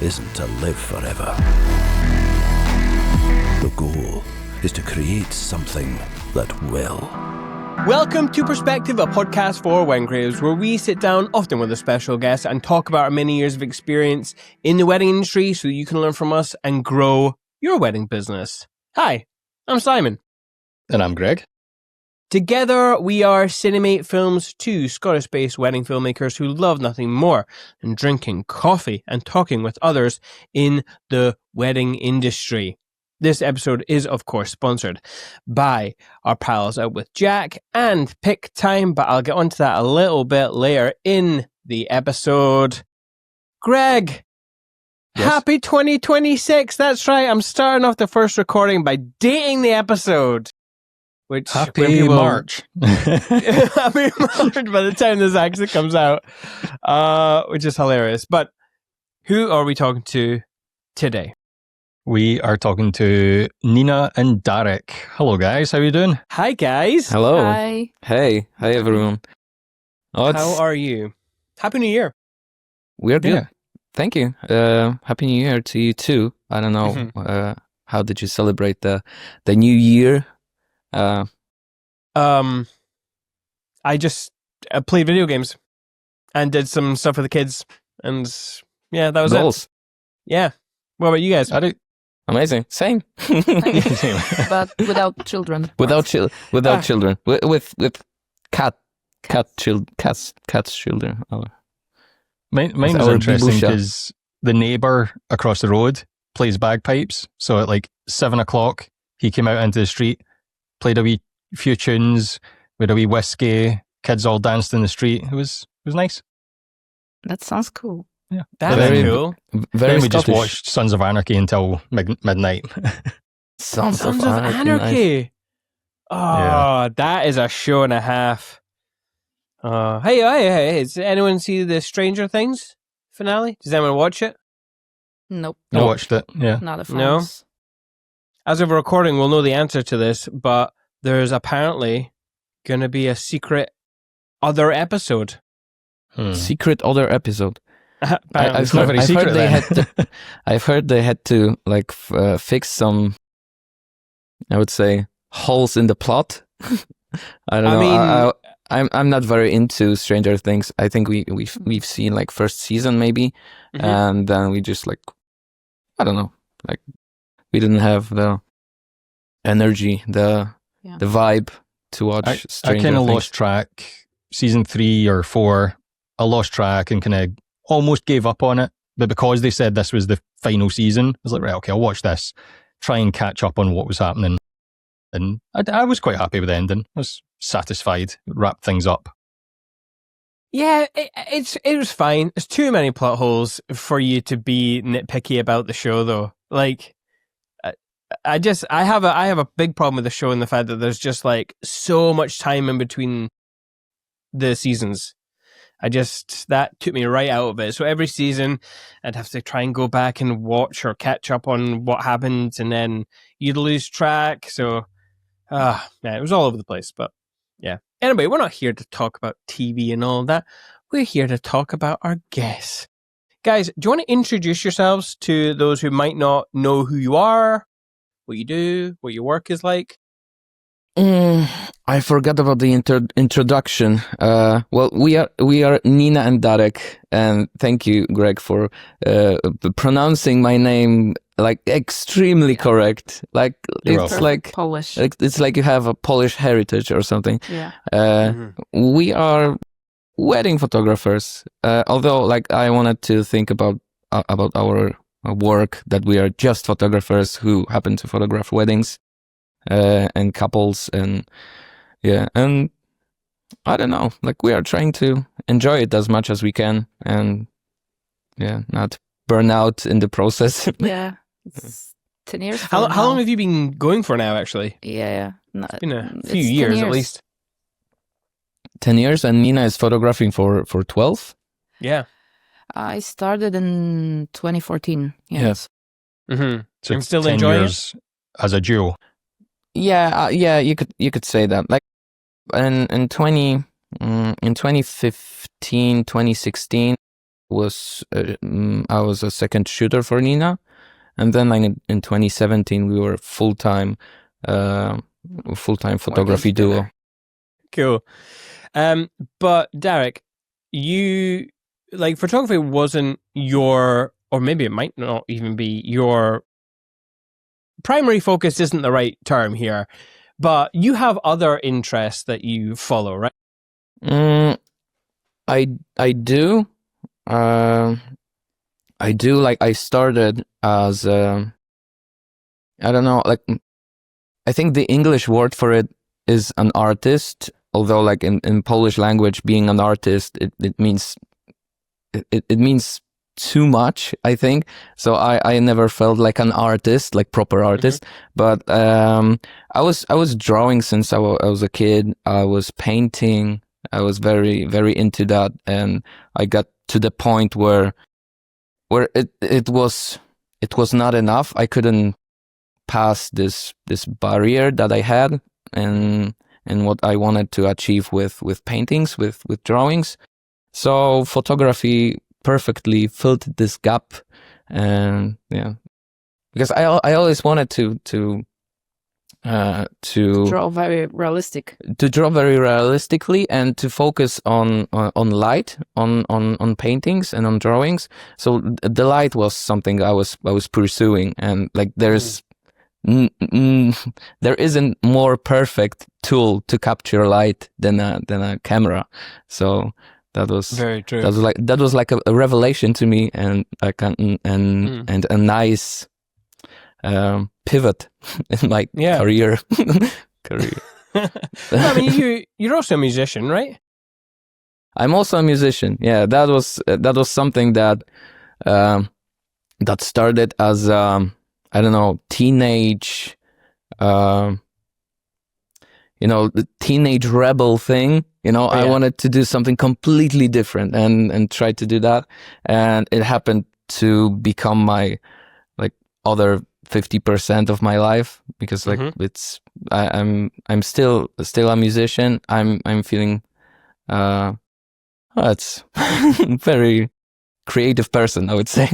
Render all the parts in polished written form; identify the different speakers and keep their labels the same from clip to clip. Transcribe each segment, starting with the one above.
Speaker 1: isn't to live forever. The goal is to create something that will.
Speaker 2: Welcome to Perspective, a podcast for wedding creatives, where we sit down, often with a special guest, and talk about our many years of experience in the wedding industry so that you can learn from us and grow your wedding business. Hi, I'm Simon.
Speaker 3: And I'm Greg.
Speaker 2: Together, we are Cinemate Films, two Scottish-based wedding filmmakers who love nothing more than drinking coffee and talking with others in the wedding industry. This episode is, of course, sponsored by our pals out with Jack and Pick Time, but I'll get onto that a little bit later in the episode. Greg,
Speaker 3: yes.
Speaker 2: Happy 2026. That's right. I'm starting off the first recording by dating the episode. Which
Speaker 3: Happy March.
Speaker 2: Happy March by the time this actually comes out, which is hilarious. But who are we talking to today?
Speaker 3: We are talking to Nina and Darek. Hello, guys. How are you doing?
Speaker 2: Hi, guys.
Speaker 4: Hello.
Speaker 5: Hi.
Speaker 4: Hey. Hi, everyone.
Speaker 2: How are you? Happy New Year.
Speaker 4: We're good.
Speaker 3: Yeah.
Speaker 4: Thank you. Happy New Year to you, too. I don't know. How did you celebrate the new year?
Speaker 2: I just played video games and did some stuff with the kids, and yeah, that was
Speaker 4: Goals.
Speaker 2: it. Yeah. What about you guys?
Speaker 4: Amazing. Same.
Speaker 5: But without children.
Speaker 4: Without children. With cats children. Oh.
Speaker 3: Mine was
Speaker 4: our
Speaker 3: interesting
Speaker 4: Bibusha.
Speaker 3: because the neighbour across the road plays bagpipes. So at like 7 o'clock, he came out into the street, played a few tunes, with a wee whiskey, kids all danced in the street. It was nice.
Speaker 5: That sounds cool.
Speaker 3: Yeah.
Speaker 2: That's
Speaker 4: Very-
Speaker 2: cool.
Speaker 4: Very
Speaker 3: Then we just
Speaker 4: Scottish.
Speaker 3: watched Sons of Anarchy until midnight.
Speaker 4: Sons of
Speaker 2: Sons of
Speaker 4: Anarchy.
Speaker 2: Anarchy. Oh,
Speaker 3: Yeah.
Speaker 2: that is a show and a half. Hey, does anyone see the Stranger Things finale? Does anyone watch it?
Speaker 5: Nope.
Speaker 3: I watched it, yeah.
Speaker 5: Not a fan.
Speaker 2: No? As of recording, we'll know the answer to this, but there's apparently going to be a secret other episode.
Speaker 4: Secret other episode.
Speaker 2: Apparently.
Speaker 3: It's not very secret then.
Speaker 4: I've heard they had to like fix some, I would say, holes in the plot. I don't know. I'm not very into Stranger Things. I think we've seen like first season maybe,
Speaker 2: Mhm.
Speaker 4: and then we just like, I don't know, like we didn't have the energy, the vibe to watch
Speaker 3: I
Speaker 4: Stranger
Speaker 3: kind of
Speaker 4: Things.
Speaker 3: lost track. Season 3 or 4, I lost track and kind of almost gave up on it. But because they said this was the final season, I was like, right, okay, I'll watch this, try and catch up on what was happening. And I was quite happy with the ending. I was satisfied, wrapped things up.
Speaker 2: Yeah, it was fine. There's too many plot holes for you to be nitpicky about the show, though. Like, I have a big problem with the show in the fact that there's just like so much time in between the seasons. That took me right out of it. So every season, I'd have to try and go back and watch or catch up on what happened, and then you'd lose track. So, yeah, it was all over the place. But yeah. Anyway, we're not here to talk about TV and all of that. We're here to talk about our guests. Guys, do you want to introduce yourselves to those who might not know who you are, what you do, what your work is like?
Speaker 4: I forgot about the introduction. Well, we are Nina and Darek, and thank you, Greg, for pronouncing my name like extremely correct. Like
Speaker 3: You're
Speaker 4: it's
Speaker 3: welcome.
Speaker 4: like
Speaker 5: Polish.
Speaker 4: it's like you have a Polish heritage or something.
Speaker 5: Yeah.
Speaker 4: We are wedding photographers. Although, like, I wanted to think about our work that we are just photographers who happen to photograph weddings. And couples, and yeah, and I don't know, like we are trying to enjoy it as much as we can, and yeah, not burn out in the process.
Speaker 5: Yeah. It's 10 years.
Speaker 2: How
Speaker 5: from
Speaker 2: long
Speaker 5: now.
Speaker 2: have you been going for now, actually?
Speaker 5: Yeah. No,
Speaker 2: It's been a
Speaker 5: it's
Speaker 2: few
Speaker 5: 10
Speaker 2: years at least.
Speaker 4: 10 years, and Nina is photographing for 12.
Speaker 2: Yeah.
Speaker 5: I started in 2014. Yeah.
Speaker 4: Yes.
Speaker 2: Mm-hmm.
Speaker 3: So
Speaker 2: I'm still
Speaker 3: 10
Speaker 2: enjoying
Speaker 3: years as a duo.
Speaker 4: Yeah, you could say that. Like in 2015, 2016, I was a second shooter for Nina, and then in 2017 we were full-time photography duo.
Speaker 2: Cool. But Darek, you like photography wasn't your, or maybe it might not even be your primary focus, isn't the right term here, but you have other interests that you follow, right?
Speaker 4: I do. I do. Like, I started as I don't know. Like, I think the English word for it is an artist. Although, like in Polish language, being an artist it means too much, I think. So I never felt like an artist, like proper artist. But I was drawing since I was a kid. I was painting. I was very, very into that, and I got to the point where it was not enough. I couldn't pass this barrier that I had, and what I wanted to achieve with paintings, with drawings. So photography perfectly filled this gap, and yeah, because I always wanted to
Speaker 5: draw very realistic.
Speaker 4: To draw very realistically and to focus on light, on paintings and on drawings. So the light was something I was pursuing, and like there's there isn't more perfect tool to capture light than a camera. So that was
Speaker 2: very true.
Speaker 4: That was like a revelation to me, and and a nice pivot in my career.
Speaker 2: I mean, you're also a musician, right?
Speaker 4: I'm also a musician. Yeah, that was something that that started as I don't know, teenage, the teenage rebel thing. I wanted to do something completely different and try to do that, and it happened to become my like other 50% of my life, because like I'm still a musician. I'm feeling it's very creative person, I would say.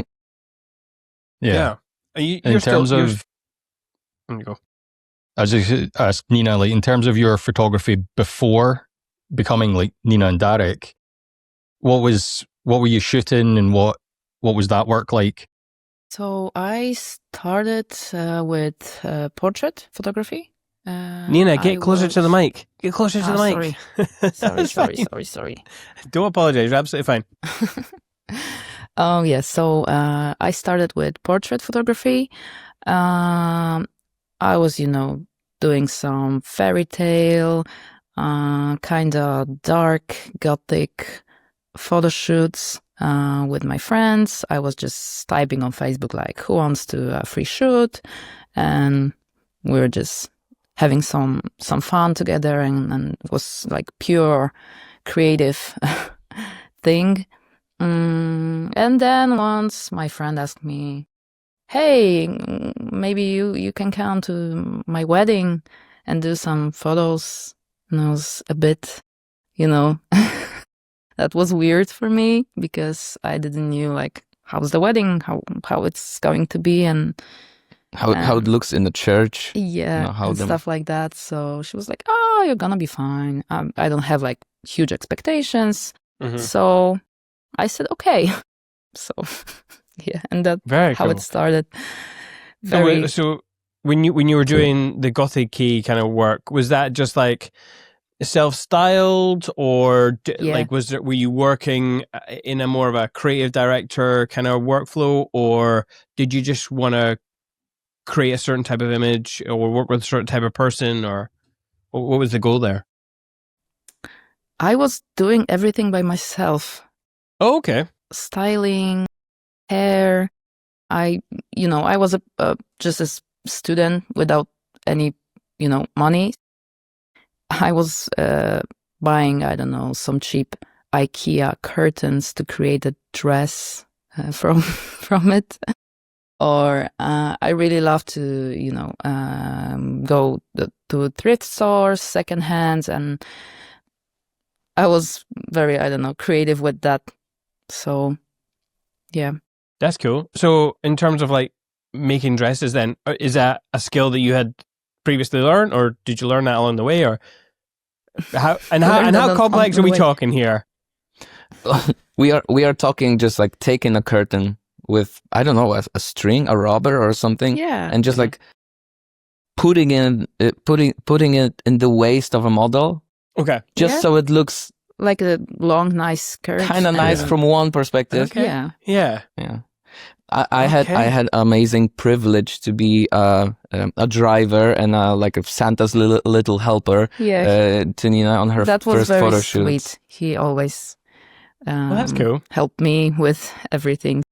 Speaker 2: Yeah.
Speaker 3: In terms of,
Speaker 2: go.
Speaker 3: I was just gonna ask Nina, like in terms of your photography before becoming like Nina and Darek, what were you shooting, and what was that work like?
Speaker 5: So I started with portrait photography.
Speaker 2: Nina, get closer to the mic. Get closer to the mic.
Speaker 5: Sorry.
Speaker 2: Don't apologize. You're absolutely fine.
Speaker 5: Oh, yes. So I started with portrait photography. I was, doing some fairy tale, kind of dark, gothic photo shoots with my friends. I was just typing on Facebook, like, who wants to free shoot? And we were just having some fun together, and it was like pure creative thing. And then once my friend asked me, hey, maybe you can come to my wedding and do some photos. And I was a bit, that was weird for me, because I didn't know like how's the wedding, how it's going to be, and
Speaker 4: how it looks in the church.
Speaker 5: Yeah, and stuff like that. So she was like, oh, you're gonna be fine. I don't have like huge expectations. So I said, okay. So, yeah, and that's how it started.
Speaker 2: So when you were doing the gothic-y kind of work, was that just like self-styled, or like were you working in a more of a creative director kind of workflow, or did you just want to create a certain type of image or work with a certain type of person, or what was the goal there?
Speaker 5: I was doing everything by myself.
Speaker 2: Oh, okay.
Speaker 5: Styling, hair. I was just a student without any, money. I was buying, I don't know, some cheap IKEA curtains to create a dress from it. Or I really love to, go to thrift stores, secondhands, and I was very, I don't know, creative with that. So Yeah.
Speaker 2: That's cool. So in terms of like making dresses then, is that a skill that you had previously learned, or did you learn that along the way, or how how complex are we talking here?
Speaker 4: We are talking just like taking a curtain with, I don't know, a string, a rubber or something,
Speaker 5: Yeah.
Speaker 4: and just like putting it in the waist of a model,
Speaker 2: Okay.
Speaker 4: just so it looks
Speaker 5: like a long, nice skirt.
Speaker 4: kind of nice from one perspective.
Speaker 2: Okay.
Speaker 5: Yeah.
Speaker 2: Yeah.
Speaker 4: Yeah. I had amazing privilege to be a driver and like a Santa's little helper to Nina on her
Speaker 5: that was
Speaker 4: first
Speaker 5: very
Speaker 4: photo shoot.
Speaker 5: sweet. He always
Speaker 2: Well, that's cool.
Speaker 5: helped me with everything.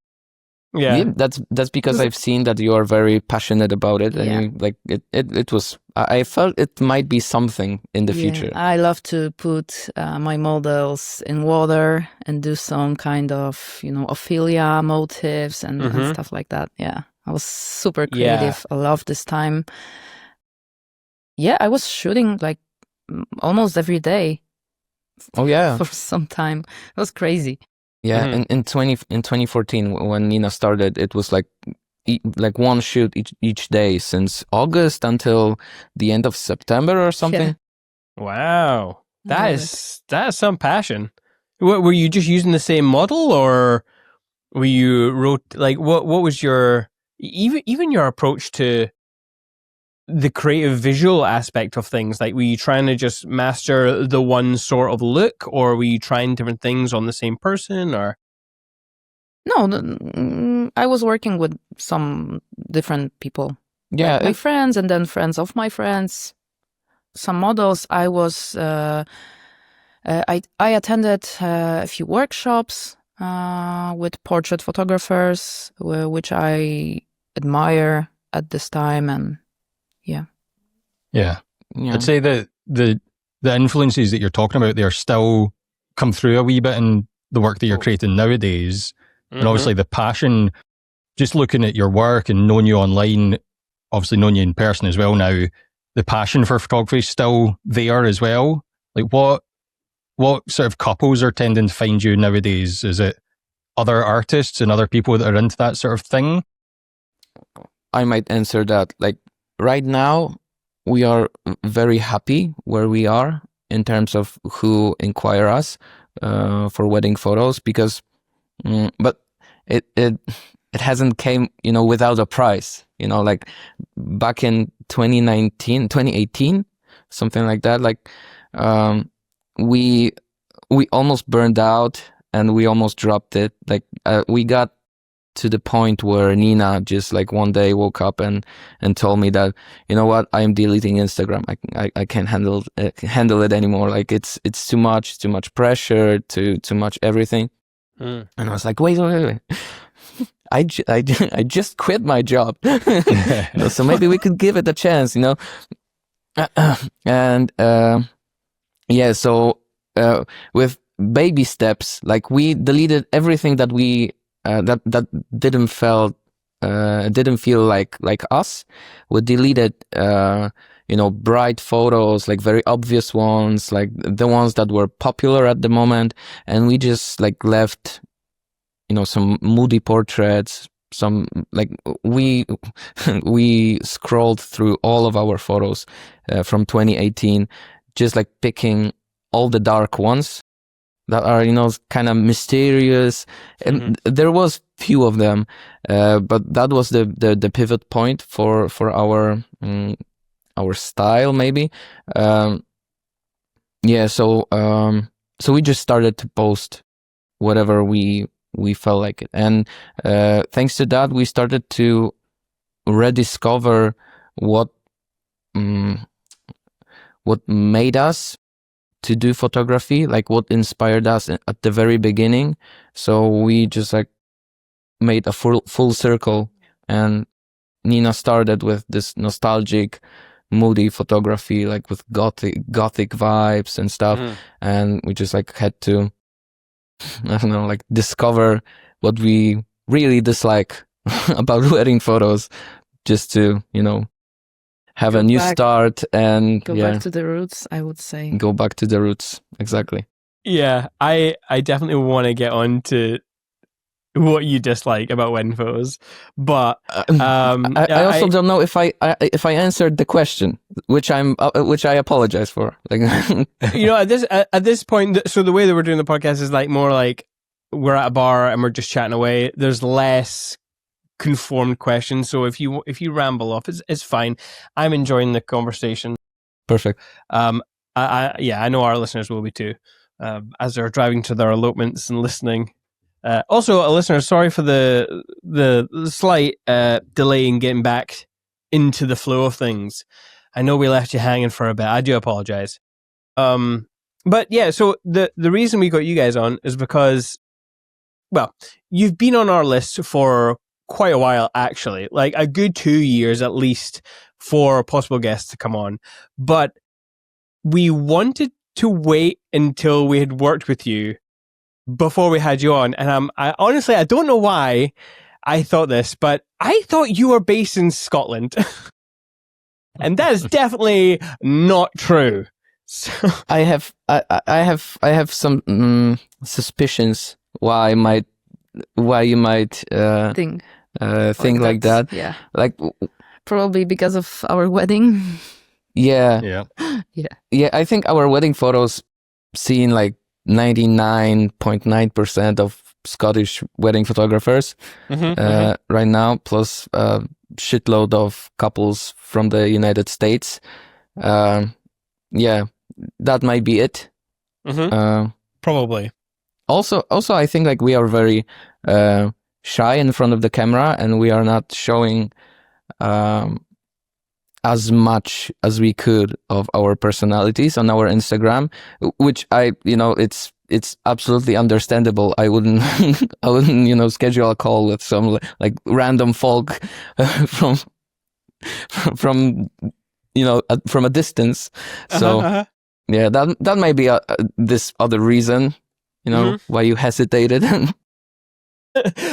Speaker 2: Yeah.
Speaker 4: That's because I've seen that you are very passionate about it, and you, like it was. I felt it might be something in the future.
Speaker 5: I love to put my models in water and do some kind of Ophelia motifs and stuff like that. Yeah, I was super creative. I love this time. Yeah, I was shooting like almost every day.
Speaker 4: Oh yeah,
Speaker 5: for some time. It was crazy.
Speaker 4: Yeah, in 2014 when Nina started, it was like one shoot each day since August until the end of September or something.
Speaker 2: Yeah. Wow, that's some passion. Were you just using the same model, or were you what was your even your approach to the creative visual aspect of things? Like, were you trying to just master the one sort of look, or were you trying different things on the same person, or?
Speaker 5: No, I was working with some different people.
Speaker 4: Yeah,
Speaker 5: like my friends, and then friends of my friends. Some models. I was. I attended a few workshops with portrait photographers, which I admire at this time, and yeah.
Speaker 3: I'd say that the influences that you're talking about there still come through a wee bit in the work that you're creating nowadays. And obviously the passion, just looking at your work and knowing you online, obviously knowing you in person as well now, the passion for photography is still there as well. Like what sort of couples are tending to find you nowadays? Is it other artists and other people that are into that sort of thing?
Speaker 4: I might answer that. Like right now, we are very happy where we are in terms of who inquire us for wedding photos, because but it hasn't came without a price, like back in 2018, something like that. Like we almost burned out and we almost dropped it. Like we got to the point where Nina just like one day woke up and told me that, you know what, I am deleting Instagram. I can't handle it anymore. Like it's too much pressure, too much everything. And I was like, wait. I just quit my job. So maybe we could give it a chance, and so with baby steps, like we deleted everything that we that didn't feel like us. We deleted bright photos, like very obvious ones, like the ones that were popular at the moment, and we just like left some moody portraits. Some like we scrolled through all of our photos from 2018, just like picking all the dark ones that are kind of mysterious, and there was few of them, but that was the pivot point for our style, maybe. So we just started to post whatever we felt like it, and thanks to that we started to rediscover what made us to do photography, like what inspired us at the very beginning. So we just like made a full circle, and Nina started with this nostalgic, moody photography, like with gothic vibes and stuff, and we just like had to, I don't know, like discover what we really dislike about wedding photos, just to have a new start and
Speaker 5: go back to the roots, I would say.
Speaker 4: Go back to the roots, exactly.
Speaker 2: Yeah, I definitely want to get on to what you dislike about wedding photos. But
Speaker 4: I also don't know if I answered the question, which I apologize for. Like,
Speaker 2: at this point, so the way that we're doing the podcast is like more like we're at a bar and we're just chatting away. There's less conformed questions. So if you ramble off, it's fine. I'm enjoying the conversation.
Speaker 4: Perfect.
Speaker 2: I know our listeners will be too, as they're driving to their elopements and listening. Also, listeners, sorry for the slight delay in getting back into the flow of things. I know we left you hanging for a bit. I do apologize. But yeah, so the reason we got you guys on is because, well, you've been on our list for quite a while, actually, like a good 2 years at least for possible guests to come on. But we wanted to wait until we had worked with you before we had you on. And I honestly, I don't know why I thought this, but I thought you were based in Scotland. And that is definitely not true. So
Speaker 4: I have some suspicions why you might
Speaker 5: Thing.
Speaker 4: think like that.
Speaker 5: Yeah.
Speaker 4: Like,
Speaker 5: Probably because of our wedding.
Speaker 4: yeah.
Speaker 5: Yeah.
Speaker 4: I think our wedding photos seen like 99.9% of Scottish wedding photographers right now, plus a shitload of couples from the United States. Yeah, that might be it.
Speaker 2: probably.
Speaker 4: Also, I think like we are very shy in front of the camera, and we are not showing as much as we could of our personalities on our Instagram, which it's absolutely understandable. I wouldn't schedule a call with some like random folk from from a distance. So yeah, that might be this other reason, why you hesitated.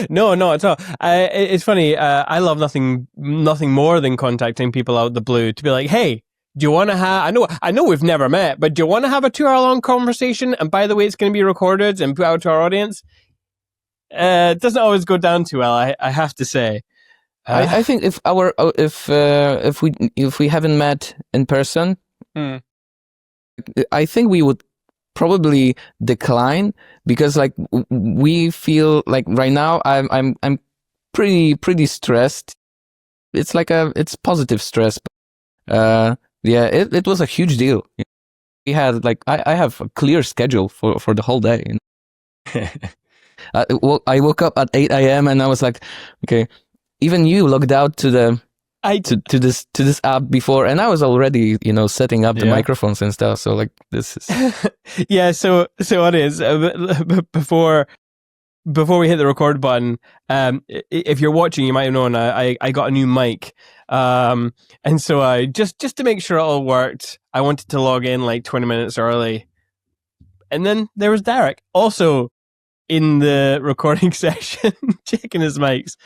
Speaker 2: No, not at all. It's funny. I love nothing more than contacting people out of the blue to be like, "Hey, do you want to have?" I know we've never met, but do you want to have a 2-hour-long conversation? And by the way, it's going to be recorded and put out to our audience. It doesn't always go down too well. I have to say.
Speaker 4: I think if we haven't met in person, I think we would probably decline, because like we feel like right now I'm pretty stressed. It's like it's positive stress. It was a huge deal. We had like I have a clear schedule for the whole day. I woke up at 8 a.m. and I was like, okay. Even you logged out to this app before, and I was already setting up the microphones and stuff. So like this is
Speaker 2: yeah. So what is before we hit the record button? If you're watching, you might have known I got a new mic, and so I just to make sure it all worked, I wanted to log in like 20 minutes early, and then there was Darek also in the recording session, checking his mics.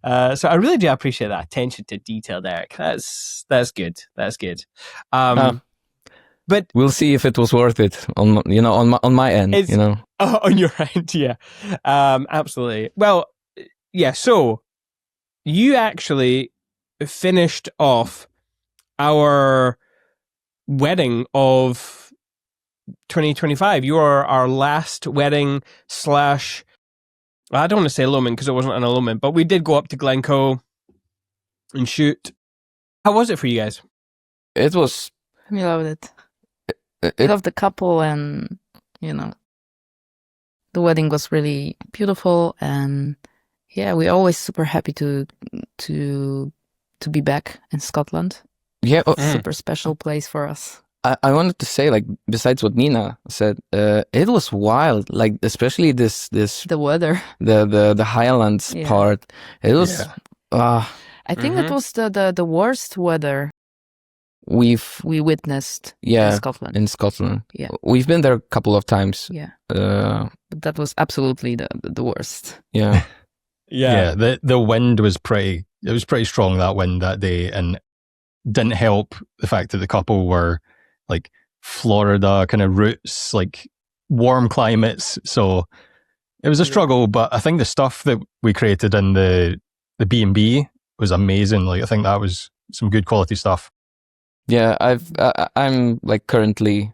Speaker 2: So I really do appreciate that attention to detail, Darek. That's good. That's good. But
Speaker 4: we'll see if it was worth it on my end.
Speaker 2: On your end, yeah. Absolutely. Well, yeah. So you actually finished off our wedding of 2025. You are our last wedding / I don't want to say elopement because it wasn't an elopement, but we did go up to Glencoe and shoot. How was it for you guys?
Speaker 4: It was.
Speaker 5: We loved it. We loved the couple, and the wedding was really beautiful, and yeah, we're always super happy to be back in Scotland.
Speaker 4: Yeah,
Speaker 5: super special place for us.
Speaker 4: I wanted to say, like, besides what Nina said, it was wild. Like, especially this
Speaker 5: the weather,
Speaker 4: the Highlands part. It was.
Speaker 5: I think that was the worst weather we witnessed.
Speaker 4: In Scotland.
Speaker 5: Yeah,
Speaker 4: we've been there a couple of times.
Speaker 5: Yeah, but that was absolutely the worst.
Speaker 4: Yeah,
Speaker 3: yeah. The wind was pretty. It was pretty strong, that wind that day, and didn't help the fact that the couple were like Florida kind of roots, like warm climates. So It was a struggle, but I think the stuff that we created in the B&B was amazing. Like, I think that was some good quality stuff.
Speaker 4: Yeah, I'm like currently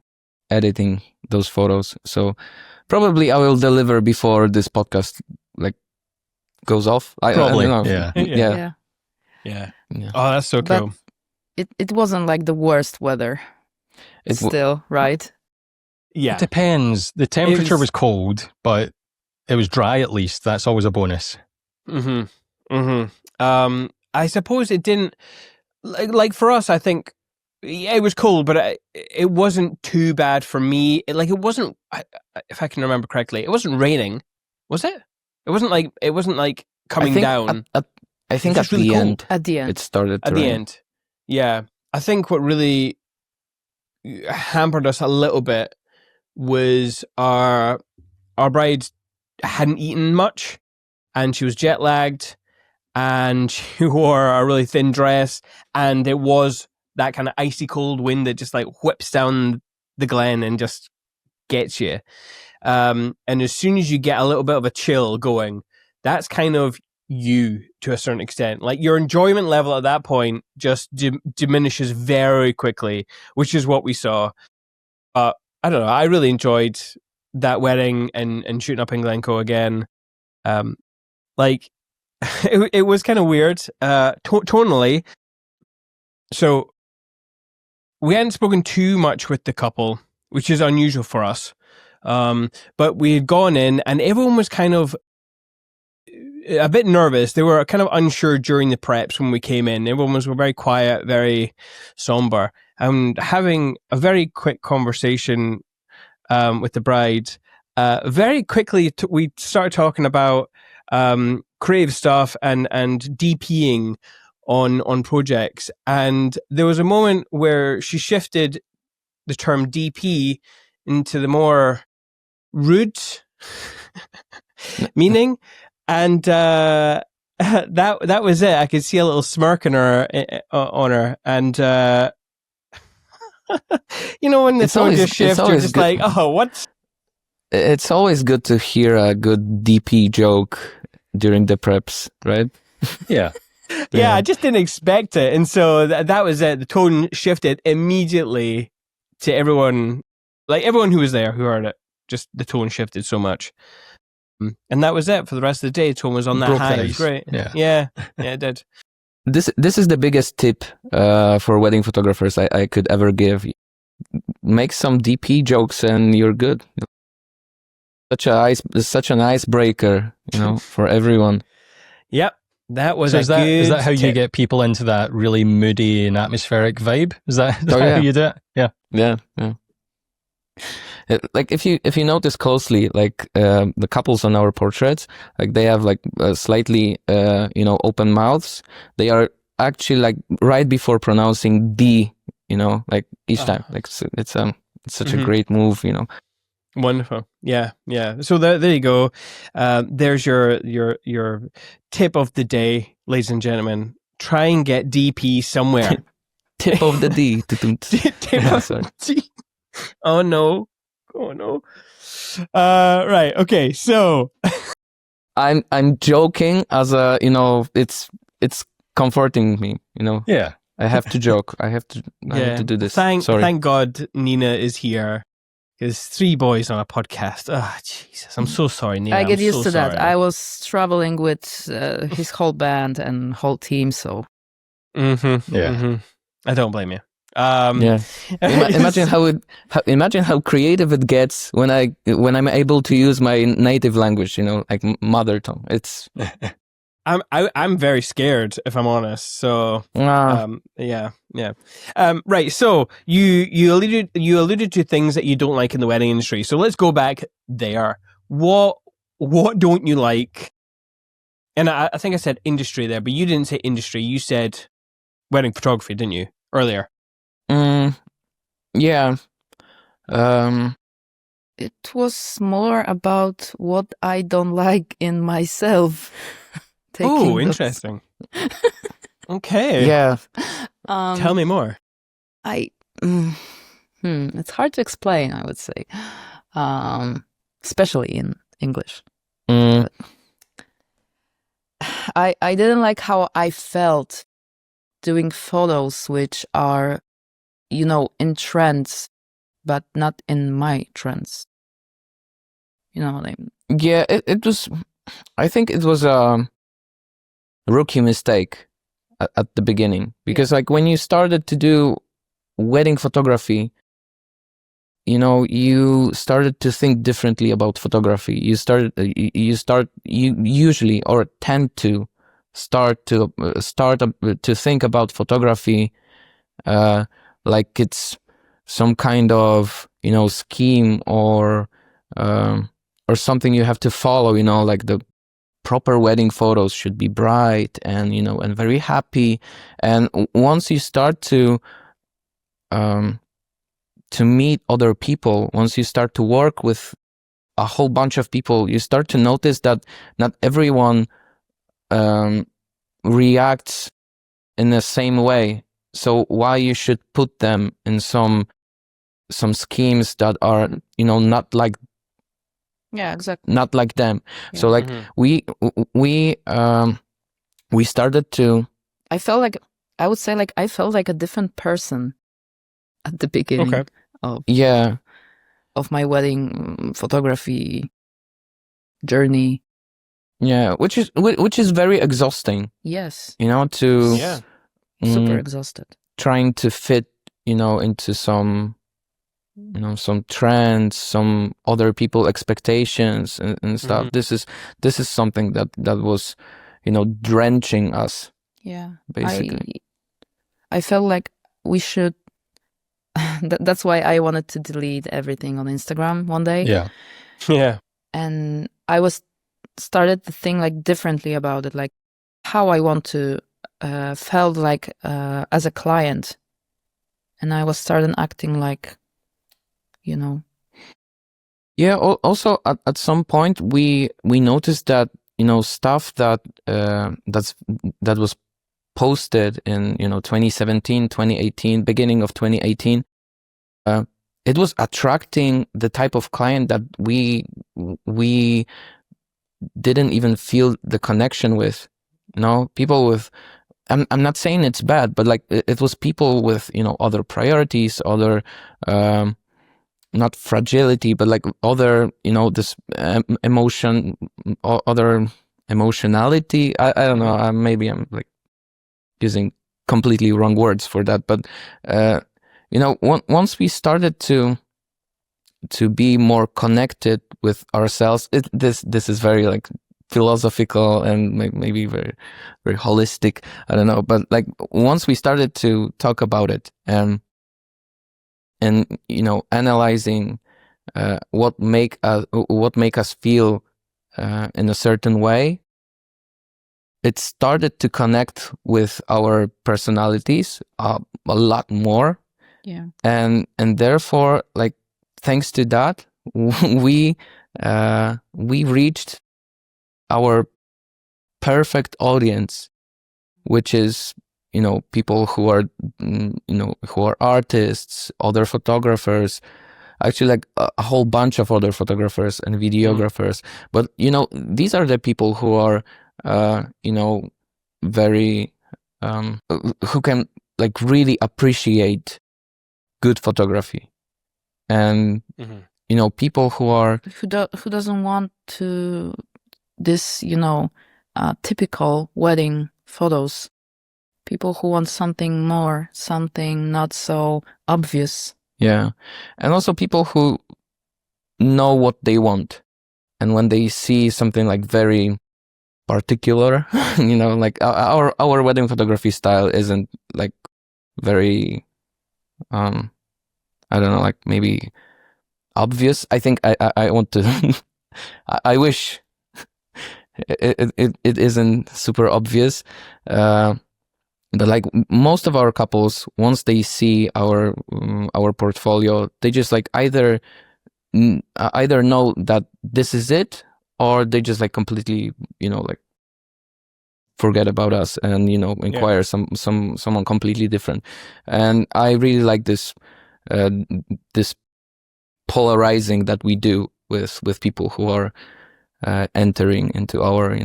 Speaker 4: editing those photos, so probably I will deliver before this podcast like goes off.
Speaker 3: Probably,
Speaker 4: I don't know.
Speaker 3: yeah.
Speaker 5: Yeah.
Speaker 2: Yeah.
Speaker 4: Yeah.
Speaker 2: Oh, that's so
Speaker 5: But
Speaker 2: cool.
Speaker 5: it wasn't like the worst weather. Still, right?
Speaker 3: It
Speaker 2: Yeah.
Speaker 3: depends. The temperature
Speaker 2: was-
Speaker 3: was cold, but it was dry at least. That's always a bonus.
Speaker 2: I suppose it didn't like for us. I think it was cold, but it wasn't too bad for me. It wasn't. If I can remember correctly, it wasn't raining, was it? It wasn't like coming down.
Speaker 4: I think
Speaker 2: It's
Speaker 4: at
Speaker 2: just really
Speaker 4: the
Speaker 2: cold.
Speaker 4: end
Speaker 5: At the end.
Speaker 4: it started to
Speaker 2: At the
Speaker 4: rain.
Speaker 2: end. Yeah. I think what really hampered us a little bit was our bride hadn't eaten much and she was jet lagged and she wore a really thin dress and it was that kind of icy cold wind that just like whips down the glen and just gets you. And as soon as you get a little bit of a chill going, that's kind of you to a certain extent. Like your enjoyment level at that point just diminishes very quickly, which is what we saw. I don't know. I really enjoyed that wedding and shooting up in Glencoe again. Like it was kind of weird, tonally. So we hadn't spoken too much with the couple, which is unusual for us. But we had gone in and everyone was kind of a bit nervous. They were kind of unsure during the preps when we came in. Everyone was very quiet, very somber. And having a very quick conversation with the bride, very quickly we started talking about creative stuff and DPing on projects. And there was a moment where she shifted the term DP into the more rude meaning. And that was it. I could see a little smirk on her, and when the tone just shifts, you're just like, oh, what?
Speaker 4: It's always good to hear a good DP joke during the preps, right?
Speaker 3: Yeah.
Speaker 2: Yeah, I just didn't expect it, and so that was it. The tone shifted immediately to everyone, like everyone who was there who heard it. Just the tone shifted so much. And that was it for the rest of the day. Tone was on that high. It was great. Yeah, it did.
Speaker 4: This is the biggest tip for wedding photographers I could ever give. Make some DP jokes and you're good. Such an icebreaker, for everyone.
Speaker 2: Yep, that was
Speaker 3: so
Speaker 2: is that
Speaker 3: how you get people into that really moody and atmospheric vibe? Is that how you do it?
Speaker 4: Yeah. Like if you notice closely, like the couples on our portraits, like they have like slightly open mouths. They are actually like right before pronouncing D, like each time. Like it's such a great move,
Speaker 2: Wonderful. Yeah. So there you go. There's your tip of the day, ladies and gentlemen. Try and get DP somewhere.
Speaker 4: Tip of the D.
Speaker 2: Tip of the D. Oh no. Right. Okay. So
Speaker 4: I'm joking as a, it's comforting me,
Speaker 3: Yeah.
Speaker 4: I have to joke. I have to do this.
Speaker 2: Thank God Nina is here. Because 3 boys on a podcast. Oh, Jesus. I'm so sorry, Nina.
Speaker 5: I get used to
Speaker 2: sorry.
Speaker 5: that. I was traveling with his whole band and whole team, so.
Speaker 2: Mm-hmm. Yeah. Mm-hmm. I don't blame you.
Speaker 4: Yeah. Imagine how creative it gets when I'm able to use my native language, like mother tongue. It's
Speaker 2: I'm very scared, if I'm honest. So yeah. Right. So you alluded to things that you don't like in the wedding industry. So let's go back there. What don't you like? And I think I said industry there, but you didn't say industry. You said wedding photography, didn't you, earlier?
Speaker 4: Yeah.
Speaker 5: It was more about what I don't like in myself.
Speaker 2: Oh, interesting. Okay.
Speaker 4: Yeah.
Speaker 2: Tell me more.
Speaker 5: It's hard to explain, I would say, especially in English.
Speaker 4: Mm,
Speaker 5: I didn't like how I felt doing photos which are, in trends, but not in my trends. You know what I mean?
Speaker 4: yeah, it was. I think it was a rookie mistake at the beginning, because like when you started to do wedding photography, you started to think differently about photography. You usually or tend to start to think about photography like it's some kind of scheme or something you have to follow. Like the proper wedding photos should be bright and and very happy. And once you start to meet other people, once you start to work with a whole bunch of people, you start to notice that not everyone reacts in the same way. So why you should put them in some schemes that are not like
Speaker 5: Yeah, exactly.
Speaker 4: not like them.
Speaker 5: Yeah.
Speaker 4: So like we started to
Speaker 5: I felt like, I would say, like I felt like a different person at the beginning
Speaker 2: Okay.
Speaker 5: of my wedding photography journey.
Speaker 4: Yeah, which is very exhausting.
Speaker 5: Yes,
Speaker 4: To
Speaker 2: Yeah.
Speaker 5: super exhausted.
Speaker 4: trying to fit, into some, some trends, some other people expectations and stuff. This is something that was, drenching us.
Speaker 5: Yeah,
Speaker 4: basically.
Speaker 5: I felt like we should. That's why I wanted to delete everything on Instagram one day.
Speaker 3: Yeah.
Speaker 2: Yeah.
Speaker 5: And I started to think like differently about it, like how I want to felt like as a client, and I was starting acting like,
Speaker 4: Yeah. Also, at some point, we noticed that stuff that that was posted in 2017, 2018, beginning of 2018. It was attracting the type of client that we didn't even feel the connection with. People with. I'm not saying it's bad, but like it was people with other priorities, other not fragility, but like other this emotion, other emotionality. I don't know. Maybe I'm like using completely wrong words for that, but once we started to be more connected with ourselves, this is very like philosophical and maybe very very holistic. I don't know, but like once we started to talk about it and analyzing what make us feel in a certain way, it started to connect with our personalities a lot more.
Speaker 5: Yeah.
Speaker 4: And therefore, like, thanks to that, we reached our perfect audience, which is people who are who are artists, other photographers, actually like a whole bunch of other photographers and videographers. But these are the people who are very who can like really appreciate good photography. And people who are
Speaker 5: who doesn't want to this typical wedding photos. People who want something more, something not so obvious.
Speaker 4: Yeah. And also people who know what they want. And when they see something like very particular, like our wedding photography style isn't like very, I don't know, like maybe obvious. I think I want to, I wish it isn't super obvious. But like most of our couples, once they see our portfolio, they just like either know that this is it, or they just like completely like forget about us and inquire someone completely different. And I really like this this polarizing that we do with people who are entering into our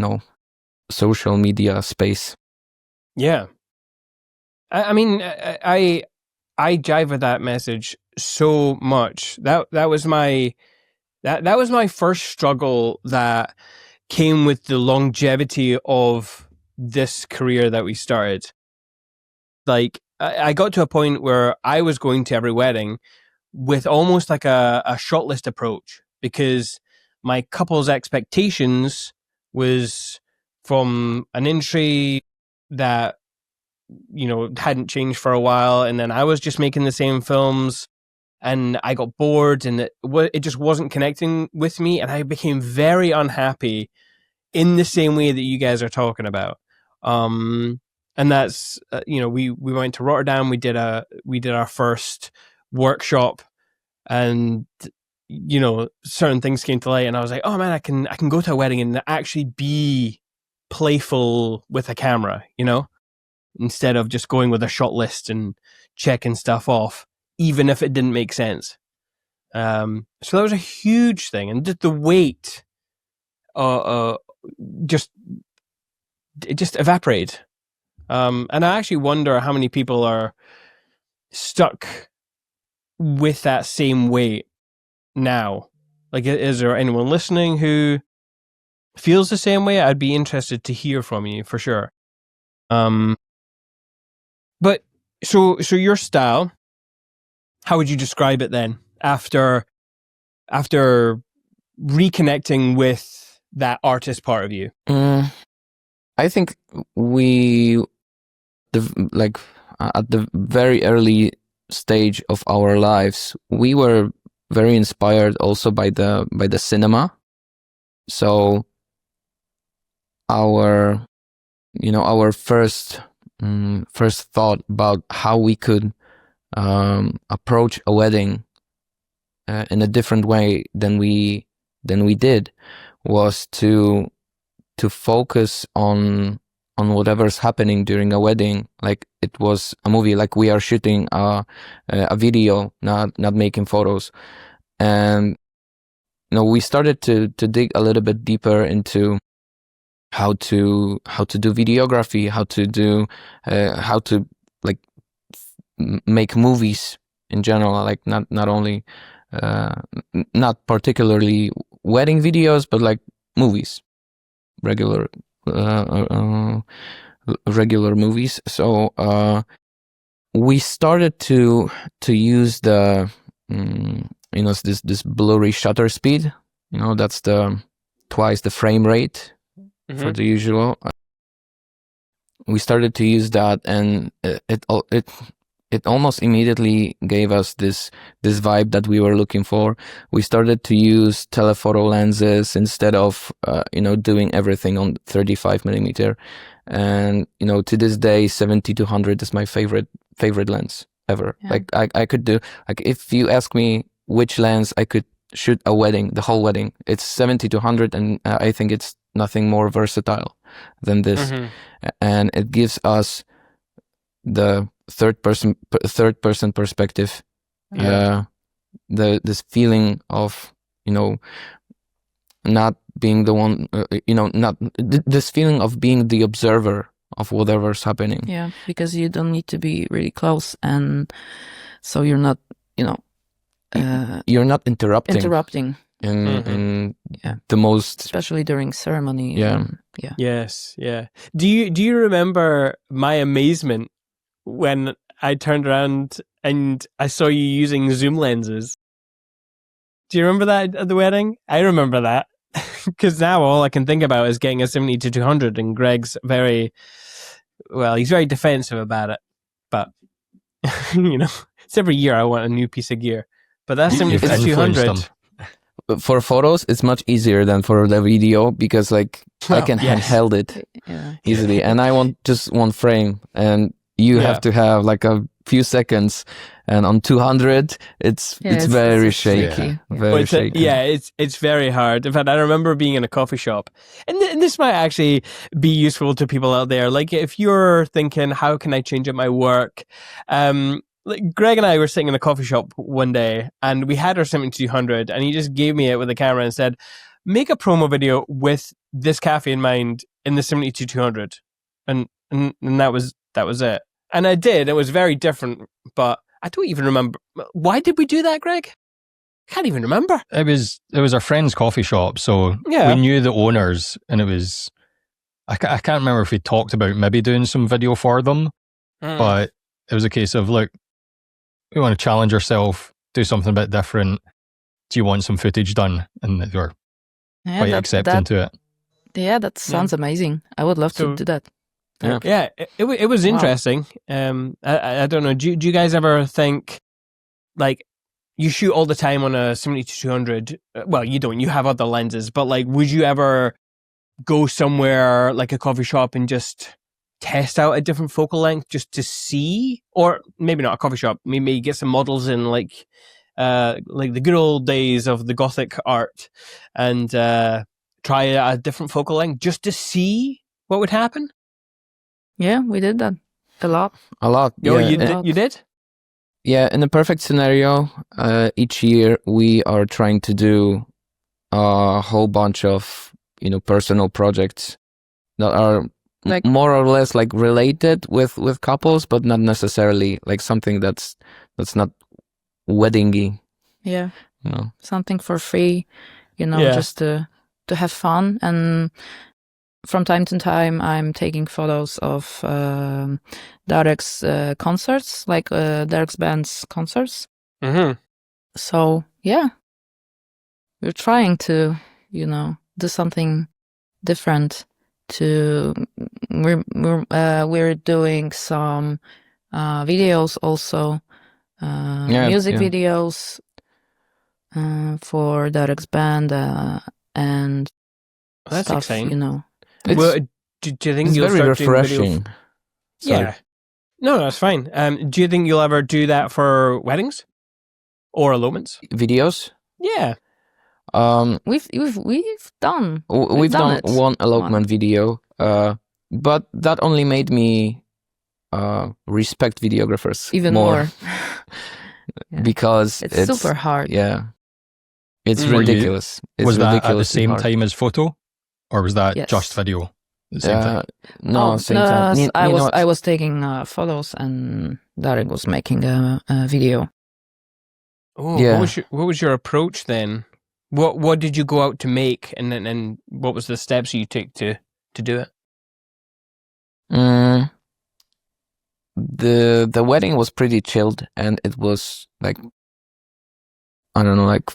Speaker 4: social media space.
Speaker 2: Yeah. I mean, I jive with that message so much. That was my first struggle that came with the longevity of this career that we started. Like, I got to a point where I was going to every wedding with almost like a shot list approach, because my couple's expectations was from an industry that hadn't changed for a while, and then I was just making the same films, and I got bored, and it just wasn't connecting with me, and I became very unhappy in the same way that you guys are talking about. And that's we went to Rotterdam, we did our first workshop, and certain things came to light, and I was like, oh man, I can go to a wedding and actually be playful with a camera, instead of just going with a shot list and checking stuff off, even if it didn't make sense. So that was a huge thing, and the weight just evaporated. And I actually wonder how many people are stuck with that same weight now. Like, is there anyone listening who feels the same way? I'd be interested to hear from you for sure. But so your style, how would you describe it then after reconnecting with that artist part of you?
Speaker 4: I think at the very early stage of our lives, we were very inspired also by the cinema. So our first thought about how we could approach a wedding in a different way than we did was to focus on whatever's happening during a wedding, like it was a movie, like we are shooting a video, not making photos. And we started to dig a little bit deeper into how to do videography, how to like make movies in general, like not only not particularly wedding videos, but like movies, regular movies. So we started to use the this blurry shutter speed. That's twice the frame rate for the usual. We started to use that, and it almost immediately gave us this vibe that we were looking for. We started to use telephoto lenses instead of doing everything on 35 millimeter. And to this day, 70-100 is my favorite lens ever. Yeah. Like I could do, like, if you ask me which lens I could shoot a wedding, the whole wedding, it's 70-100, and I think it's nothing more versatile than this. And it gives us the third person perspective. Yeah. This feeling of not being the one, this feeling of being the observer of whatever's happening.
Speaker 5: Yeah, because you don't need to be really close, and so you're not
Speaker 4: you're not interrupting in the most,
Speaker 5: especially during ceremony.
Speaker 4: Yeah.
Speaker 2: Yes. Yeah. Do you remember my amazement when I turned around and I saw you using zoom lenses? Do you remember that at the wedding? I remember that, because now all I can think about is getting a 70-200, and Greg's he's very defensive about it. But it's every year I want a new piece of gear. But that's 70-200.
Speaker 4: For photos, it's much easier than for the video, because I can handheld it easily, and I want just one frame, and you have to have like a few seconds, and on 200 it's very shaky. Very shaky.
Speaker 2: It's very hard. In fact, I remember being in a coffee shop, and this might actually be useful to people out there. Like, if you're thinking, how can I change up my work? Like, Greg and I were sitting in a coffee shop one day, and we had our 70-200, and he just gave me it with a camera and said, make a promo video with this cafe in mind in the 72-200, and that was it. And I did. It was very different, but I don't even remember. Why did we do that, Greg? I can't even remember.
Speaker 3: It was our friend's coffee shop, so
Speaker 2: Yeah.
Speaker 3: we knew the owners, and it was. I can't remember if we talked about maybe doing some video for them, but it was a case of, look, we want to challenge ourselves, do something a bit different. Do you want some footage done? And they were quite accepting to it.
Speaker 5: Yeah, that sounds amazing. I would love to do that.
Speaker 2: Yeah, it was interesting. I don't know. Do you guys ever think, like, you shoot all the time on a 72-200? Well, you don't. You have other lenses, but like, would you ever go somewhere like a coffee shop and just test out a different focal length just to see? Or maybe not a coffee shop. Maybe get some models in like the good old days of the Gothic art, and try a different focal length just to see what would happen.
Speaker 5: Yeah, we did that a lot.
Speaker 2: Yo,
Speaker 4: Yeah.
Speaker 2: you did?
Speaker 4: Yeah, in a perfect scenario, each year we are trying to do a whole bunch of, personal projects that are
Speaker 5: Like-
Speaker 4: more or less like related with couples, but not necessarily like something that's not weddingy.
Speaker 5: Yeah,
Speaker 4: You know.
Speaker 5: something for free,
Speaker 2: Yeah.
Speaker 5: just to have fun. And from time to time, I'm taking photos of Darek's concerts, like Darek's band's concerts.
Speaker 2: Mm-hmm.
Speaker 5: So yeah, we're trying to, do something different. We're doing some videos also, music videos for Darek's band and
Speaker 2: That's
Speaker 5: stuff,
Speaker 2: exciting.
Speaker 4: It's,
Speaker 2: Well, do you think
Speaker 4: it's
Speaker 2: you'll
Speaker 4: very
Speaker 2: start doing video-
Speaker 4: refreshing. Sorry.
Speaker 2: Yeah. No, that's fine. Do you think you'll ever do that for weddings or elopements?
Speaker 4: Videos.
Speaker 2: Yeah.
Speaker 5: We've done
Speaker 4: We've done
Speaker 5: it.
Speaker 4: one elopement video, but that only made me respect videographers
Speaker 5: even more. Yeah.
Speaker 4: because
Speaker 5: It's super hard.
Speaker 4: Yeah, it's
Speaker 2: Were you-
Speaker 4: ridiculous. It's
Speaker 3: Was that at the
Speaker 4: ridiculously
Speaker 3: same
Speaker 4: hard.
Speaker 3: time as photo, or was that
Speaker 5: Yes.
Speaker 3: just video? At the same time.
Speaker 4: No, same time.
Speaker 5: I was taking photos and Darek was making a video.
Speaker 2: Oh,
Speaker 4: Yeah.
Speaker 2: What was your approach then? What did you go out to make, and then what was the steps you took to do it?
Speaker 4: The wedding was pretty chilled, and it was like, I don't know, like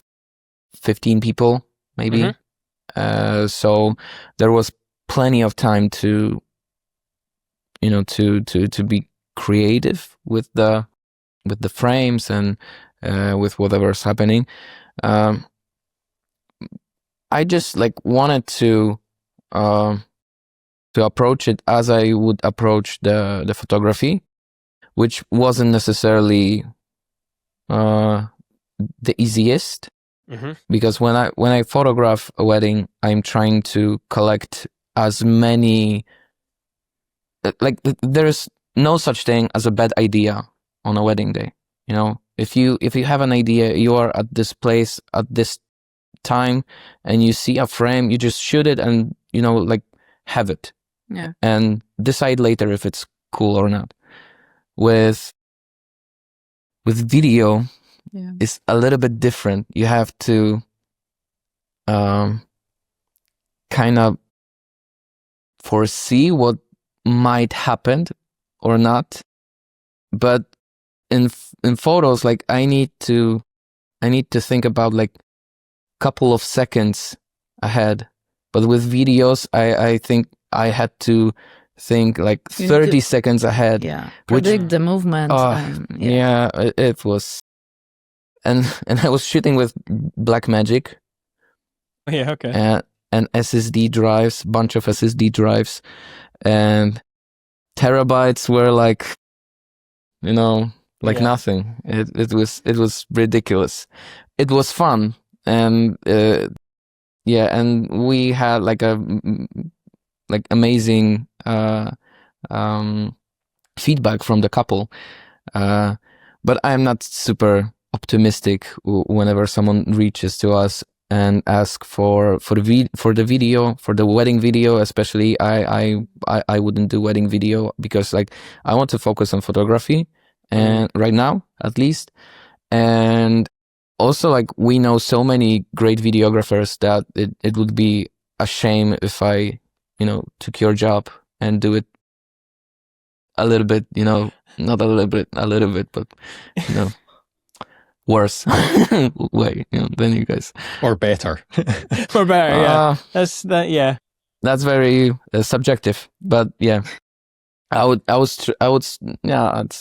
Speaker 4: 15 people maybe.
Speaker 2: Mhm.
Speaker 4: So there was plenty of time to, to be creative with the frames and with whatever's happening. I just like wanted to approach it as I would approach the photography, which wasn't necessarily the easiest,
Speaker 2: Mm-hmm.
Speaker 4: because when I photograph a wedding, I'm trying to collect as many, like, there's no such thing as a bad idea on a wedding day. If you have an idea, you are at this place at this time and you see a frame, you just shoot it and like have it.
Speaker 5: Yeah.
Speaker 4: And decide later if it's cool or not. With video,
Speaker 5: Yeah.
Speaker 4: it's a little bit different. You have to kind of foresee what might happen or not. But in photos, like, I need to think about like couple of seconds ahead. But with videos, I think I had to think like
Speaker 5: You need
Speaker 4: 30
Speaker 5: to-
Speaker 4: seconds ahead.
Speaker 5: Yeah.
Speaker 4: Which-
Speaker 5: Predict the movement.
Speaker 4: Yeah, it was, and I was shooting with Blackmagic
Speaker 2: Yeah. Okay.
Speaker 4: and SSD drives, bunch of SSD drives, and terabytes were like, like
Speaker 2: Yeah.
Speaker 4: nothing. It was ridiculous. It was fun, and and we had like amazing feedback from the couple. But I'm not super optimistic whenever someone reaches to us and ask for the video, for the wedding video especially. I wouldn't do wedding video because like I want to focus on photography, and right now at least. And also like we know so many great videographers that it would be a shame if I, took your job and do it a little bit, not a little bit, but worse way, than you guys.
Speaker 3: Or better.
Speaker 2: Or better, yeah. That's that, yeah.
Speaker 4: That's very subjective, but yeah. Yeah,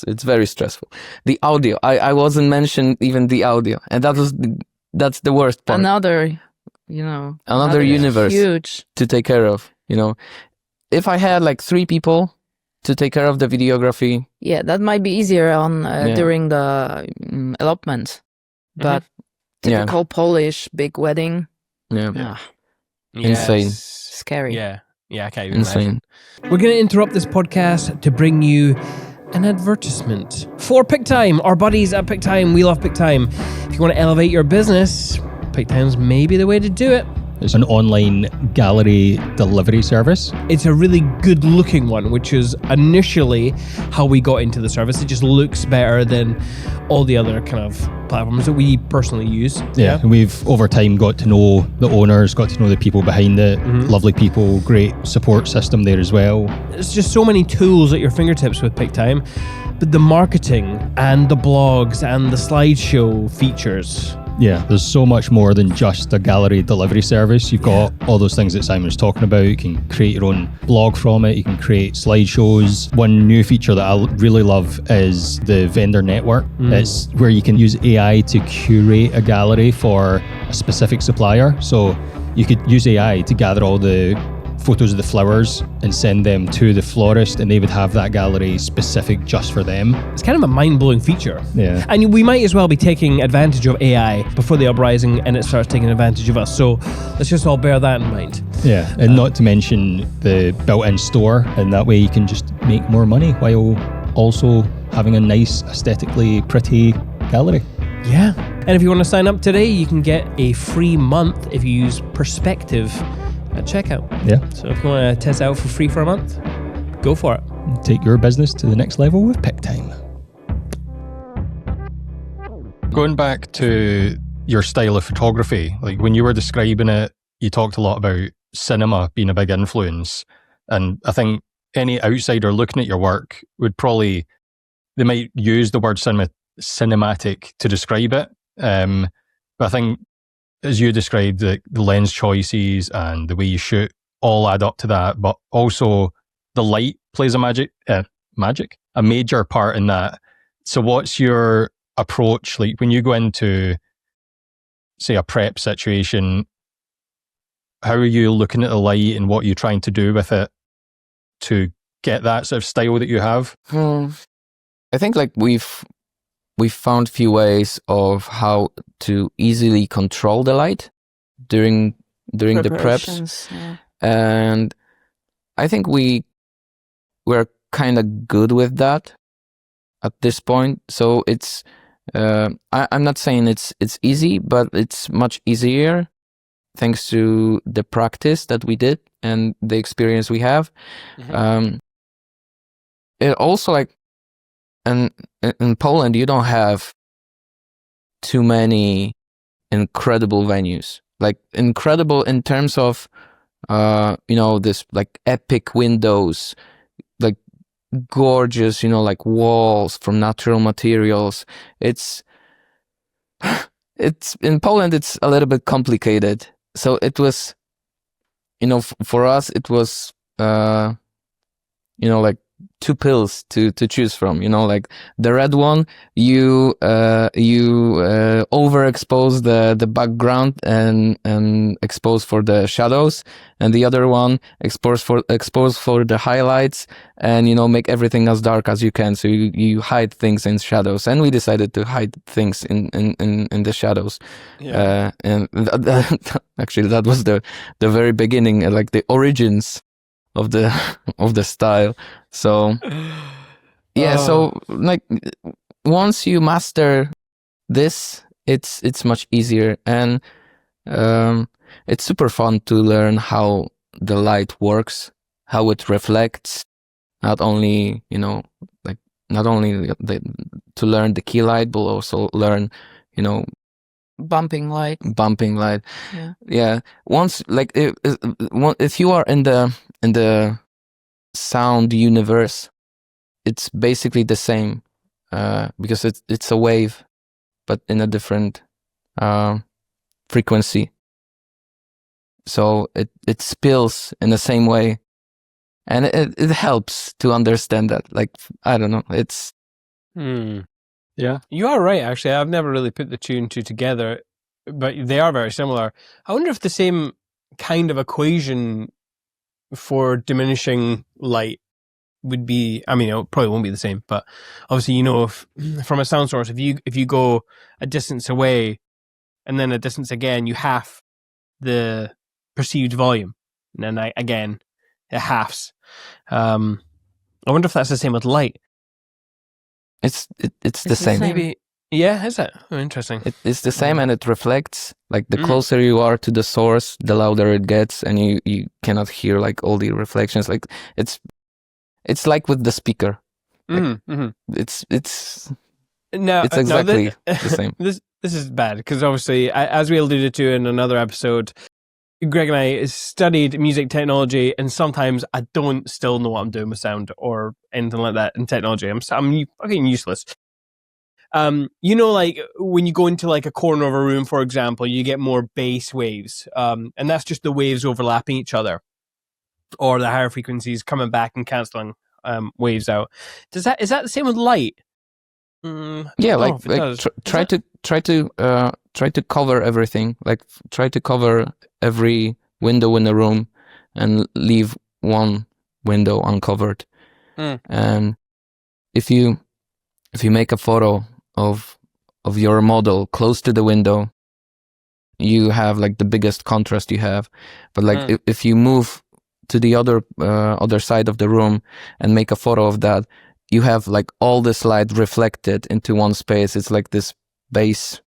Speaker 4: it's very stressful. The audio, I wasn't mentioned even the audio, and that's the worst part.
Speaker 5: Another
Speaker 4: universe
Speaker 5: huge
Speaker 4: to take care of. If I had like 3 people to take care of the videography,
Speaker 5: yeah, that might be easier on during the elopement, but typical Polish big wedding,
Speaker 4: insane,
Speaker 5: scary.
Speaker 2: Yeah, I can't even
Speaker 4: insane.
Speaker 2: imagine. We're going to interrupt this podcast to bring you an advertisement for PickTime, our buddies at PickTime. We love PickTime. If you want to elevate your business, PickTime's maybe the way to do it.
Speaker 3: It's an online gallery delivery service.
Speaker 2: It's a really good looking one, which is initially how we got into the service. It just looks better than all the other kind of platforms that we personally use.
Speaker 3: Yeah. We've over time got to know the owners, got to know the people behind it. Lovely people, great support system there as well.
Speaker 2: There's just so many tools at your fingertips with PickTime, but the marketing and the blogs and the slideshow features.
Speaker 3: Yeah, there's so much more than just a gallery delivery service. You've got all those things that Simon was talking about. You can create your own blog from it. You can create slideshows. One new feature that I really love is the vendor network. It's where you can use AI to curate a gallery for a specific supplier. So you could use AI to gather all the photos of the flowers and send them to the florist, and they would have that gallery specific just for them.
Speaker 2: It's kind of a mind-blowing feature.
Speaker 3: Yeah.
Speaker 2: And we might as well be taking advantage of AI before the uprising and it starts taking advantage of us. So let's just all bear that in mind.
Speaker 3: Yeah, and not to mention the built-in store, and that way you can just make more money while also having a nice, aesthetically pretty gallery.
Speaker 2: Yeah. And if you want to sign up today, you can get a free month if you use Perspective at checkout.
Speaker 3: Yeah.
Speaker 2: So if you want to test it out for free for a month, go for it.
Speaker 3: Take your business to the next level with PickTime. Going back to your style of photography, like when you were describing it, you talked a lot about cinema being a big influence. And I think any outsider looking at your work would probably, they might use the word cinematic to describe it. But I think, as you described, the lens choices and the way you shoot all add up to that, but also the light plays a major part in that. So what's your approach? Like when you go into, say, a prep situation, how are you looking at the light and what are you trying to do with it to get that sort of style that you have?
Speaker 4: I think like we've found few ways of how to easily control the light during the preps, and I think we're kind of good with that at this point. So it's I'm not saying it's easy, but it's much easier thanks to the practice that we did and the experience we have. It also like. And in Poland, you don't have too many incredible venues. Like incredible in terms of, this like epic windows, like gorgeous, like walls from natural materials. It's in Poland, it's a little bit complicated. So it was, for us, it was, like 2 pills to choose from, like the red one, you overexpose the background and expose for the shadows, and the other one expose for the highlights, and make everything as dark as you can, so you hide things in shadows. And we decided to hide things in the shadows. And actually that was the very beginning, like the origins of the style. So so like once you master this, it's much easier. And It's super fun to learn how the light works, how it reflects. Not only, to learn the key light, but also learn,
Speaker 5: Bumping light.
Speaker 4: bumping light.
Speaker 5: Yeah.
Speaker 4: Once, like, if you are in the sound universe, it's basically the same, because it's a wave, but in a different frequency. So it spills in the same way, and it helps to understand that. Like, I don't know, it's
Speaker 3: Yeah.
Speaker 2: You are right, actually. I've never really put the two and two together, but they are very similar. I wonder if the same kind of equation for diminishing light would be, I mean, it probably won't be the same, but obviously, if from a sound source, if you go a distance away and then a distance again, you half the perceived volume. And then again, it halves. I wonder if that's the same with light.
Speaker 4: it's the
Speaker 5: the
Speaker 4: same.
Speaker 5: same.
Speaker 2: Maybe, yeah, is it? Oh, interesting.
Speaker 4: It's the same, and it reflects. Like, the closer you are to the source, the louder it gets, and you cannot hear like all the reflections. Like, it's like with the speaker. It's
Speaker 2: No,
Speaker 4: exactly the same.
Speaker 2: This is bad because obviously, as we alluded to in another episode, Greg and I studied music technology, and sometimes I don't still know what I'm doing with sound or anything like that in technology. I'm fucking useless. Like when you go into like a corner of a room, for example, you get more bass waves, and that's just the waves overlapping each other, or the higher frequencies coming back and canceling waves out. Is that the same with light?
Speaker 4: Yeah, try to cover everything. Like, try to cover every window in the room and leave one window uncovered. And if you make a photo of your model close to the window, you have like the biggest contrast you have. But like, if you move to the other side of the room and make a photo of that, you have like all this light reflected into one space. It's like this base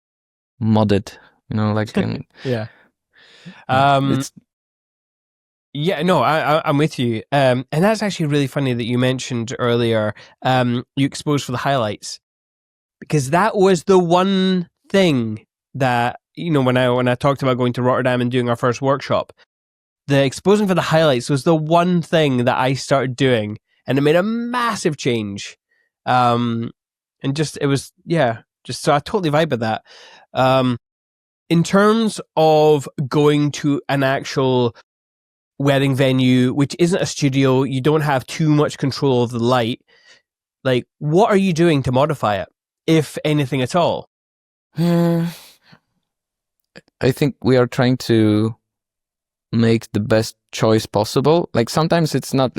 Speaker 4: modded, like
Speaker 2: yeah.
Speaker 4: it's,
Speaker 2: Yeah, no, I'm with you. And that's actually really funny that you mentioned earlier, you exposed for the highlights, because that was the one thing that, when I talked about going to Rotterdam and doing our first workshop, the exposing for the highlights was the one thing that I started doing, and it made a massive change. And just, it was, so I totally vibe with that. In terms of going to an actual wedding venue, which isn't a studio, you don't have too much control of the light. Like, what are you doing to modify it, if anything at all?
Speaker 4: I think we are trying to make the best choice possible. Like, sometimes it's not.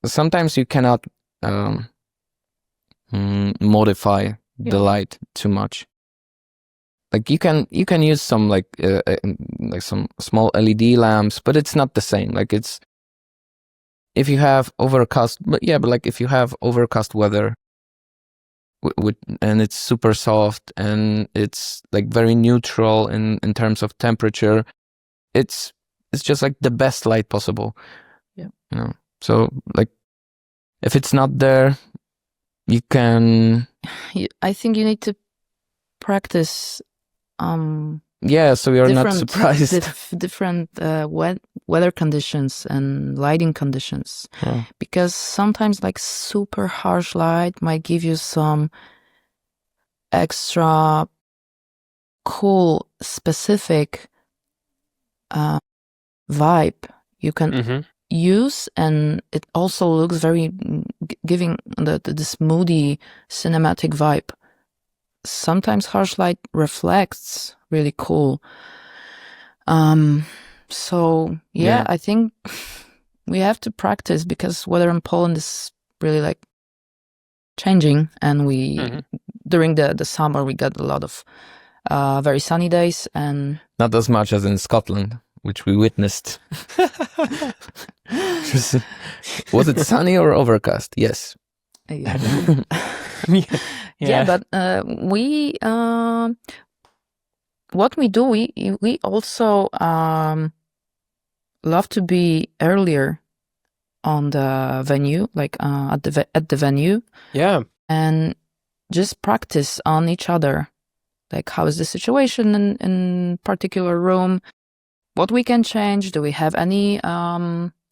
Speaker 4: Sometimes you cannot modify the light too much. Like, you can use some like some small LED lamps, but it's not the same. Like, it's, if you have overcast, but like if you have overcast weather, and it's super soft and it's like very neutral in terms of temperature, it's just like the best light possible.
Speaker 5: Yeah.
Speaker 4: So like, if it's not there, you can.
Speaker 5: I think you need to practice.
Speaker 4: So we are not surprised.
Speaker 5: Different weather conditions and lighting conditions, because sometimes like super harsh light might give you some extra cool specific vibe you can use, and it also looks very giving this moody cinematic vibe. Sometimes harsh light reflects really cool. So I think we have to practice, because weather in Poland is really like changing, and we during the summer we got a lot of very sunny days, and
Speaker 4: not as much as in Scotland, which we witnessed. Was it sunny or overcast? Yes.
Speaker 5: Yeah, but we, I think, we have to practice, because weather in Poland is really like changing, and we during the summer we got a lot of very sunny days, and not as much as in Scotland, which we witnessed. Was it sunny or overcast? Yes. Yeah.
Speaker 4: Yeah.
Speaker 5: Yeah, but we what we do, we also love to be earlier on the venue, like at the venue,
Speaker 2: Yeah.
Speaker 5: and just practice on each other. Like, how is the situation in particular room? What we can change? Do we have any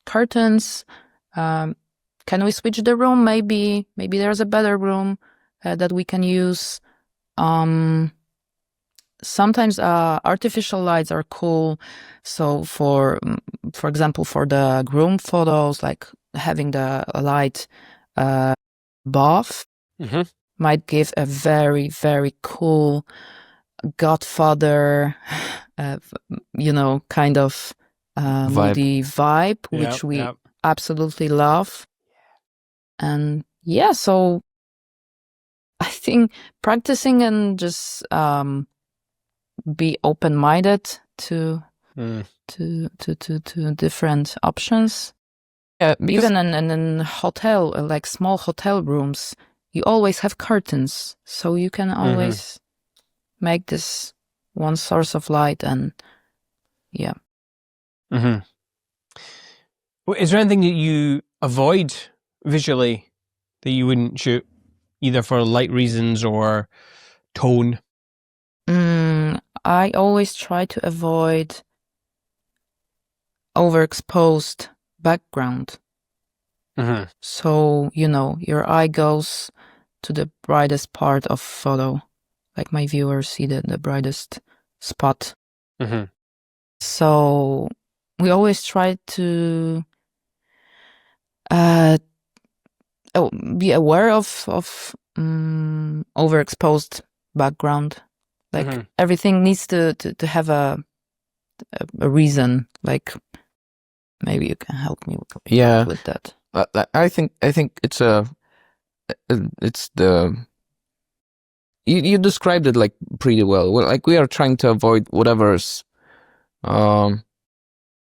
Speaker 5: curtains? Can we switch the room? Maybe there's a better room that we can use. Sometimes artificial lights are cool. So for example, for the groom photos, like having the light above might give a very, very cool Godfather, kind of moody vibe, which we absolutely love. And yeah, so I think practicing and just be open-minded to different options.
Speaker 4: Yeah,
Speaker 5: even in hotel, like small hotel rooms, you always have curtains, so you can always make this one source of light. And yeah.
Speaker 2: Is there anything that you avoid visually that you wouldn't shoot, either for light reasons or tone?
Speaker 5: I always try to avoid overexposed background. So, your eye goes to the brightest part of photo, like my viewers see the brightest spot. So we always try to be aware of overexposed background. Like everything needs to have a reason. Like, maybe you can help me with that.
Speaker 4: I think it's you described it like pretty well. Well, like we are trying to avoid whatever's I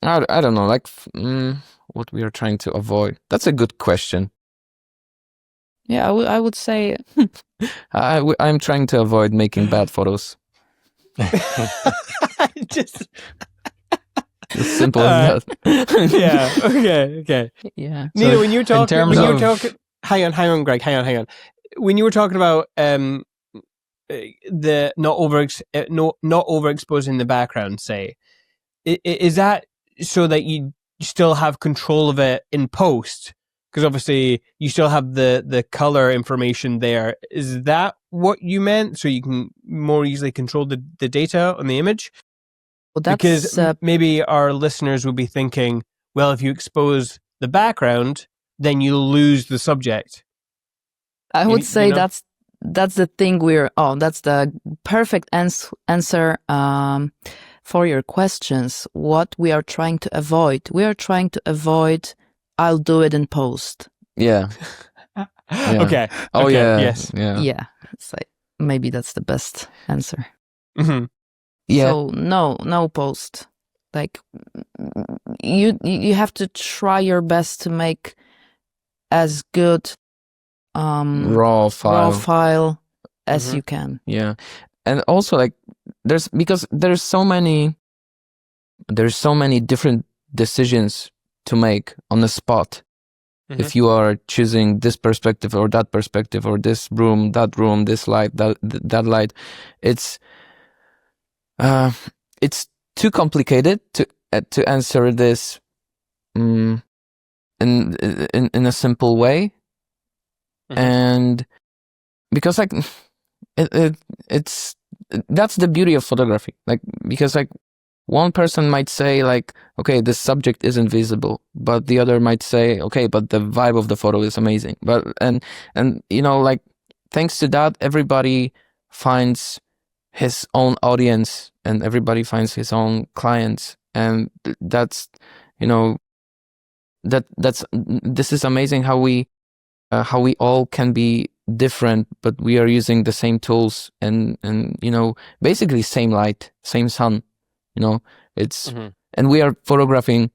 Speaker 4: don't know, like what we are trying to avoid. That's a good question.
Speaker 5: Yeah, I would say
Speaker 4: I'm trying to avoid making bad photos.
Speaker 2: Just
Speaker 4: as simple as that.
Speaker 2: Yeah. Okay.
Speaker 5: Yeah.
Speaker 2: Nina,
Speaker 3: So
Speaker 2: when you were talking, hang on, Greg, hang on. When you were talking about the not overexposing the background, say, is that so that you still have control of it in post? Because obviously you still have the color information there. Is that what you meant? So you can more easily control the data on the image?
Speaker 5: Well, that's,
Speaker 2: because maybe our listeners would be thinking, well, if you expose the background, then you lose the subject.
Speaker 5: I would say that's the thing that's the perfect answer for your questions. What we are trying to avoid. We are trying to avoid, I'll do it in post.
Speaker 4: Yeah.
Speaker 2: Okay.
Speaker 4: Oh,
Speaker 2: okay.
Speaker 4: yeah.
Speaker 2: Yes.
Speaker 5: Yeah. It's like, maybe that's the best answer.
Speaker 4: Yeah.
Speaker 5: So no post. Like, you have to try your best to make as good
Speaker 4: raw file
Speaker 5: as you can.
Speaker 4: Yeah. And also, like, there's so many different decisions to make on the spot. If you are choosing this perspective or that perspective, or this room, this light, that light, it's too complicated to answer this in a simple way. And because, like, it's that's the beauty of photography. Like, because, like, one person might say, like, okay, the subject isn't visible, but the other might say, okay, but the vibe of the photo is amazing. But and like, thanks to that, everybody finds his own audience and everybody finds his own clients, and that's this is amazing how we all can be different, but we are using the same tools and basically same light, same sun. It's and we are photographing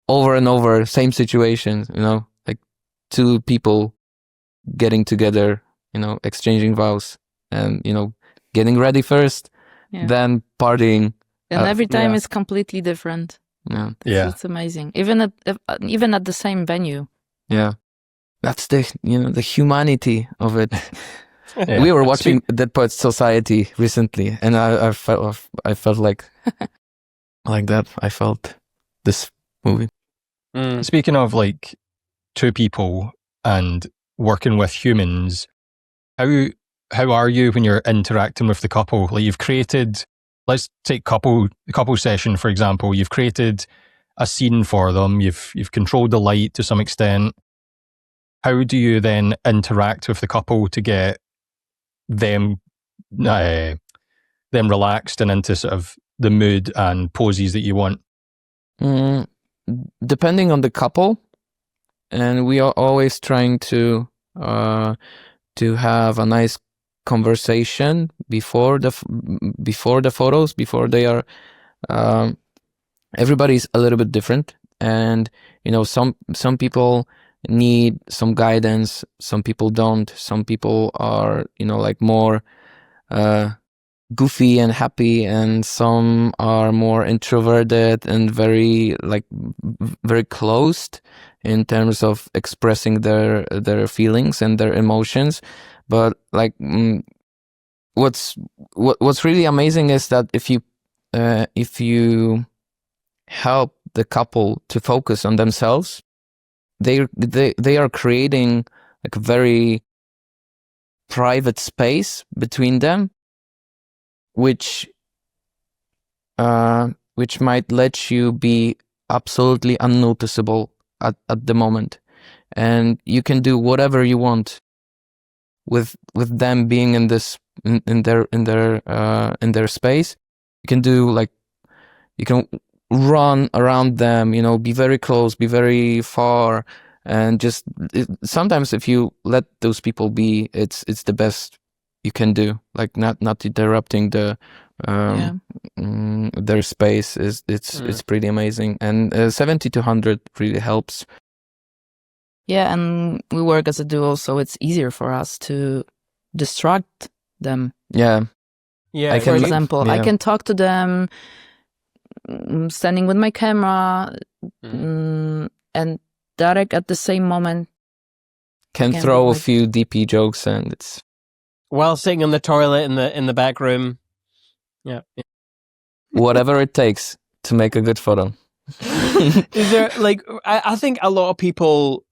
Speaker 4: over and over same situations, like two people getting together, exchanging vows, and getting ready first,
Speaker 5: Yeah.
Speaker 4: than partying.
Speaker 5: And every time
Speaker 2: yeah.
Speaker 5: it's completely different.
Speaker 4: Yeah,
Speaker 3: Yeah.
Speaker 5: It's amazing. Even at the same venue.
Speaker 4: yeah. That's the the humanity of it.
Speaker 3: Yeah.
Speaker 4: We were watching Dead Poets Society recently, and I felt like that. I felt this movie.
Speaker 2: Mm.
Speaker 3: Speaking of like two people and working with humans, how are you when you're interacting with the couple? Like you've created, let's take couple session for example. You've created a scene for them. You've controlled the light to some extent. How do you then interact with the couple to get them relaxed and into sort of the mood and poses that you want?
Speaker 4: Depending on the couple, and we are always trying to have a nice conversation before the photos, before they are. Everybody's a little bit different, and some people need some guidance, some people don't. Some people are like more goofy and happy, and some are more introverted and very closed in terms of expressing their feelings and their emotions. But like what's really amazing is that if you help the couple to focus on themselves, they are creating like a very private space between them, which might let you be absolutely unnoticeable at the moment, and you can do whatever you want with them being in this in their space. You can do you can run around them, be very close, be very far, and just sometimes if you let those people be, it's the best you can do. Like not interrupting the their space it's pretty amazing, and 70 to 100 really helps.
Speaker 5: Yeah, and we work as a duo, so it's easier for us to distract them.
Speaker 4: Yeah.
Speaker 5: For example, I can talk to them standing with my camera, and Darek at the same moment
Speaker 4: can throw a few DP jokes, and it's
Speaker 2: while sitting in the toilet in the back room. Yeah.
Speaker 4: Whatever it takes to make a good photo.
Speaker 2: Is there I think a lot of people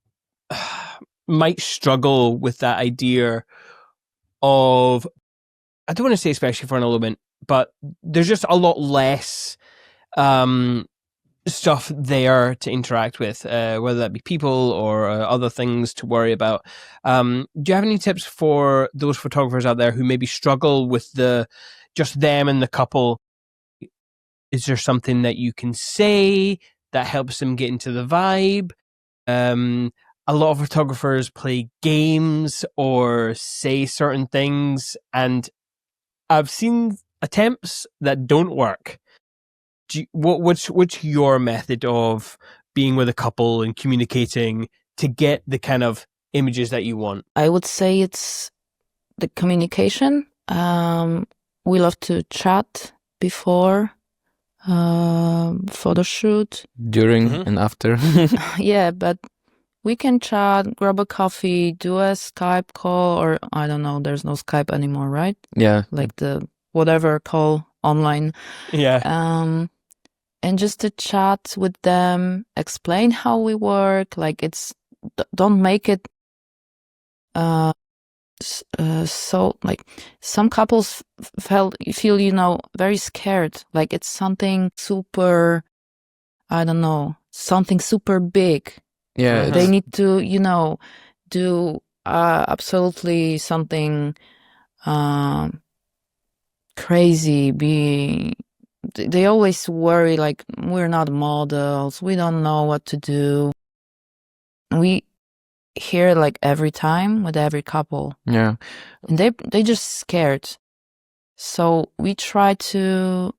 Speaker 2: might struggle with that idea of, I don't want to say especially for an element, but there's just a lot less stuff there to interact with, whether that be people or other things to worry about. Do you have any tips for those photographers out there who maybe struggle with just them and the couple? Is there something that you can say that helps them get into the vibe? A lot of photographers play games or say certain things, and I've seen attempts that don't work. What's your method of being with a couple and communicating to get the kind of images that you want?
Speaker 5: I would say it's the communication. We love to chat before photo shoot,
Speaker 4: during and after.
Speaker 5: Yeah, but we can chat, grab a coffee, do a Skype call, or I don't know, there's no Skype anymore, right?
Speaker 4: Yeah.
Speaker 5: Like the whatever call online.
Speaker 2: Yeah.
Speaker 5: And just to chat with them, explain how we work. Like don't make it so like some couples feel very scared, like it's something super, I don't know, something super big.
Speaker 4: Yeah,
Speaker 5: they need to do absolutely something crazy. They always worry, like, we're not models, we don't know what to do. We hear like every time with every couple.
Speaker 4: Yeah.
Speaker 5: And they just scared. So we try to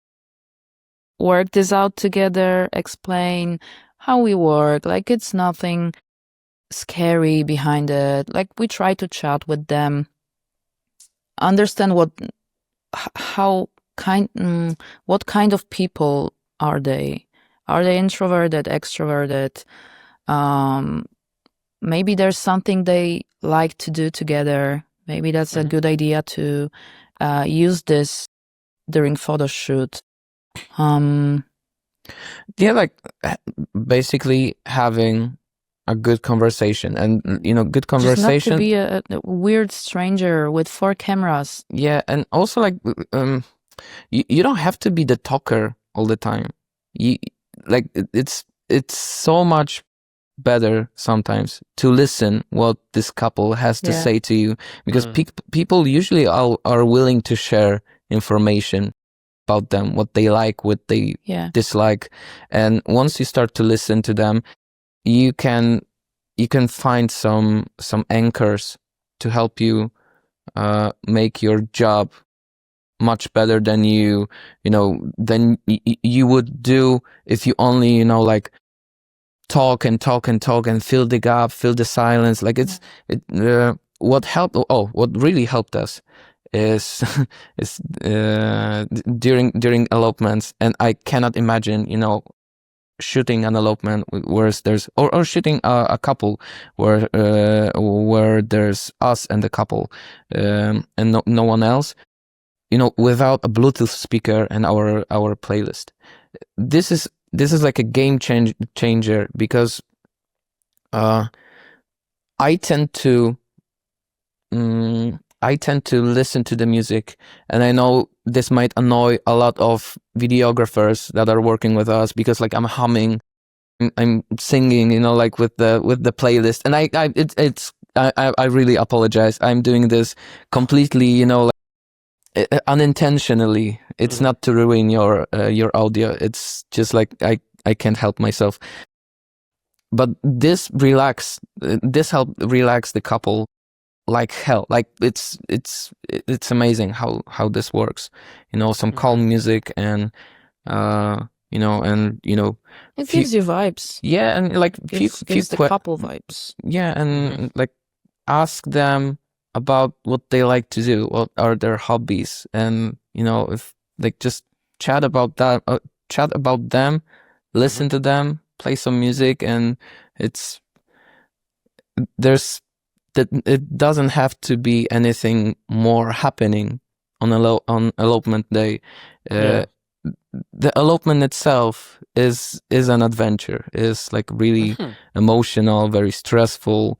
Speaker 5: work this out together, explain how we work. Like, it's nothing scary behind it. Like, we try to chat with them, understand how what kind of people are they? Are they introverted, extroverted? Maybe there's something they like to do together. Maybe that's a good idea to use this during photo shoot.
Speaker 4: Yeah, like basically having a good conversation, and good conversation.
Speaker 5: Just not to be a weird stranger with 4 cameras.
Speaker 4: Yeah, and also like you don't have to be the talker all the time. It's so much better sometimes to listen what this couple has to say to you, because people usually are willing to share information about them, what they like, what they dislike, and once you start to listen to them, you can find some anchors to help you make your job much better than you would do if you only like talk and fill the gap, fill the silence. Like what really helped us is during elopements, and I cannot imagine shooting an elopement where there's or shooting a couple where there's us and the couple and no one else, without a Bluetooth speaker and our playlist. This is like a game changer, because I tend to listen to the music, and I know this might annoy a lot of videographers that are working with us, because like I'm humming, I'm singing, like with the playlist, and I really apologize. I'm doing this completely, unintentionally. It's not to ruin your audio. It's just like I can't help myself. But this helped relax the couple like hell. Like it's amazing how this works. Some calm music and and
Speaker 5: it gives you vibes.
Speaker 4: Yeah, and like
Speaker 5: gives the couple vibes.
Speaker 4: Yeah, and like ask them about what they like to do, what are their hobbies, and if like just chat about them, listen to them, play some music, and it doesn't have to be anything more happening on elopement day. The elopement itself is an adventure, is like really emotional, very stressful,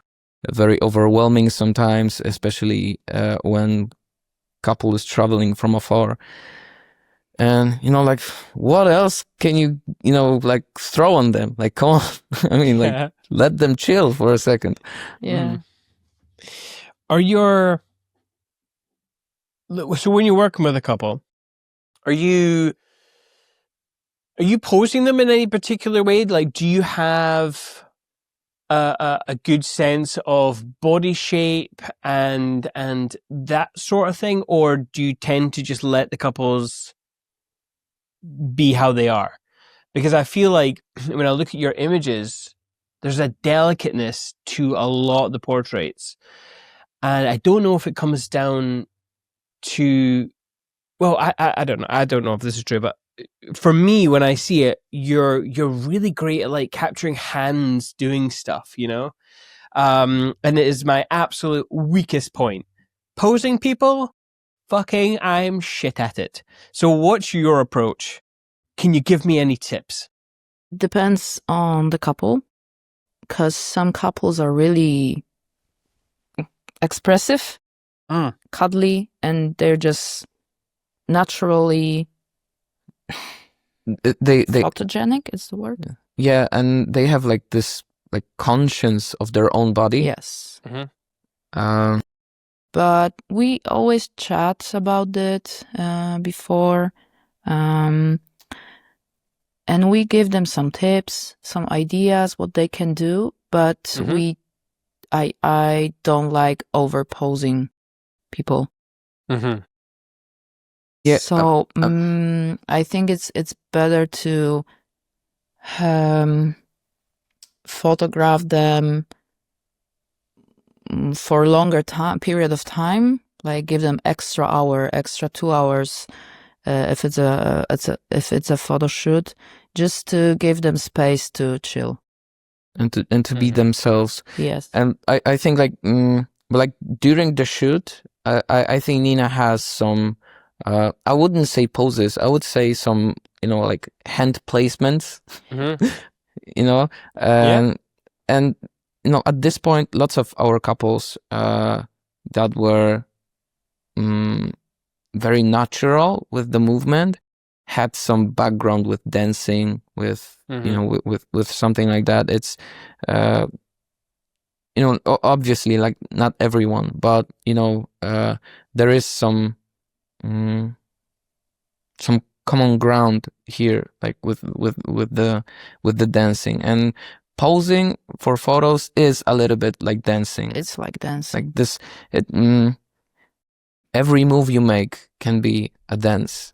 Speaker 4: very overwhelming sometimes, especially when couple is traveling from afar. And like, what else can you like throw on them? Like, come on. I mean, like, let them chill for a second.
Speaker 5: Yeah.
Speaker 2: So when you're working with a couple, are you posing them in any particular way? Like, do you have a good sense of body shape and that sort of thing, or do you tend to just let the couples be how they are? Because I feel like when I look at your images, there's a delicateness to a lot of the portraits, and I don't know if it comes down to, well, I don't know. I don't know if this is true, but for me, when I see it, you're really great at like capturing hands doing stuff, and it is my absolute weakest point. Posing people, I'm shit at it. So what's your approach? Can you give me any tips?
Speaker 5: Depends on the couple, because some couples are really expressive, cuddly, and they're just naturally
Speaker 4: they
Speaker 5: photogenic is the word.
Speaker 4: Yeah, and they have like this like conscience of their own body.
Speaker 5: Yes. But we always chat about it before, and we give them some tips, some ideas what they can do. But I don't like overposing people.
Speaker 4: Yeah.
Speaker 5: So I think it's better to photograph them for a longer period of time, like give them extra 2 hours if it's a photo shoot, just to give them space to chill.
Speaker 4: And to be themselves.
Speaker 5: Yes.
Speaker 4: And I think like during the shoot, I think Nina has some, I wouldn't say poses, I would say some, like hand placements, and at this point, lots of our couples that were very natural with the movement had some background with dancing, with with something like that. It's obviously like not everyone, but there is some common ground here, like with the dancing, and posing for photos is a little bit like dancing.
Speaker 5: It's like dancing.
Speaker 4: Like this, every move you make can be a dance.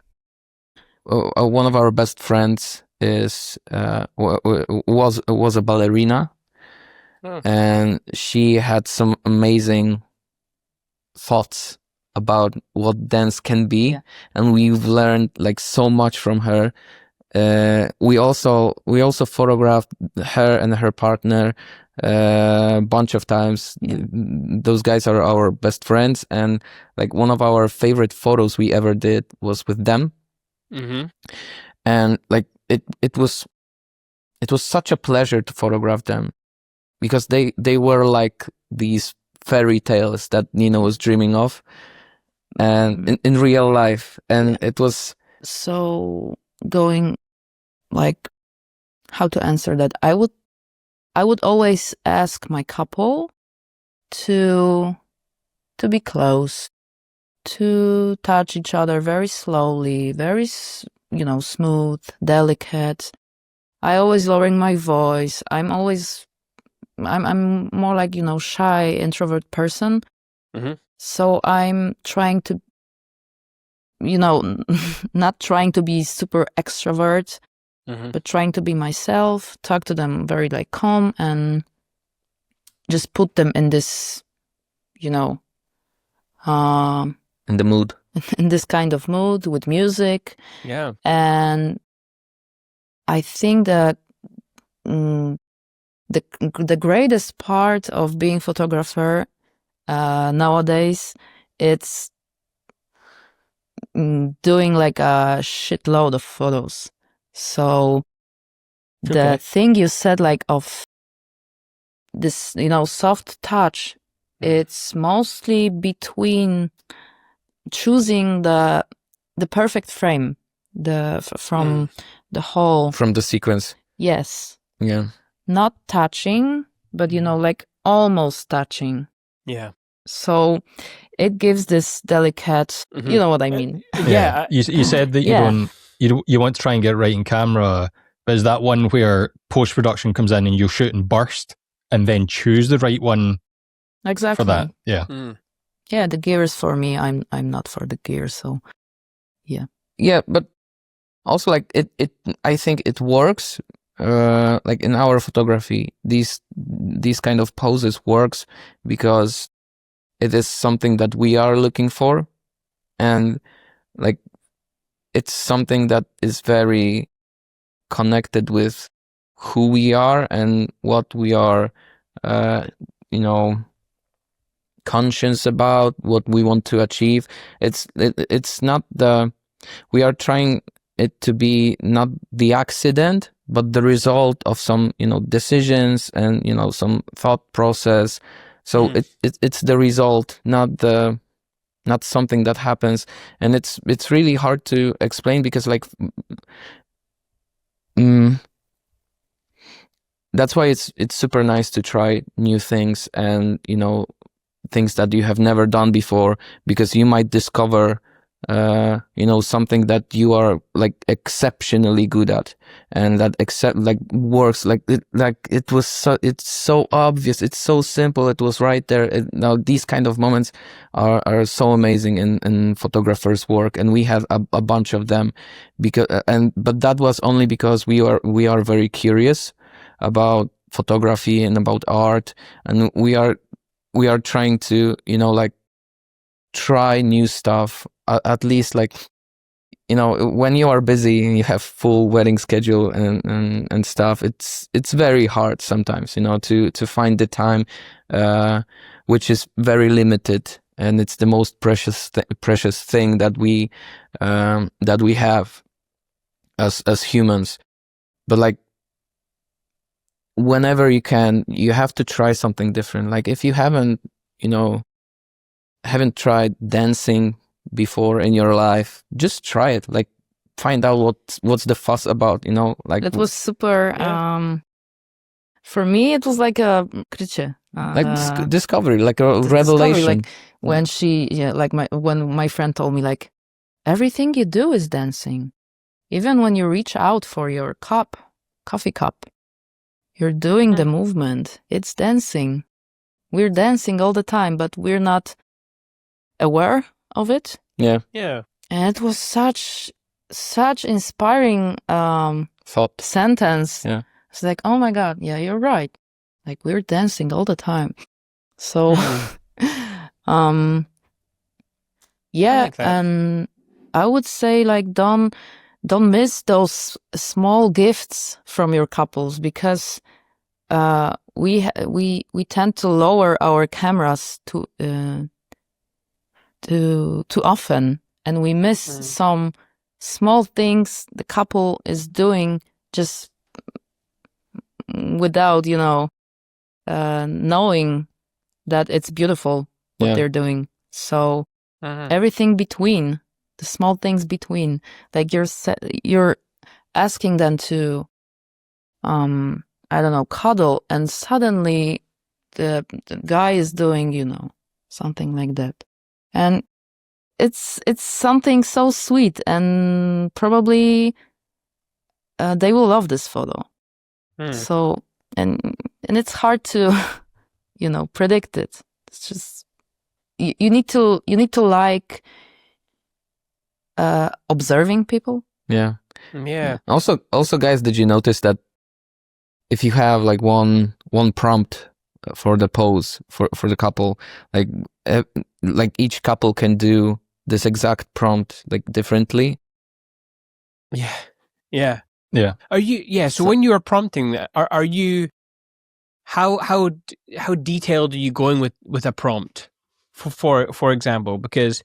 Speaker 4: One of our best friends was a ballerina, and she had some amazing thoughts about what dance can be, and we've learned like so much from her. We also photographed her and her partner a bunch of times. Those guys are our best friends, and like one of our favorite photos we ever did was with them. And like it was such a pleasure to photograph them, because they were like these fairy tales that Nina was dreaming of, and in real life. And it was
Speaker 5: so going, like, how to answer that. I would always ask my couple to be close, to touch each other very slowly, very smooth, delicate. I always lowering my voice. I'm more like shy introvert person. So I'm trying to not trying to be super extrovert, but trying to be myself, talk to them very like calm, and just put them in this in
Speaker 4: the mood,
Speaker 5: in this kind of mood with music.
Speaker 2: Yeah.
Speaker 5: And I think that the greatest part of being photographer nowadays, it's doing like a shitload of photos. So the thing you said, like, of this soft touch, it's mostly between choosing the perfect frame, from the whole,
Speaker 4: from the sequence.
Speaker 5: Yes.
Speaker 4: Yeah.
Speaker 5: Not touching, but like almost touching.
Speaker 2: Yeah.
Speaker 5: So it gives this delicate, you know what I mean?
Speaker 2: Yeah.
Speaker 3: You said that you want to try and get right in camera, but is that one where post-production comes in and you shoot in burst and then choose the right one
Speaker 5: Exactly.
Speaker 3: for that? Yeah.
Speaker 5: Yeah, the gear is for me. I'm not for the gear, so yeah.
Speaker 4: Yeah, but also like it I think it works. Like in our photography, these kind of poses works because it is something that we are looking for, and like it's something that is very connected with who we are and what we are conscious about, what we want to achieve. It's not we are trying it to be not the accident, but the result of some decisions and some thought process. So it's the result, not something that happens. And it's really hard to explain, because like that's why it's super nice to try new things, and things that you have never done before, because you might discover something that you are like exceptionally good at, and that works it's so obvious, it's so simple, it was right there. Now these kind of moments are so amazing in photographers' work, and we have a bunch of them, but that was only because we are very curious about photography and about art, and we are trying to like try new stuff, at least like when you are busy and you have full wedding schedule and stuff, it's very hard sometimes, to find the time, which is very limited, and it's the most precious thing that we have as humans. But like, whenever you can, you have to try something different. Like, if you haven't tried dancing before in your life, just try it. Like, find out what's the fuss about, like.
Speaker 5: That was super. For me, it was like a
Speaker 4: discovery, like a revelation.
Speaker 5: Like when when my friend told me, like, everything you do is dancing. Even when you reach out for your coffee cup, you're doing the movement. It's dancing. We're dancing all the time, but we're not aware of it.
Speaker 4: Yeah.
Speaker 5: And it was such inspiring
Speaker 4: thought
Speaker 5: sentence.
Speaker 4: Yeah.
Speaker 5: It's like, oh my God, yeah, you're right. Like, we're dancing all the time. So, yeah, and I would say, like, don't miss those small gifts from your couples, because we tend to lower our cameras too often, and we miss some small things the couple is doing just without knowing that it's beautiful what they're doing. So everything between, the small things between, like you're asking them to I don't know, cuddle, and suddenly the guy is doing something like that, and it's something so sweet, and probably they will love this photo. So and it's hard to predict it. It's just you need to like observing people.
Speaker 2: Yeah.
Speaker 4: Also, guys, did you notice that if you have like one prompt for the pose for the couple, like each couple can do this exact prompt like differently?
Speaker 2: Yeah. Are you? So when you are prompting that, are you? How detailed are you going with a prompt? For example, because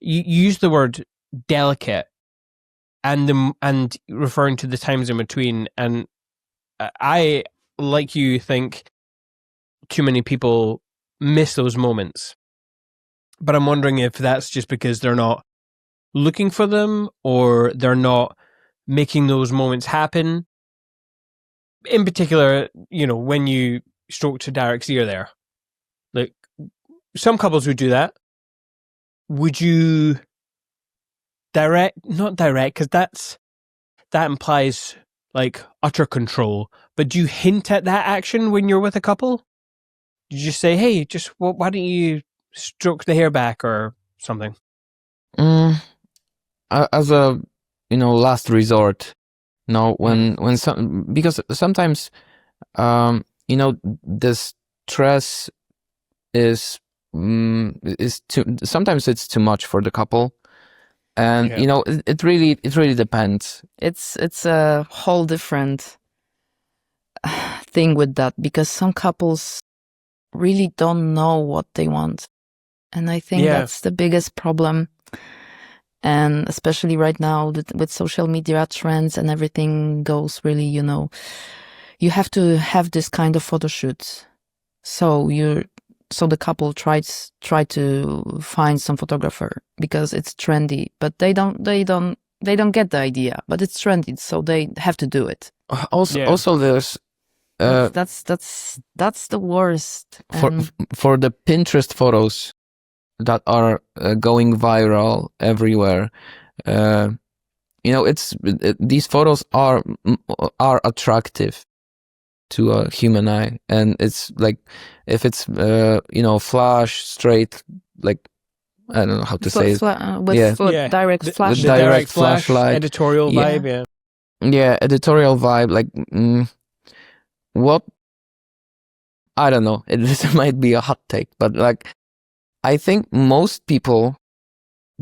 Speaker 2: you use the word delicate, and referring to the times in between, and I, like you, think too many people miss those moments. But I'm wondering if that's just because they're not looking for them, or they're not making those moments happen. In particular, when you stroke to Darek's ear there, like, some couples would do that. Would you not direct, because that implies like utter control, but do you hint at that action when you're with a couple? You just say, hey, why don't you stroke the hair back or something?
Speaker 4: As a last resort. Because sometimes the stress is sometimes it's too much for the couple, and it really depends.
Speaker 5: It's a whole different thing with that, because some couples really don't know what they want, and I think that's the biggest problem. And especially right now with social media trends and everything goes really, you have to have this kind of photo shoots. So the couple try to find some photographer because it's trendy, but they don't get the idea, but it's trendy, so they have to do it.
Speaker 4: Also there's
Speaker 5: that's the worst.
Speaker 4: For the Pinterest photos that are going viral everywhere. These photos are attractive to a human eye, and it's like, if it's flash straight, like, I don't know how to say it.
Speaker 5: Direct flash,
Speaker 4: with direct flashlight,
Speaker 2: editorial vibe,
Speaker 4: editorial vibe. Like, what? I don't know. This might be a hot take, but like, I think most people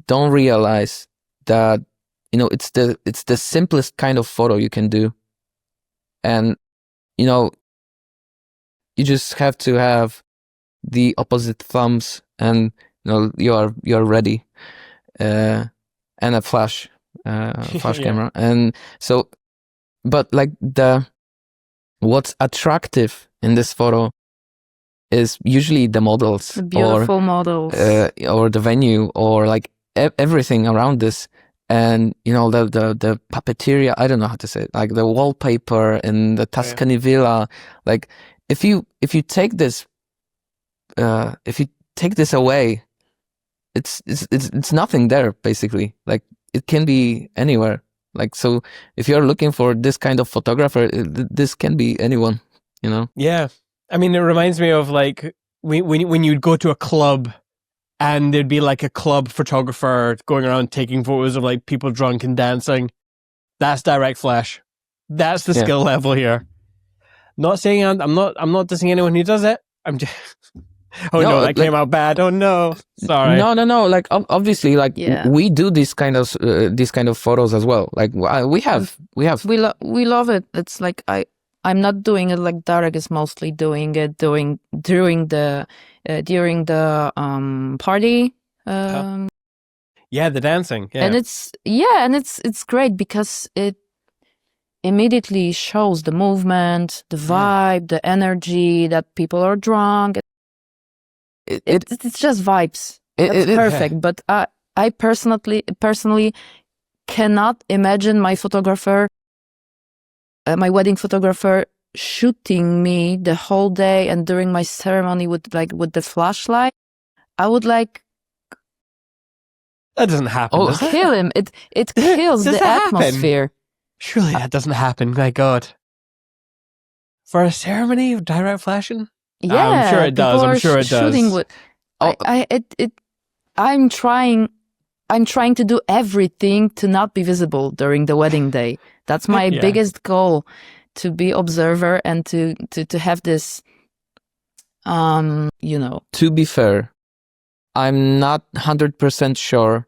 Speaker 4: don't realize that it's the simplest kind of photo you can do. And, you just have to have the opposite thumbs and, you're ready. And a flash camera. And so, but like what's attractive in this photo is usually the models,
Speaker 5: The beautiful models.
Speaker 4: or the venue, or like everything around this. And the papeteria, I don't know how to say it, like the wallpaper in the Tuscany villa. Like if you take this away, it's nothing there basically. Like it can be anywhere. Like, so if you're looking for this kind of photographer, this can be anyone,
Speaker 2: Yeah. I mean, it reminds me of like when you'd go to a club and there'd be like a club photographer going around taking photos of like people drunk and dancing. That's direct flash. That's the skill level here. Not saying I'm not dissing anyone who does it. I'm just no, that came out bad. Oh no, sorry.
Speaker 4: No. Like obviously, like we do these kind of photos as well. Like we have.
Speaker 5: We love it. It's like I'm not doing it like Darek is mostly doing it during the party.
Speaker 2: The dancing. Yeah.
Speaker 5: And it's great because it immediately shows the movement, the vibe, the energy, that people are drunk. It's just vibes. It's perfect. But I personally cannot imagine my photographer, my wedding photographer, shooting me the whole day and during my ceremony with the flashlight. I would like.
Speaker 2: That doesn't happen. Does it?
Speaker 5: Kill him. It kills the atmosphere.
Speaker 2: Surely that doesn't happen. My God. For a ceremony of direct flashing?
Speaker 5: Yeah,
Speaker 2: I'm sure it does. I'm sure it does.
Speaker 5: With, I'm trying to do everything to not be visible during the wedding day. That's my biggest goal, to be observer and to have this,
Speaker 4: To be fair, I'm not 100% sure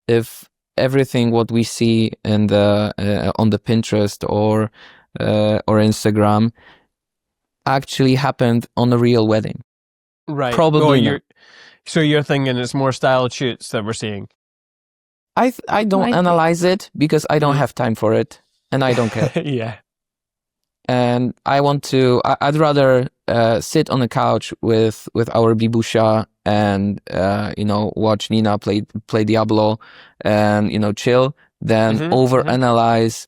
Speaker 4: if everything what we see in the on the Pinterest or Instagram actually happened on a real wedding.
Speaker 2: Right.
Speaker 4: Probably not.
Speaker 2: So you're thinking it's more styled shoots that we're seeing?
Speaker 4: I don't analyze it because I don't have time for it and I don't care.
Speaker 2: Yeah.
Speaker 4: And I'd rather sit on the couch with our Bibusha and watch Nina play Diablo and chill than overanalyze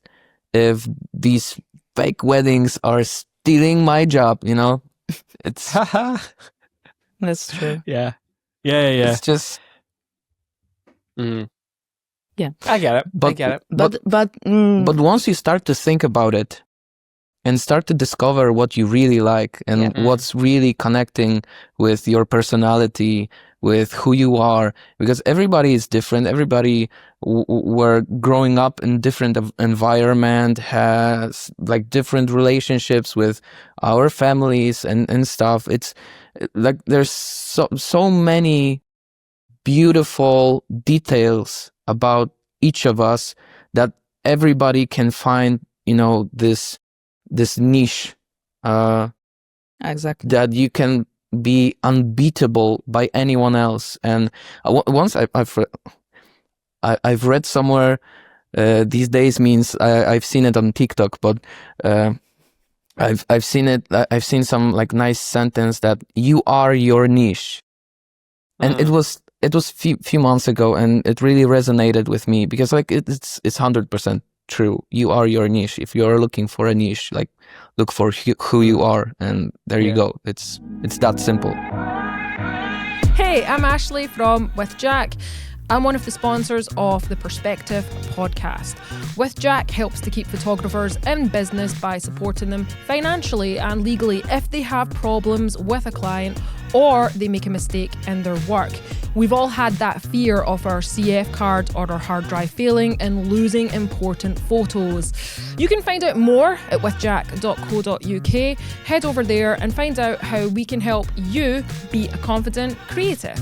Speaker 4: if these fake weddings are stealing my job. It's
Speaker 5: That's true.
Speaker 2: Yeah.
Speaker 4: It's just
Speaker 5: Yeah,
Speaker 2: I get it.
Speaker 5: But
Speaker 4: once you start to think about it and start to discover what you really like and what's really connecting with your personality, with who you are, because everybody is different. Everybody we're growing up in different environment, has like different relationships with our families and stuff. It's like there's so many beautiful details about each of us that everybody can find, this niche,
Speaker 5: exactly,
Speaker 4: that you can be unbeatable by anyone else. And once I've read somewhere, these days means I've seen it on TikTok, but I've seen some like nice sentence that you are your niche, and it was few months ago, and it really resonated with me because like it's 100% true. You are your niche. If you're looking for a niche, like look for who you are, and there you go. It's that simple.
Speaker 6: Hey, I'm Ashley from With Jack. I'm one of the sponsors of the Perspective podcast. With Jack helps to keep photographers in business by supporting them financially and legally if they have problems with a client or they make a mistake in their work. We've all had that fear of our CF card or our hard drive failing and losing important photos. You can find out more at withjack.co.uk. Head over there and find out how we can help you be a confident creative.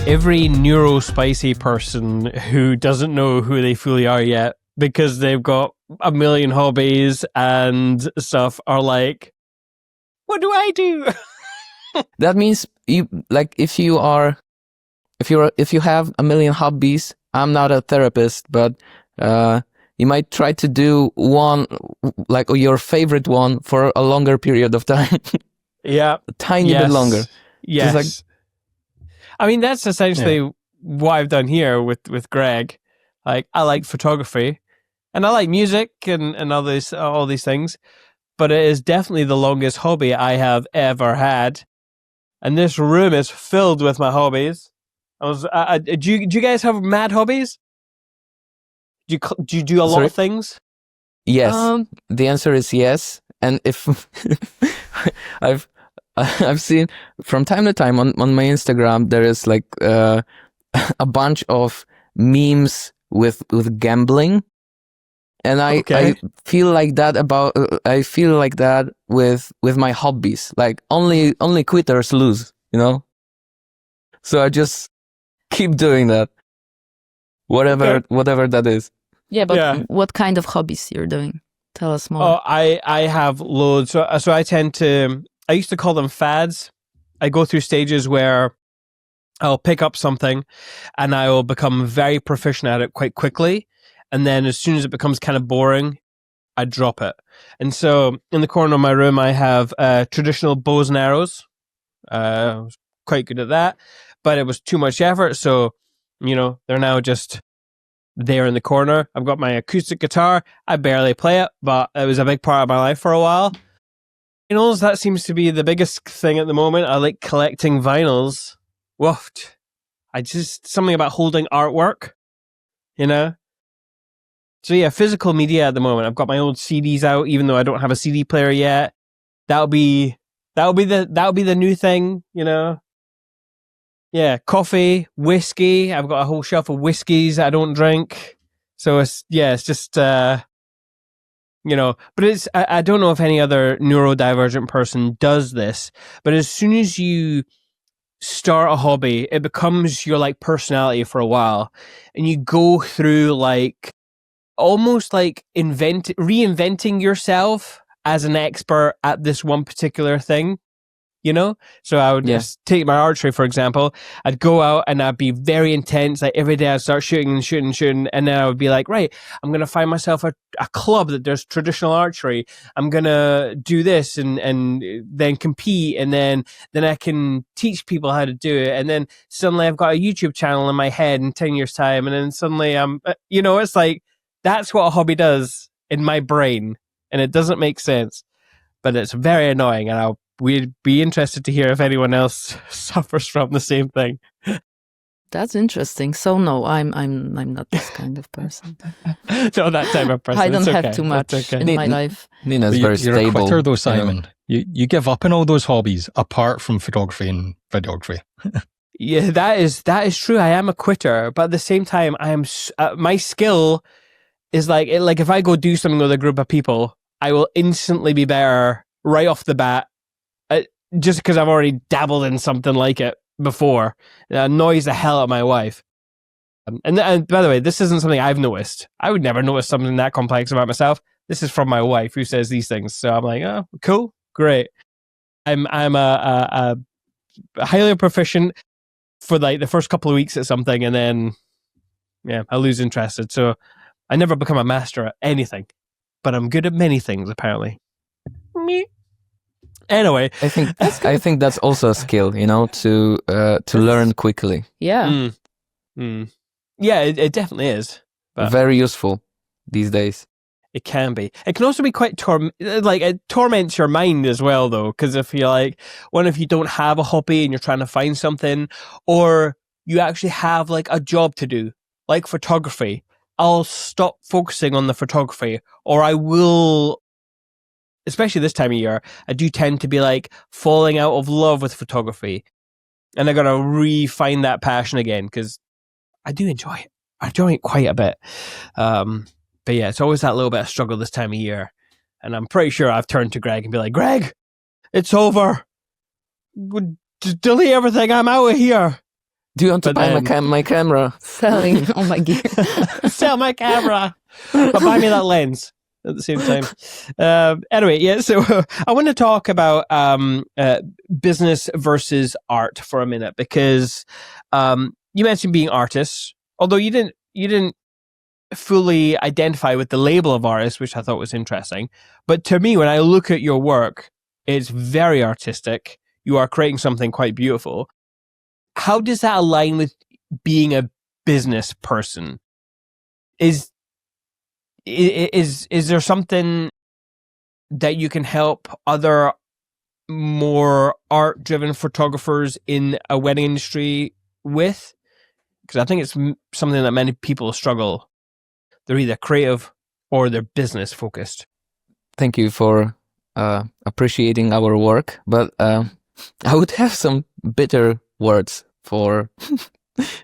Speaker 2: every neurospicy person who doesn't know who they fully are yet because they've got a million hobbies and stuff are like, what do I do?
Speaker 4: That means you like if you have a million hobbies. I'm not a therapist, but you might try to do one, like your favorite one, for a longer period of time.
Speaker 2: Yeah,
Speaker 4: a tiny bit longer.
Speaker 2: Yes,
Speaker 4: Just
Speaker 2: I mean that's essentially what I've done here with Greg. Like I like photography, and I like music and all these things, but it is definitely the longest hobby I have ever had. And this room is filled with my hobbies. Do you guys have mad hobbies? Do you do a lot of things?
Speaker 4: Yes. The answer is yes. And if I've seen from time to time on my Instagram, there is like a bunch of memes with gambling, and I feel like that with my hobbies. Like only quitters lose, you know. So I just keep doing that, whatever that is.
Speaker 5: Yeah, but what kind of hobbies you're doing? Tell us more.
Speaker 2: Oh, I have loads. So I used to call them fads. I go through stages where I'll pick up something and I will become very proficient at it quite quickly. And then as soon as it becomes kind of boring, I drop it. And so in the corner of my room, I have traditional bows and arrows. I was quite good at that, but it was too much effort. So, they're now just there in the corner. I've got my acoustic guitar. I barely play it, but it was a big part of my life for a while. Vinyls, that seems to be the biggest thing at the moment. I like collecting vinyls. Woofed. Something about holding artwork, So yeah, physical media at the moment. I've got my old CDs out, even though I don't have a CD player yet. That'll be the new thing, Yeah, coffee, whiskey. I've got a whole shelf of whiskeys I don't drink. So it's just but I don't know if any other neurodivergent person does this, but as soon as you start a hobby, it becomes your like personality for a while, and you go through like almost like reinventing yourself as an expert at this one particular thing. So I would just take my archery, for example. I'd go out and I'd be very intense. Like every day I'd start shooting. And then I would be like, right, I'm going to find myself a club that does traditional archery. I'm going to do this and then compete. And then I can teach people how to do it. And then suddenly I've got a YouTube channel in my head in 10 years time. And then suddenly I'm, it's like, that's what a hobby does in my brain. And it doesn't make sense, but it's very annoying. And we'd be interested to hear if anyone else suffers from the same thing.
Speaker 5: That's interesting. So no, I'm not this kind of person.
Speaker 2: No, that type of person.
Speaker 5: I don't have too much in my life.
Speaker 4: Nina's very stable.
Speaker 3: You're a quitter though, Simon. You give up on all those hobbies apart from photography and videography.
Speaker 2: Yeah, that is true. I am a quitter, but at the same time, I am. My skill is like if I go do something with a group of people, I will instantly be better right off the bat. Just because I've already dabbled in something like it before. It annoys the hell out of my wife. And by the way, this isn't something I've noticed. I would never notice something that complex about myself. This is from my wife who says these things. So I'm like, oh, cool, great. I'm a highly proficient for like the first couple of weeks at something, and then I lose interest. So I never become a master at anything, but I'm good at many things apparently. Me. Anyway,
Speaker 4: I think that's also a skill, to learn quickly.
Speaker 5: Yeah.
Speaker 2: Yeah, it definitely is. But
Speaker 4: very useful these days.
Speaker 2: It can be. It can also be quite it torments your mind as well, though, because if you if you don't have a hobby and you're trying to find something, or you actually have like a job to do, like photography, I'll stop focusing on the photography, or I will. Especially this time of year, I do tend to be like falling out of love with photography. And I got to re-find that passion again because I do enjoy it. I enjoy it quite a bit. But yeah, it's always that little bit of struggle this time of year. And I'm pretty sure I've turned to Greg and be like, Greg, it's over. Just delete everything. I'm out of here.
Speaker 4: Do you want to
Speaker 2: But
Speaker 4: buy
Speaker 2: then-
Speaker 4: my camera?
Speaker 5: Selling all my gear.
Speaker 2: Sell my camera, but buy me that lens at the same time. Anyway, yeah. So I want to talk about business versus art for a minute, because you mentioned being artists, although you didn't fully identify with the label of artist, which I thought was interesting. But to me, when I look at your work, it's very artistic. You are creating something quite beautiful. How does that align with being a business person? Is there something that you can help other more art-driven photographers in a wedding industry with? Because I think it's something that many people struggle. They're either creative or they're business focused.
Speaker 4: Thank you for appreciating our work, but I would have some bitter words for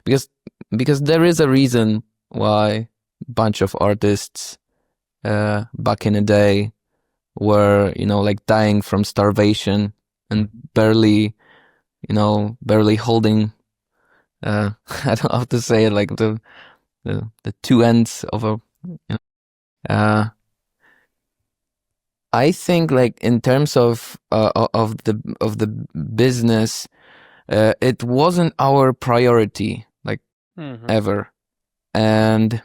Speaker 4: because there is a reason why a bunch of artists back in the day were, like dying from starvation and barely holding I don't know how to say it, like the two ends of a I think, like, in terms of the business, it wasn't our priority, like, ever. And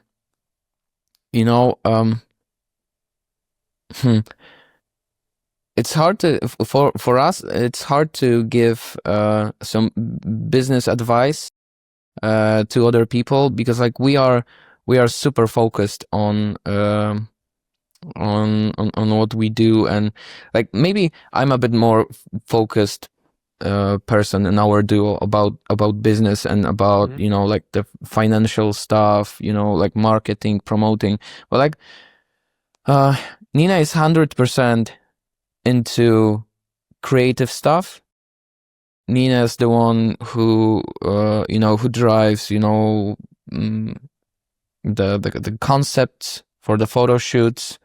Speaker 4: it's hard to for us. It's hard to give some business advice to other people, because, like, we are super focused on what we do, and, like, maybe I'm a bit more focused person in our duo about business and about like the financial stuff, like marketing, promoting. But, like, Nina is 100% into creative stuff. Nina is the one who who drives the concepts for the photo shoots.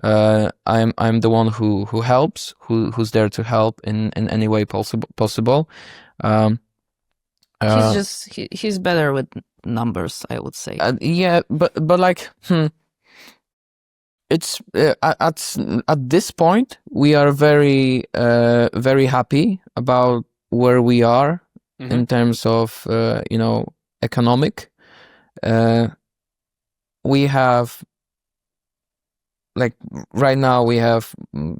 Speaker 4: I'm the one who helps, who's there to help in any way possible.
Speaker 5: He's better with numbers, I would say.
Speaker 4: Yeah, but like, it's at this point we are very very happy about where we are in terms of economic. We have, like, right now we have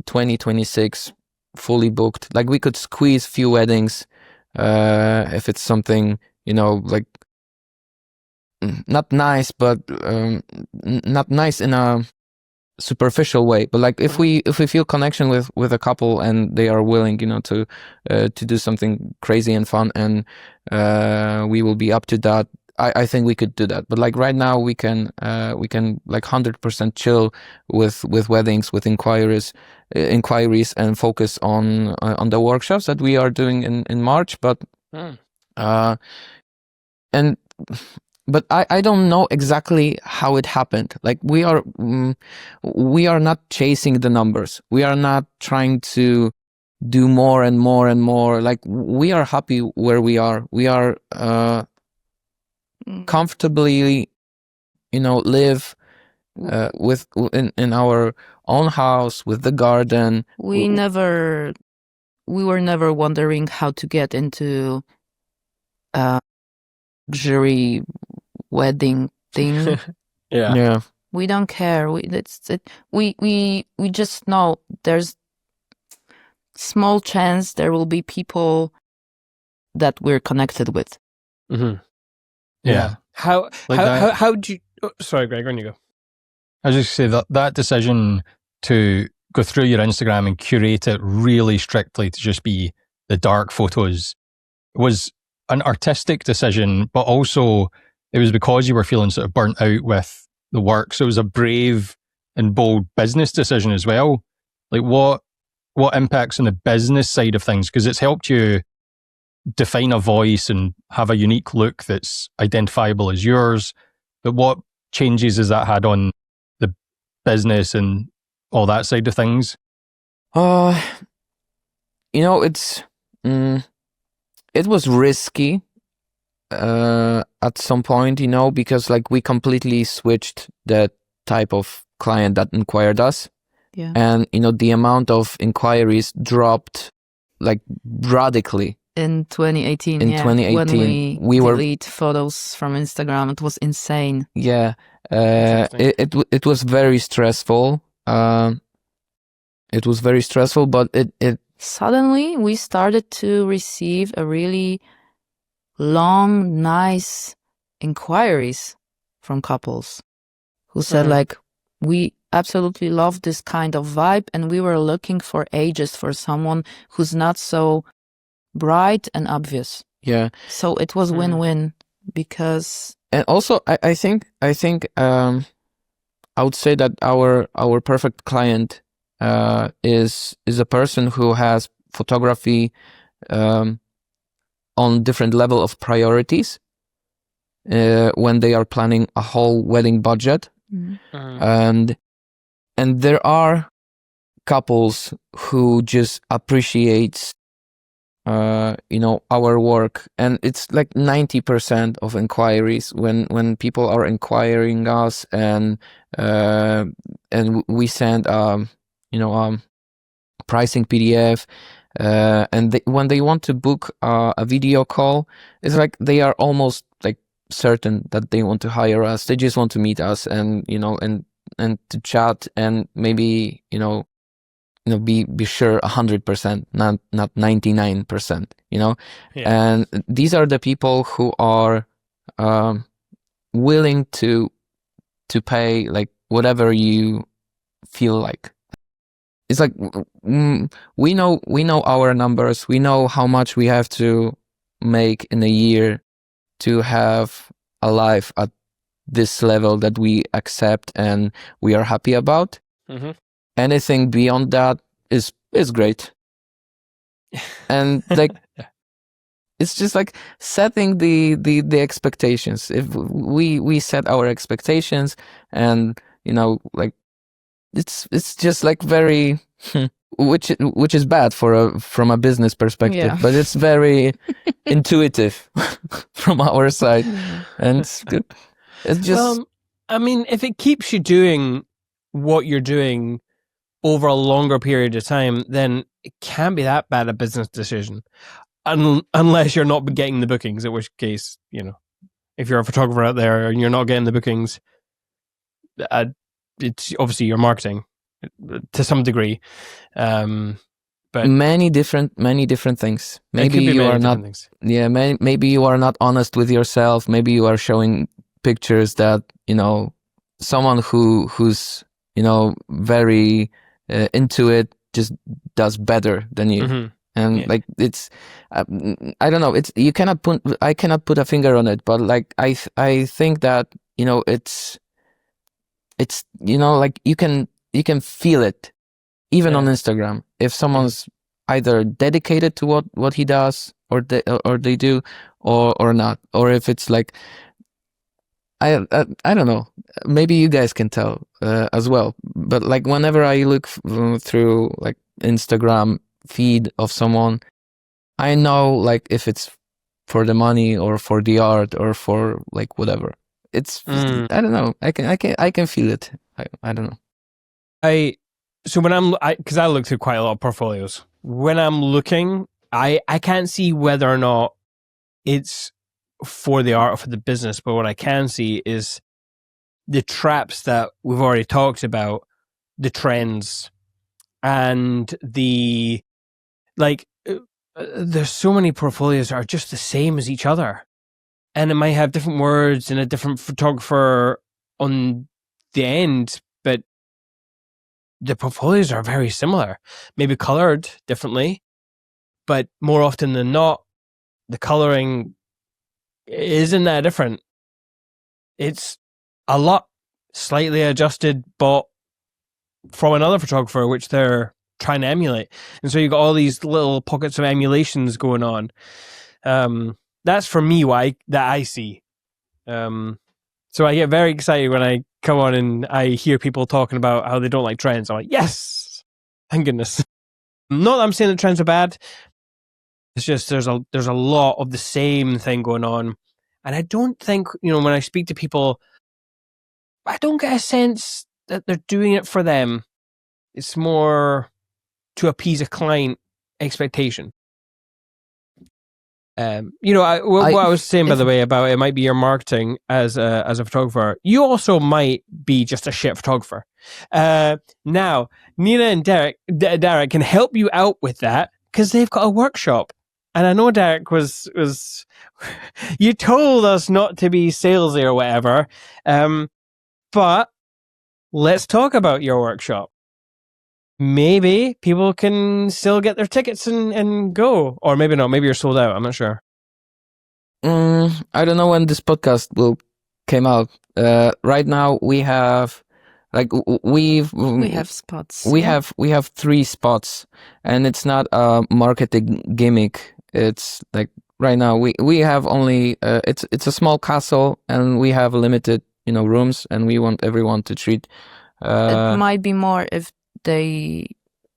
Speaker 4: 2026 fully booked. Like, we could squeeze few weddings if it's something like not nice, but not nice in a superficial way. But, like, if we feel connection with a couple and they are willing to do something crazy and fun, and we will be up to that, I think we could do that. But, like, right now we can like 100% chill with weddings, with inquiries, and focus on the workshops that we are doing in March. But but I don't know exactly how it happened. Like, we are not chasing the numbers. We are not trying to do more and more and more. Like, we are happy where we are. We are comfortably live in our own house with the garden.
Speaker 5: We were never wondering how to get into luxury wedding thing.
Speaker 2: Yeah.
Speaker 5: We don't care. We just know there's small chance there will be people that we're connected with.
Speaker 3: Yeah.
Speaker 2: How do you? Oh, sorry, Greg. On you go.
Speaker 3: I was just say that decision to go through your Instagram and curate it really strictly to just be the dark photos was an artistic decision, but also it was because you were feeling sort of burnt out with the work. So it was a brave and bold business decision as well. Like, what impacts on the business side of things? Because it's helped you define a voice and have a unique look that's identifiable as yours. But what changes has that had on the business and all that side of things?
Speaker 4: It's it was risky at some point, because like we completely switched the type of client that inquired us.
Speaker 5: Yeah.
Speaker 4: And, the amount of inquiries dropped like radically.
Speaker 5: In 2018,
Speaker 4: In
Speaker 5: yeah,
Speaker 4: 2018,
Speaker 5: when
Speaker 4: we were-
Speaker 5: delete photos from Instagram, it was insane.
Speaker 4: Yeah.
Speaker 2: Interesting.
Speaker 4: It was very stressful. It was very stressful, but it
Speaker 5: Suddenly, we started to receive a really long, nice inquiries from couples who said like, we absolutely love this kind of vibe, and we were looking for ages for someone who's not so bright and obvious.
Speaker 4: yeah.
Speaker 5: So it was win-win because
Speaker 4: And also, I think I would say that our perfect client is a person who has photography on different level of priorities when they are planning a whole wedding budget. And there are couples who just appreciates our work, and it's like 90% of inquiries when people are inquiring us, and we send pricing PDF, and when they want to book a video call, it's like they are almost like certain that they want to hire us. They just want to meet us and and to chat, and maybe be sure 100%, not 99%,
Speaker 2: Yeah.
Speaker 4: And these are the people who are willing to pay like whatever you feel like. It's like we know our numbers. We know how much we have to make in a year to have a life at this level that we accept and we are happy about. Anything beyond that is great. And like it's just like setting the expectations. If we set our expectations, and like it's just like very which is bad from a business perspective,
Speaker 5: Yeah.
Speaker 4: but it's very intuitive from our side, and it's good. It's just
Speaker 2: Well, I mean, if it keeps you doing what you're doing over a longer period of time, then it can't be that bad a business decision, unless you're not getting the bookings. At which case, if you're a photographer out there and you're not getting the bookings, it's obviously your marketing to some degree. But
Speaker 4: many different things.
Speaker 2: it could
Speaker 4: Maybe
Speaker 2: be
Speaker 4: you
Speaker 2: many
Speaker 4: are not.
Speaker 2: different things.
Speaker 4: Yeah, maybe you are not honest with yourself. Maybe you are showing pictures that someone who's very into it just does better than you. And
Speaker 2: Yeah.
Speaker 4: like it's I don't know, it's I cannot put a finger on it, but like I think that it's like you can feel it even on Instagram if someone's either dedicated to what he does or they do or not, or if it's like I don't know, maybe you guys can tell as well, but like whenever I look through like Instagram feed of someone, I know like if it's for the money or for the art or for like whatever. It's I don't know, I can feel it. I don't know.
Speaker 2: So when because I look through quite a lot of portfolios. When I'm looking, I can't see whether or not it's for the art or for the business, but what I can see is the traps that we've already talked about, the trends, and the there's so many portfolios that are just the same as each other, and it might have different words and a different photographer on the end, but the portfolios are very similar, maybe colored differently, but more often than not, the coloring isn't that different. It's a lot slightly adjusted, but from another photographer, which they're trying to emulate. And so you've got all these little pockets of emulations going on. That's for me that I see. So I get very excited when I come on and I hear people talking about how they don't like trends. I'm like, yes, thank goodness. Not that I'm saying that trends are bad. It's just there's a lot of the same thing going on, And I don't think, when I speak to people, I don't get a sense that they're doing it for them. It's more to appease a client expectation. What I was saying, by the way, about it might be your marketing as a photographer. You also might be just a shit photographer. Now, Nina and Darek can help you out with that because they've got a workshop. And I know Darek was you told us not to be salesy or whatever, but let's talk about your workshop. Maybe people can still get their tickets and go. Or maybe not. Maybe you're sold out. I'm not sure.
Speaker 4: I don't know when this podcast will came out. Right now we have we
Speaker 5: have spots.
Speaker 4: We have 3 spots, and it's not a marketing gimmick. It's like right now we have only it's a small castle, and we have limited rooms, and we want everyone to treat.
Speaker 5: It might be more if they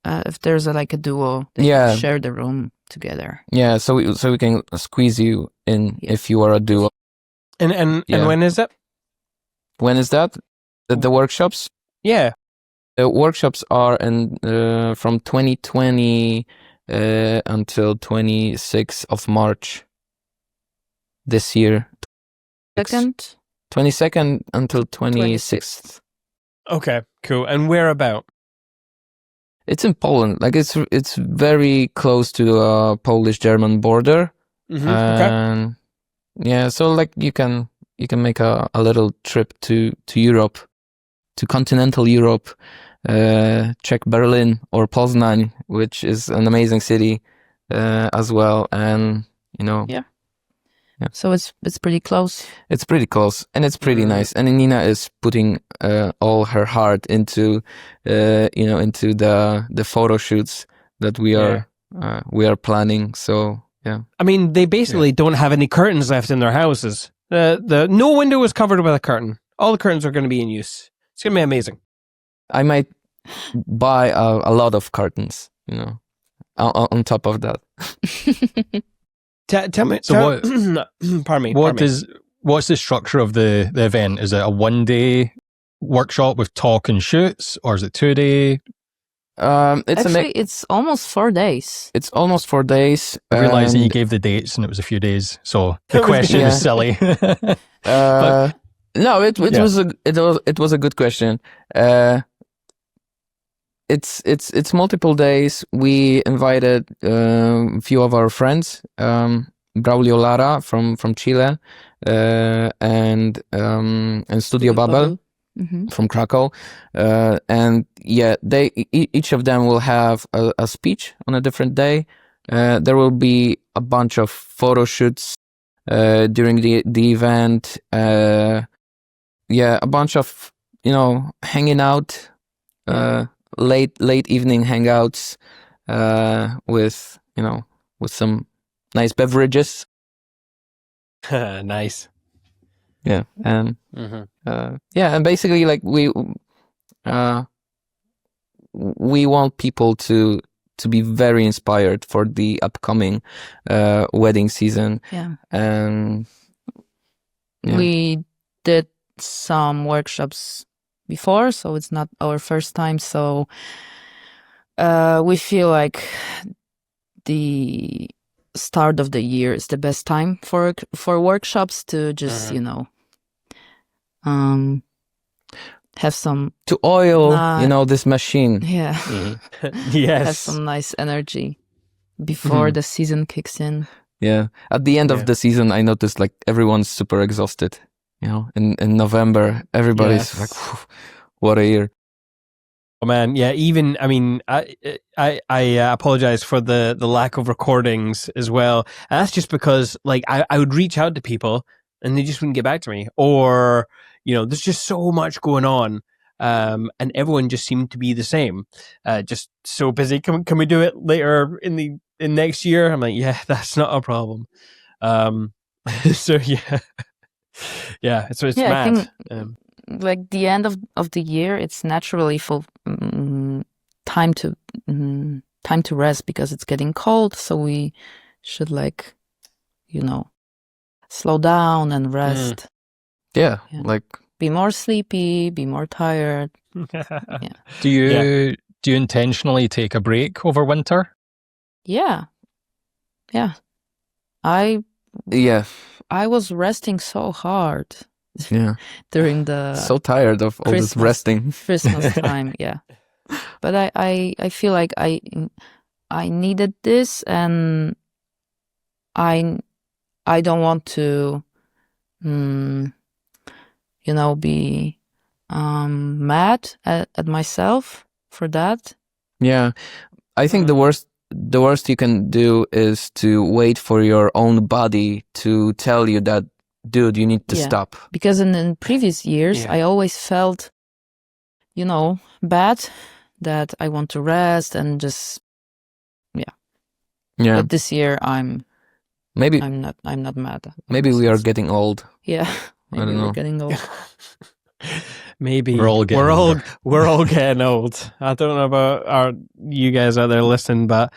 Speaker 5: if there's a duo, they can share the room together.
Speaker 4: Yeah, so we can squeeze you in if you are a duo.
Speaker 2: And when is it?
Speaker 4: When is that? The workshops?
Speaker 2: Yeah.
Speaker 4: The workshops are from 2020 until 26th of March this year. 22nd until 26th.
Speaker 2: Okay, cool. And where about?
Speaker 4: It's in Poland. It's very close to the Polish-German border.
Speaker 2: Mm-hmm.
Speaker 4: And yeah, so you can make a little trip to Europe, to continental Europe, check Berlin or Poznań, which is an amazing city as well. And
Speaker 5: yeah. So it's pretty close.
Speaker 4: It's pretty close, and it's pretty nice. And Nina is putting all her heart into into the photo shoots that we are planning. So yeah.
Speaker 2: I mean, they basically don't have any curtains left in their houses. The no window was covered with a curtain. All the curtains are going to be in use. It's going to be amazing.
Speaker 4: I might buy a lot of curtains, on top of that.
Speaker 2: Tell me. Pardon me.
Speaker 3: What's the structure of the event? Is it a 1-day workshop with talk and shoots, or is it 2-day?
Speaker 5: It's almost 4 days.
Speaker 4: It's almost 4 days.
Speaker 3: I realized that you gave the dates and it was a few days, so the question is silly.
Speaker 4: No, it was a good question. It's multiple days. We invited a few of our friends, Braulio Lara from Chile, and Studio Babel from Krakow, and they each of them will have a speech on a different day. There will be a bunch of photo shoots during the event. A bunch of hanging out. Late evening hangouts with some nice beverages.
Speaker 2: Nice.
Speaker 4: Yeah, and and basically we want people to be very inspired for the upcoming wedding season.
Speaker 5: Yeah.
Speaker 4: And
Speaker 5: we did some workshops before, so it's not our first time. So we feel like the start of the year is the best time for workshops to just have some
Speaker 4: to oil this machine.
Speaker 5: Yeah.
Speaker 2: Yes.
Speaker 5: Have some nice energy before the season kicks in.
Speaker 4: Yeah. At the end of the season, I noticed everyone's super exhausted. In November, everybody's what a year.
Speaker 2: Oh man, yeah. Even I apologize for the lack of recordings as well. And that's just because I would reach out to people and they just wouldn't get back to me, or there's just so much going on, and everyone just seemed to be the same, just so busy. Can we do it later in next year? I'm like, yeah, that's not a problem. So yeah. Yeah, it's mad.
Speaker 5: I think, the end of the year, it's naturally full time to rest because it's getting cold. So we should slow down and rest.
Speaker 4: Yeah,
Speaker 5: Yeah.
Speaker 4: like
Speaker 5: Be more sleepy, be more tired.
Speaker 3: Do you intentionally take a break over winter?
Speaker 5: Yeah. I
Speaker 4: yeah,
Speaker 5: was resting so hard
Speaker 4: yeah.
Speaker 5: during the
Speaker 4: So tired of all this
Speaker 5: Christmas.
Speaker 4: resting.
Speaker 5: Christmas time. Yeah, but I feel like I needed this, and I don't want to, be mad at myself for that.
Speaker 4: Yeah, I think the worst you can do is to wait for your own body to tell you that, dude, you need to
Speaker 5: Yeah.
Speaker 4: stop.
Speaker 5: Because in previous years,
Speaker 2: Yeah.
Speaker 5: I always felt, bad, that I want to rest and just,
Speaker 4: Yeah,
Speaker 5: But this year
Speaker 4: maybe
Speaker 5: I'm not mad. at
Speaker 4: maybe we are
Speaker 5: myself.
Speaker 4: getting old.
Speaker 5: Yeah,
Speaker 4: I don't
Speaker 5: maybe we're
Speaker 4: know.
Speaker 5: getting old.
Speaker 2: Maybe
Speaker 3: We're all getting older.
Speaker 2: we're all getting old. I don't know about you guys out there listening, but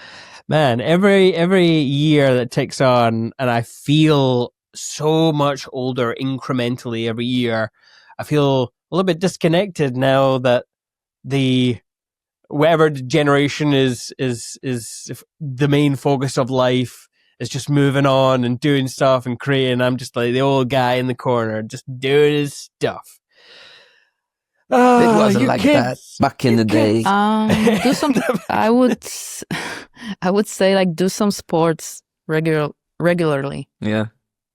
Speaker 2: man, every year that ticks on, and I feel so much older incrementally every year. I feel a little bit disconnected now that the whatever generation is the main focus of life is just moving on and doing stuff and creating. I'm just like the old guy in the corner, just doing his stuff.
Speaker 4: It wasn't
Speaker 2: you
Speaker 4: like
Speaker 2: kids,
Speaker 4: that back in
Speaker 2: you
Speaker 4: the day.
Speaker 2: kids.
Speaker 5: Do some. I would say like do some sports regularly.
Speaker 4: Yeah,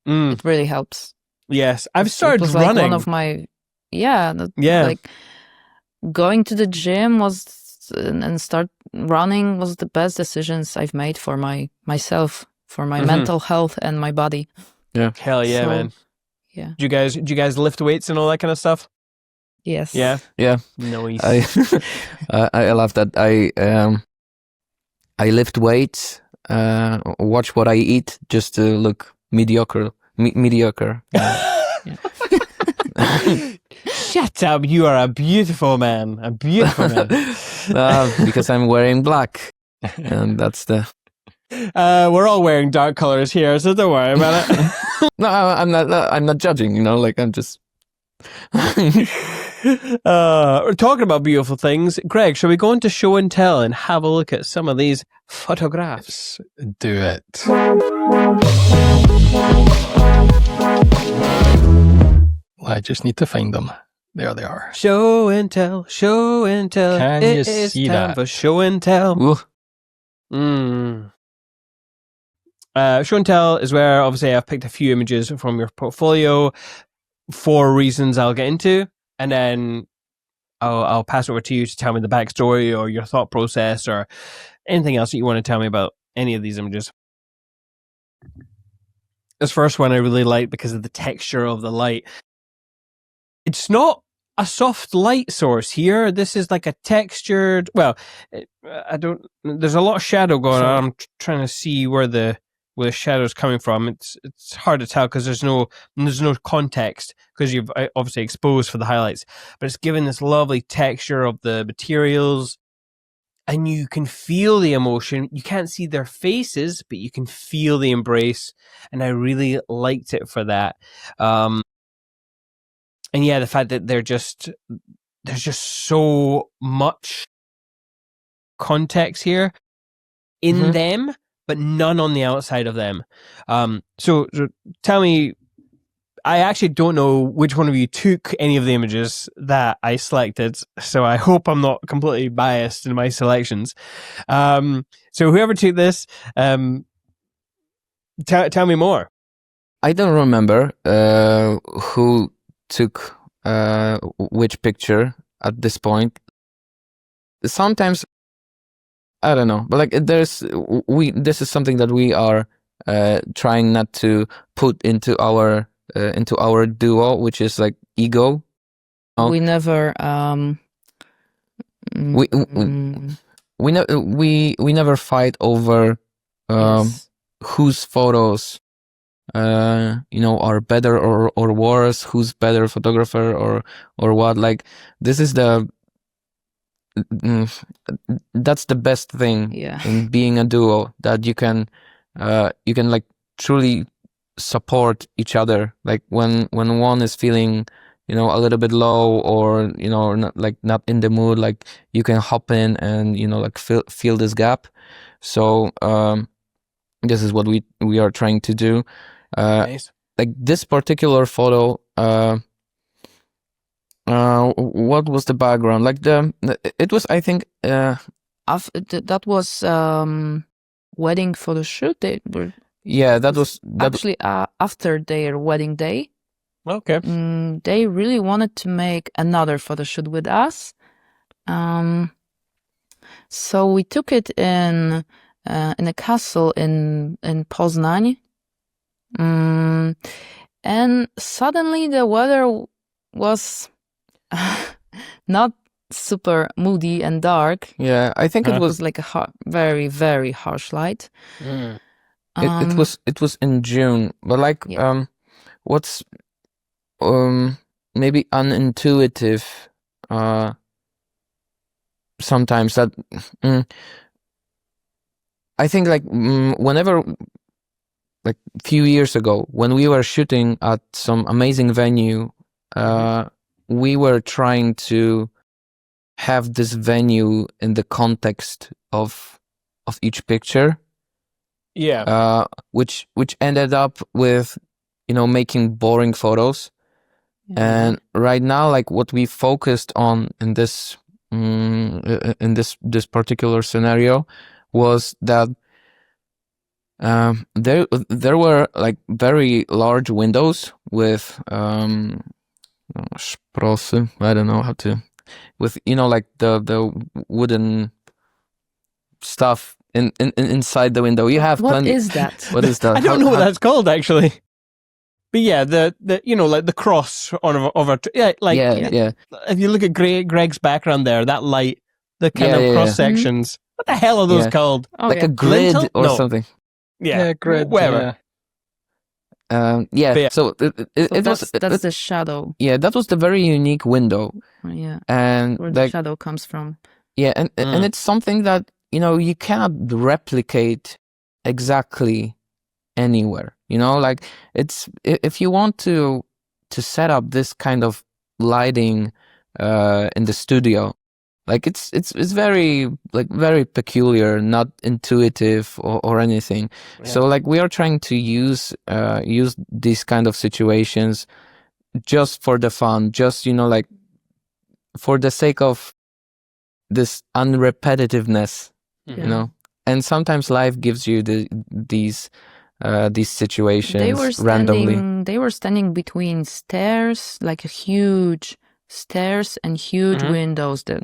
Speaker 2: Mm,
Speaker 5: It really helps.
Speaker 2: yes, I've
Speaker 5: It
Speaker 2: started
Speaker 5: was like
Speaker 2: running.
Speaker 5: one of my
Speaker 2: Yeah.
Speaker 5: like going to the gym and start running was the best decisions I've made for myself, for my
Speaker 2: Mhm.
Speaker 5: mental health and my body.
Speaker 2: Hell yeah,
Speaker 5: So,
Speaker 2: man.
Speaker 5: yeah.
Speaker 2: Do you guys lift weights and all that kind of stuff?
Speaker 5: Yes.
Speaker 2: Yeah.
Speaker 4: yeah.
Speaker 2: Nice.
Speaker 4: I love that. I lift weights, watch what I eat just to look mediocre. Mediocre.
Speaker 2: Shut up! You are a beautiful man. A beautiful man.
Speaker 4: Because I'm wearing black, and that's the.
Speaker 2: We're all wearing dark colors here, so don't worry about it.
Speaker 4: No, I'm not. I'm not judging. Like I'm just.
Speaker 2: We're talking about beautiful things. Greg, shall we go into show and tell and have a look at some of these photographs?
Speaker 3: Do it. I just need to find them. There they are.
Speaker 2: Show and tell, show and tell.
Speaker 3: Can
Speaker 2: It
Speaker 3: you
Speaker 2: is
Speaker 3: see
Speaker 2: time
Speaker 3: that?
Speaker 2: for show and tell.
Speaker 4: Ooh,
Speaker 2: Show and tell is where obviously I've picked a few images from your portfolio for reasons I'll get into, and then I'll pass over to you to tell me the backstory or your thought process or anything else that you want to tell me about any of these images. This first one I really like because of the texture of the light. It's not a soft light source here. This is like a textured. Well, there's a lot of shadow going on. I'm trying to see where the shadow's coming from. It's hard to tell because there's no context because you've obviously exposed for the highlights. But it's given this lovely texture of the materials, and you can feel the emotion. You can't see their faces, but you can feel the embrace, and I really liked it for that. And yeah, the fact that there's just so much context here in them, but none on the outside of them. So tell me, I actually don't know which one of you took any of the images that I selected, so I hope I'm not completely biased in my selections. So whoever took this, tell me more.
Speaker 4: I don't remember who took which picture at this point. Sometimes I don't know, but like this is something that we are trying not to put into our duo, which is like ego.
Speaker 5: We never
Speaker 4: we never fight over
Speaker 5: yes.
Speaker 4: whose photos are better or worse, who's better photographer or what. Like this is that's the best thing
Speaker 5: Yeah.
Speaker 4: in being a duo, that you can like truly support each other. Like when one is feeling, a little bit low, or not in the mood, like you can hop in and like fill this gap. So this is what we are trying to do.
Speaker 2: Nice.
Speaker 4: Like this particular photo, what was the background? Like it was, I think,
Speaker 5: that was wedding photo shoot. They were
Speaker 4: that was
Speaker 5: actually after their wedding day.
Speaker 2: Okay.
Speaker 5: They really wanted to make another photo shoot with us. So we took it in a castle in Poznań. And suddenly the weather was not super moody and dark.
Speaker 4: Yeah, I think
Speaker 5: It was like a very, very harsh light.
Speaker 4: It was in June, but like what's maybe unintuitive sometimes that I think like whenever, like a few years ago when we were shooting at some amazing venue, we were trying to have this venue in the context of each picture.
Speaker 2: Yeah.
Speaker 4: Which ended up with making boring photos. And right now, like what we focused on in this particular scenario was that there were like very large windows with sprosy, I don't know how to, with like the wooden stuff inside the window. You have
Speaker 5: what
Speaker 4: plenty.
Speaker 5: is that?
Speaker 4: What is that?
Speaker 2: I don't know what that's called actually. But yeah, the like the cross over
Speaker 4: yeah.
Speaker 2: If you look at Greg's background there, that light, the kind of cross sections. What the hell are those called?
Speaker 4: Like a grid
Speaker 2: Lintel?
Speaker 4: or
Speaker 2: No.
Speaker 4: something.
Speaker 2: Yeah,
Speaker 3: grid.
Speaker 2: whatever.
Speaker 4: Yeah. So
Speaker 5: that's the shadow.
Speaker 4: Yeah, that was the very unique window.
Speaker 5: Yeah,
Speaker 4: and
Speaker 5: where the shadow comes from.
Speaker 4: Yeah, and it's something that you cannot replicate exactly anywhere. Like it's, if you want to set up this kind of lighting in the studio, like it's very very peculiar, not intuitive or anything. Yeah. So like we are trying to use these kind of situations just for the fun, just like for the sake of this unrepetitiveness, and sometimes life gives you these situations randomly.
Speaker 5: They were standing between stairs, like huge stairs and huge windows. The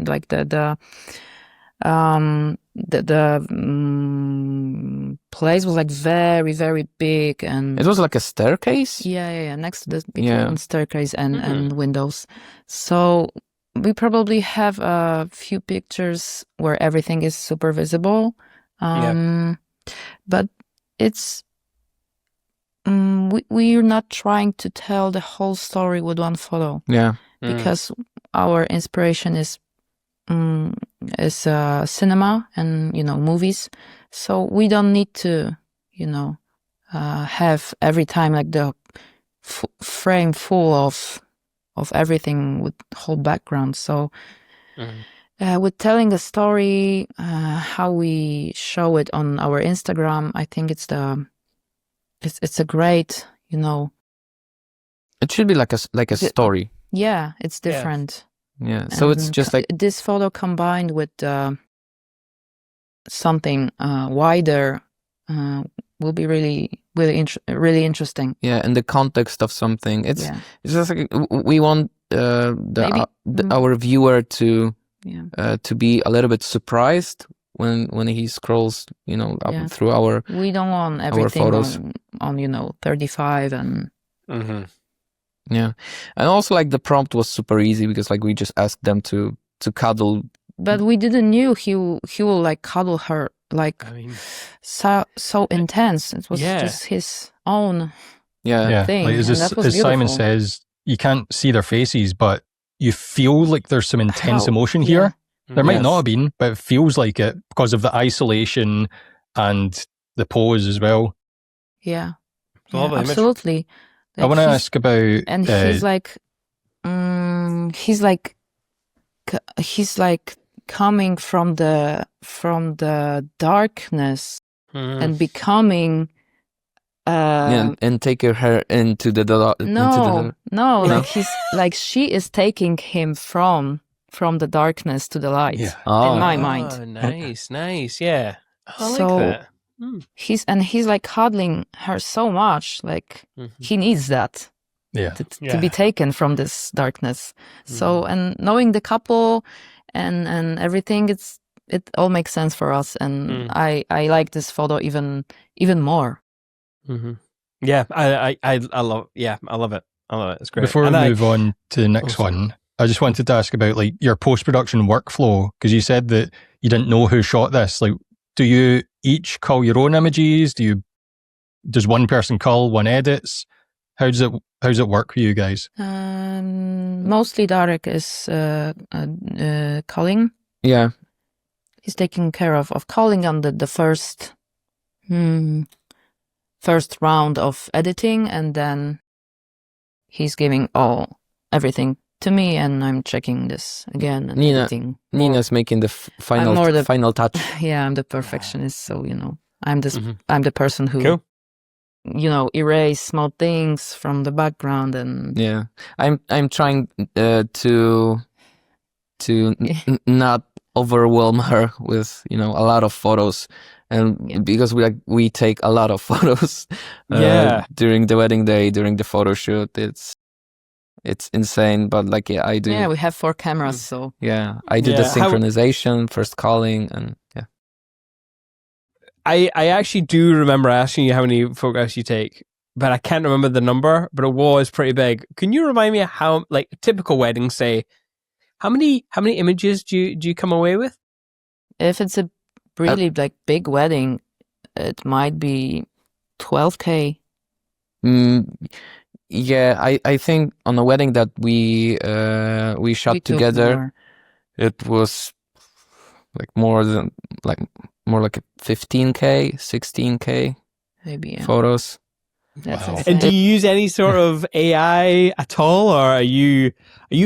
Speaker 5: place was like very, very big, and
Speaker 4: it was like a staircase.
Speaker 5: Yeah. Next to the between staircase and windows. So we probably have a few pictures where everything is super visible. But it's we're not trying to tell the whole story with one photo.
Speaker 4: Yeah.
Speaker 5: Because our inspiration is cinema and movies. So we don't need to have every time like the frame full of everything with whole background. So with telling a story, how we show it on our Instagram, I think it's a great,
Speaker 4: it should be like a story.
Speaker 5: Yeah, it's different.
Speaker 4: Yeah. So it's just like
Speaker 5: this photo combined with something wider will be really interesting.
Speaker 4: Yeah, in the context of something, it's just like we want our viewer to be a little bit surprised when he scrolls, up through our.
Speaker 5: We don't want everything
Speaker 4: photos
Speaker 5: on 35 and.
Speaker 4: Yeah, and also like the prompt was super easy because like we just asked them to cuddle.
Speaker 5: But we didn't knew he will like cuddle her like so intense. It was just his own thing.
Speaker 3: Like, as Simon says, you can't see their faces, but you feel like there's some intense emotion here. There might not have been, but it feels like it because of the isolation and the pose as well.
Speaker 5: Yeah.
Speaker 2: It's a lovely image.
Speaker 5: absolutely.
Speaker 3: I want to ask about.
Speaker 5: And he's like coming from the darkness and becoming.
Speaker 4: And take her into the
Speaker 5: No, like he's like she is taking him from the darkness to the light.
Speaker 3: Yeah.
Speaker 5: In my mind.
Speaker 2: Oh, nice, yeah. I like
Speaker 5: So
Speaker 2: that.
Speaker 5: he's like cuddling her so much, like he needs that
Speaker 3: Yeah.
Speaker 5: to be taken from this darkness. So and knowing the couple and everything, it all makes sense for us, and I like this photo even more.
Speaker 2: Yeah, I love. Yeah, I love it. It's great.
Speaker 3: Before we move on to the next one, I just wanted to ask about like your post-production workflow, because you said that you didn't know who shot this. Like, do you each cull your own images? Does one person cull, one edits? How does it work for you guys?
Speaker 5: Mostly Darek is culling.
Speaker 4: Yeah.
Speaker 5: He's taking care of culling on the first round of editing, and then he's giving everything to me, and I'm checking this again and editing.
Speaker 4: Nina's making the final touch.
Speaker 5: Yeah, I'm the perfectionist, so I'm the person who erase small things from the background, and
Speaker 4: I'm trying to not overwhelm her with a lot of photos, and because we take a lot of photos during the wedding day, during the photo shoot, it's insane. But I do.
Speaker 5: Yeah, we have 4 cameras, so
Speaker 4: I do the synchronization, first calling, and
Speaker 2: I actually do remember asking you how many photographs you take, but I can't remember the number, but it was pretty big. Can you remind me how, like, a typical wedding, say, how many images do you come away with?
Speaker 5: If it's a really big wedding, it might be 12K.
Speaker 4: Yeah, I think on a wedding that we shot together, it was more like a 15K, 16K
Speaker 5: maybe
Speaker 4: photos.
Speaker 5: Wow.
Speaker 2: And do you use any sort of AI at all, or are you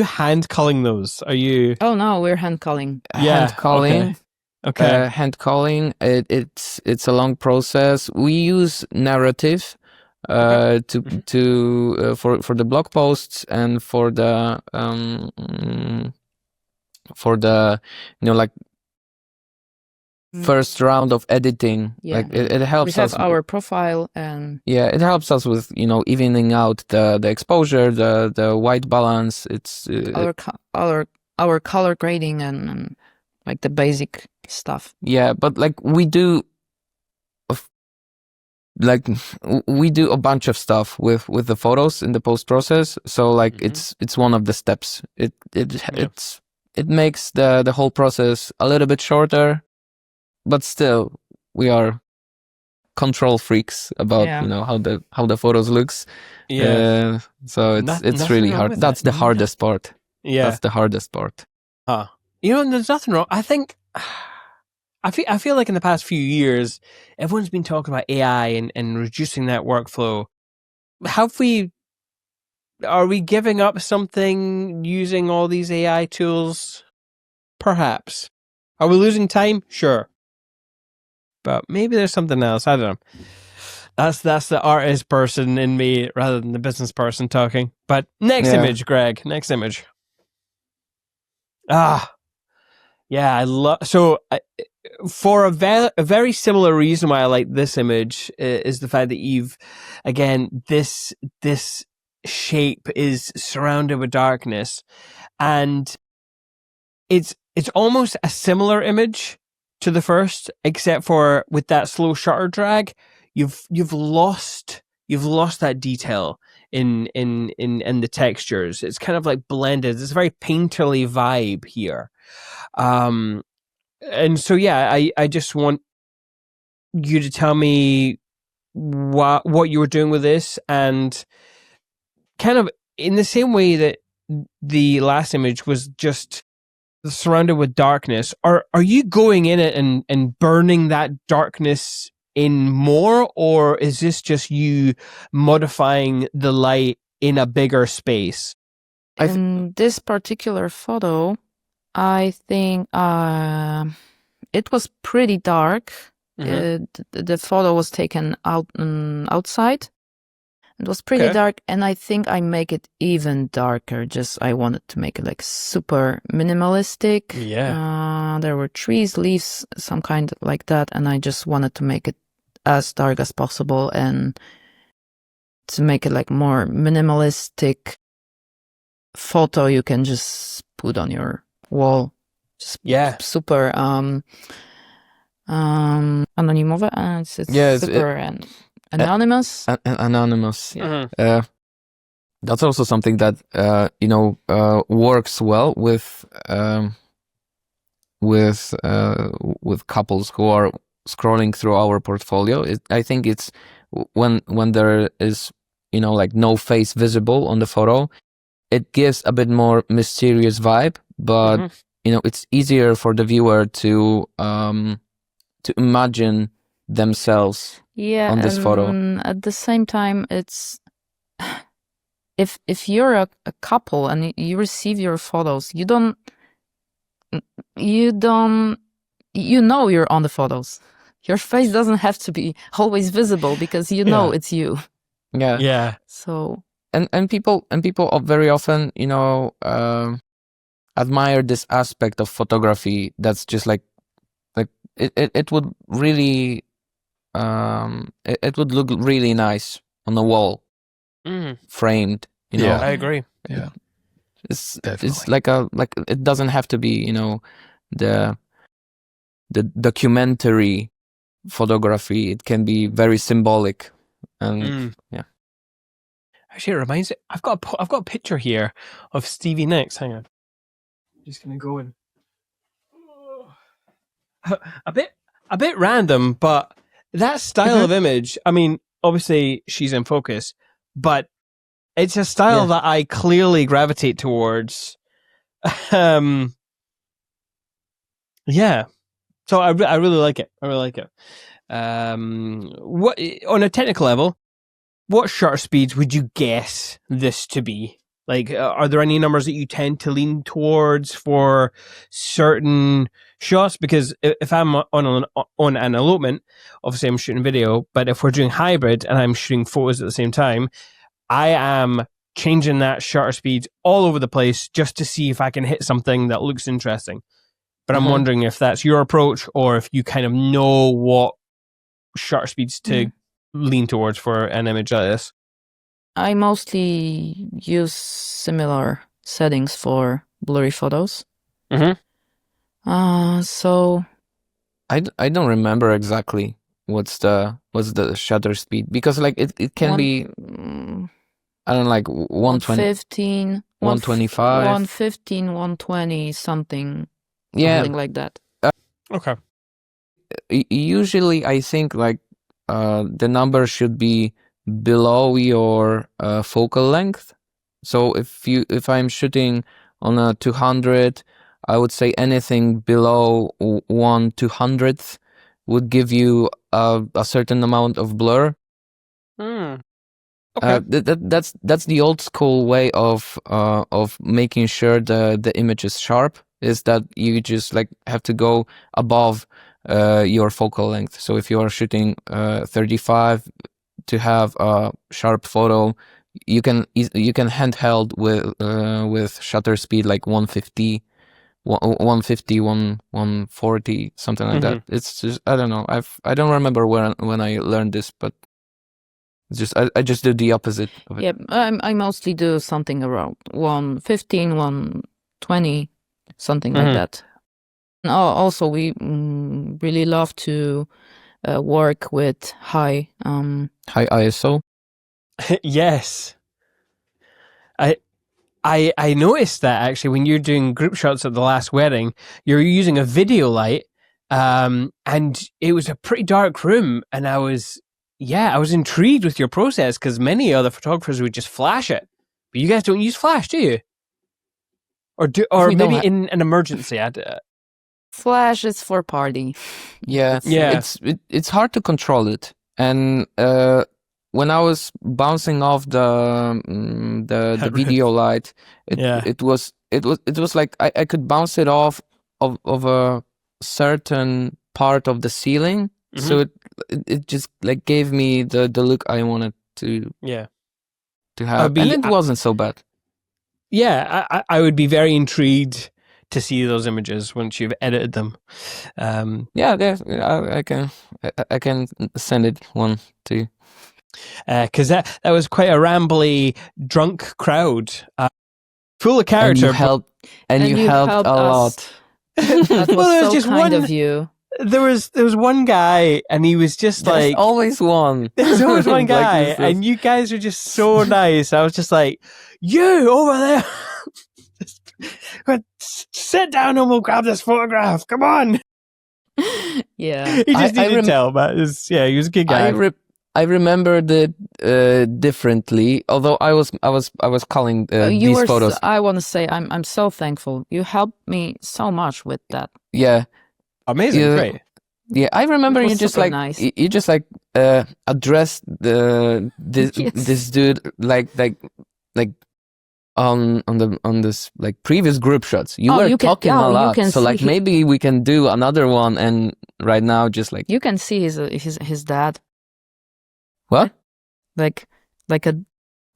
Speaker 2: hand culling those? Are you?
Speaker 5: Oh no, we're hand culling.
Speaker 4: Hand culling.
Speaker 2: Okay.
Speaker 4: Hand culling. It's a long process. We use narrative for the blog posts and for the first round of editing. It helps us.
Speaker 5: We have our profile, and
Speaker 4: it helps us with evening out the exposure, the white balance. It's
Speaker 5: our color grading and like the basic stuff.
Speaker 4: Yeah, but we do a bunch of stuff with the photos in the post process. So it's one of the steps. It makes the whole process a little bit shorter, but still we are control freaks about how the photos looks.
Speaker 2: Yeah.
Speaker 4: So it's really hard. That's the hardest part.
Speaker 2: Yeah.
Speaker 4: That's the hardest part.
Speaker 2: There's nothing wrong. I think I feel like in the past few years, everyone's been talking about AI and reducing that workflow. Are we giving up something using all these AI tools? Perhaps. Are we losing time? Sure. But maybe there's something else. I don't know. That's the artist person in me rather than the business person talking. But next image, Greg. Next image. Yeah, I love. So, for a very similar reason why I like this image is the fact that this shape is surrounded with darkness, and it's almost a similar image to the first, except for with that slow shutter drag, you've lost that detail in the textures. It's kind of like blended. It's a very painterly vibe here. And so, I just want you to tell me what you were doing with this, and kind of in the same way that the last image was just surrounded with darkness. Are you going in it and burning that darkness in more, or is this just you modifying the light in a bigger space?
Speaker 5: In this particular photo, I think it was pretty dark. The photo was taken outside. It was pretty dark, and I think I make it even darker. Just I wanted to make it like super minimalistic.
Speaker 2: Yeah.
Speaker 5: There were trees, leaves, some kind like that, and I just wanted to make it as dark as possible and to make it like more minimalistic photo you can just put on your wall. Just super anonimowe. It's super anonymous.
Speaker 4: Anonymous.
Speaker 2: Yeah.
Speaker 4: That's also something that works well with couples who are scrolling through our portfolio. I think it's when there is like no face visible on the photo, it gives a bit more mysterious vibe, but it's easier for the viewer to imagine themselves on this photo.
Speaker 5: At the same time, it's if you're a couple and you receive your photos, you know you're on the photos. Your face doesn't have to be always visible because it's you.
Speaker 2: Yeah.
Speaker 5: So
Speaker 4: and people very often admire this aspect of photography that's just like it would really it would look really nice on the wall, framed.
Speaker 2: Yeah, I agree.
Speaker 3: Yeah,
Speaker 4: it's like it doesn't have to be the documentary photography. It can be very symbolic, and
Speaker 2: Actually, it reminds me. I've got a picture here of Stevie Nicks. Hang on, I'm just gonna go in. A bit random, but that style of image. I mean, obviously she's in focus, but it's a style that I clearly gravitate towards. Yeah. So I really like it. What on a technical level? What shutter speeds would you guess this to be? Like, are there any numbers that you tend to lean towards for certain shots? Because if I'm on an elopement, obviously I'm shooting video, but if we're doing hybrid and I'm shooting photos at the same time, I am changing that shutter speed all over the place just to see if I can hit something that looks interesting. But I'm wondering if that's your approach or if you kind of know what shutter speeds to lean towards for an image like this.
Speaker 5: I mostly use similar settings for blurry photos. So
Speaker 4: I don't remember exactly what's the shutter speed, because like it can be I don't know, like 120, 125,
Speaker 5: 115, 120, something like that.
Speaker 2: Okay.
Speaker 4: Usually I think like the number should be below your focal length. So if I'm shooting on a 200, I would say anything below 1/200th would give you a certain amount of blur.
Speaker 2: Okay.
Speaker 4: That's the old school way of making sure the image is sharp, is that you just like have to go above your focal length. So if you are shooting 35 to have a sharp photo, you can handheld with shutter speed like 150, 140, something like that. It's just, I don't know. I don't remember when I learned this, but it's just I just do the opposite of it.
Speaker 5: Yeah, I mostly do something around 115, 120, something like that. Also, we really love to work with high
Speaker 4: ISO.
Speaker 2: Yes. I noticed that actually when you're doing group shots at the last wedding, you're using a video light, and it was a pretty dark room, and I was intrigued with your process because many other photographers would just flash it, but you guys don't use flash, do you? Or maybe in an emergency.
Speaker 5: Flash is for party.
Speaker 4: Yeah,
Speaker 2: Yeah.
Speaker 4: It's hard to control it. And when I was bouncing off the video light, it was like I could bounce it off of a certain part of the ceiling.
Speaker 2: Mm-hmm.
Speaker 4: So it just like gave me the look I wanted to have, and it wasn't so bad.
Speaker 2: Yeah, I would be very intrigued to see those images once you've edited them.
Speaker 4: I can send it one to you.
Speaker 2: Because that was quite a rambly, drunk crowd, full of character.
Speaker 4: And you helped a lot.
Speaker 5: That was
Speaker 2: Well,
Speaker 5: so
Speaker 2: just
Speaker 5: kind
Speaker 2: one-
Speaker 5: of you.
Speaker 2: There was one guy, and he was just
Speaker 4: There's
Speaker 2: like,
Speaker 4: always one.
Speaker 2: there's always one
Speaker 4: Like
Speaker 2: guy,
Speaker 4: this.
Speaker 2: and you guys are just so nice. I was just like, you over there, just sit down and we'll grab this photograph. Come on.
Speaker 5: Yeah.
Speaker 2: He just
Speaker 4: I
Speaker 2: needed to tell, but he was a good guy.
Speaker 4: I remembered it differently, although I was calling these photos.
Speaker 5: I want to say I'm so thankful. You helped me so much with that.
Speaker 4: Yeah,
Speaker 2: Amazing,
Speaker 4: Yeah.
Speaker 2: great.
Speaker 4: yeah. I remember
Speaker 5: It was
Speaker 4: you just
Speaker 5: super
Speaker 4: like
Speaker 5: nice.
Speaker 4: you just like addressed this
Speaker 5: Yes.
Speaker 4: this dude like on this like previous group shots. You were talking a lot, so like maybe we can do another one. And right now, just like
Speaker 5: You can see his dad.
Speaker 4: What?
Speaker 5: Like a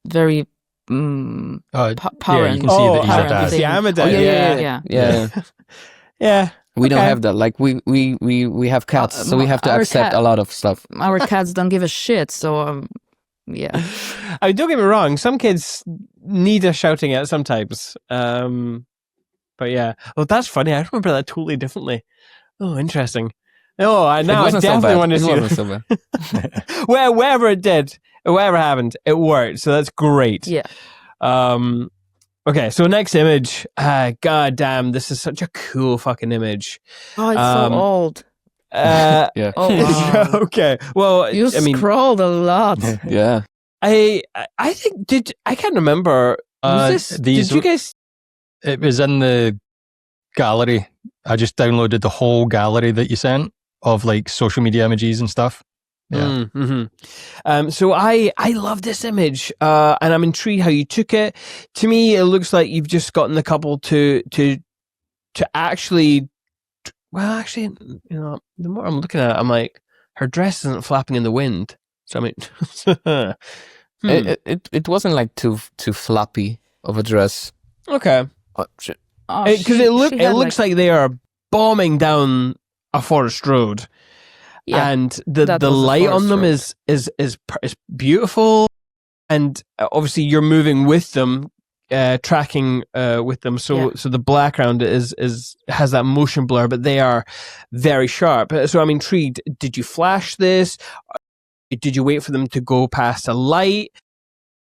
Speaker 5: very
Speaker 3: Yeah, you
Speaker 5: parent.
Speaker 3: can see that he's a
Speaker 5: parent
Speaker 3: dad.
Speaker 5: thing.
Speaker 2: Cinemate,
Speaker 5: Oh,
Speaker 2: yeah.
Speaker 5: yeah.
Speaker 2: Yeah.
Speaker 4: We don't
Speaker 2: Okay.
Speaker 4: have that. Like we have cats, so we have to
Speaker 5: our
Speaker 4: accept
Speaker 5: cat-
Speaker 4: a lot of stuff.
Speaker 5: Our cats don't give a shit, so yeah.
Speaker 2: I mean, don't get me wrong. Some kids need us shouting at sometimes. But yeah. Oh, that's funny. I remember that totally differently. Oh, interesting. Oh, now I definitely want to see
Speaker 4: It wasn't so bad.
Speaker 2: wherever it did, whatever happened, it worked. So that's great.
Speaker 5: Yeah.
Speaker 2: Okay, so next image. God damn, this is such a cool fucking image.
Speaker 5: Oh, it's so old.
Speaker 4: Yeah.
Speaker 5: Oh, wow.
Speaker 2: Okay. Well,
Speaker 5: You
Speaker 2: I mean,
Speaker 5: scrolled a lot.
Speaker 4: Yeah.
Speaker 2: I think I can't remember.
Speaker 5: Was
Speaker 2: Did you guys?
Speaker 3: It was in the gallery. I just downloaded the whole gallery that you sent of like social media images and stuff. Yeah.
Speaker 2: Mm-hmm. So I love this image, and I'm intrigued how you took it. To me, it looks like you've just gotten the couple to actually. Well, actually, you know, the more I'm looking at it, I'm like, her dress isn't flapping in the wind. So I mean,
Speaker 4: It wasn't like too flappy of a dress.
Speaker 2: okay,
Speaker 4: Oh, shit.
Speaker 2: because it looks like they are bombing down a forest road.
Speaker 5: Yeah,
Speaker 2: and the
Speaker 5: that was a
Speaker 2: light on
Speaker 5: forest
Speaker 2: them
Speaker 5: road.
Speaker 2: is beautiful, and obviously you're moving with them, tracking with them. So the background has that motion blur, but they are very sharp. So I'm intrigued. Did you flash this? Did you wait for them to go past a light?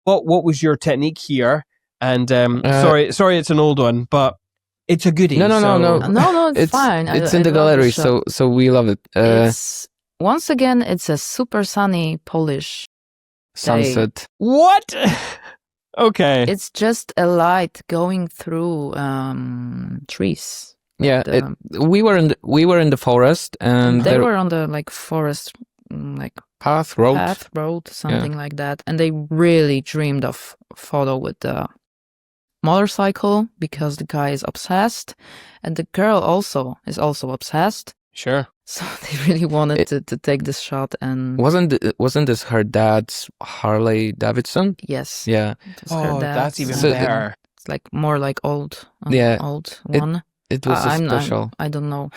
Speaker 2: What was your technique here? And sorry, it's an old one, but it's a goodie.
Speaker 4: No.
Speaker 5: No, it's fine.
Speaker 4: It's
Speaker 5: I
Speaker 4: in the
Speaker 5: love
Speaker 4: gallery,
Speaker 5: shot.
Speaker 4: so we love it.
Speaker 5: It's once again, it's a super sunny Polish
Speaker 4: Sunset.
Speaker 2: What? Okay.
Speaker 5: It's just a light going through trees.
Speaker 4: Yeah,
Speaker 5: The-
Speaker 4: we were in the forest, and
Speaker 5: they
Speaker 4: there
Speaker 5: were on the like forest, like
Speaker 4: path road.
Speaker 5: something like that, and they really dreamed of photo with the motorcycle because the guy is obsessed, and the girl also is obsessed.
Speaker 2: Sure.
Speaker 5: So they really wanted to take this shot, and
Speaker 4: Wasn't this her dad's Harley Davidson?
Speaker 5: yes,
Speaker 4: Yeah,
Speaker 5: it was her
Speaker 2: Oh,
Speaker 5: dad's.
Speaker 2: that's even
Speaker 4: So-
Speaker 2: better.
Speaker 5: It's like more like old,
Speaker 4: Yeah,
Speaker 5: one.
Speaker 4: it was special.
Speaker 5: I don't know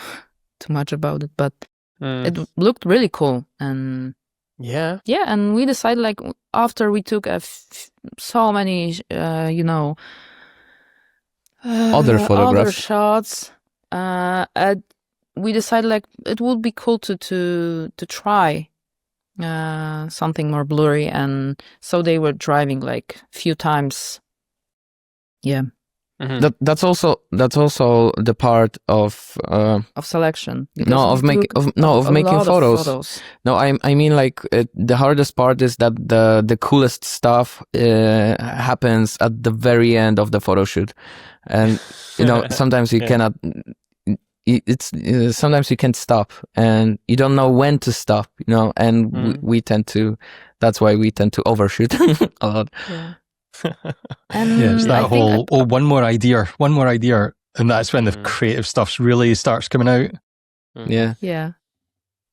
Speaker 5: too much about it, but
Speaker 2: Mm.
Speaker 5: it looked really cool, and
Speaker 2: Yeah.
Speaker 5: yeah, and we decided like after we took so many,
Speaker 4: Other
Speaker 5: other
Speaker 4: photographs.
Speaker 5: shots, we decided like it would be cool to try something more blurry, and so they were driving like few times. Yeah,
Speaker 2: Mhm.
Speaker 4: That's also the part of
Speaker 5: of selection.
Speaker 4: of making photos. No, I mean like the hardest part is that the coolest stuff happens at the very end of the photo shoot, and sometimes you cannot it's sometimes you can't stop, and you don't know when to stop, and we tend to. That's why we tend to overshoot a lot.
Speaker 5: Yeah.
Speaker 3: It's that
Speaker 5: I think
Speaker 3: whole one more idea, and that's when the creative stuff really starts coming out.
Speaker 4: Yeah.
Speaker 5: Yeah.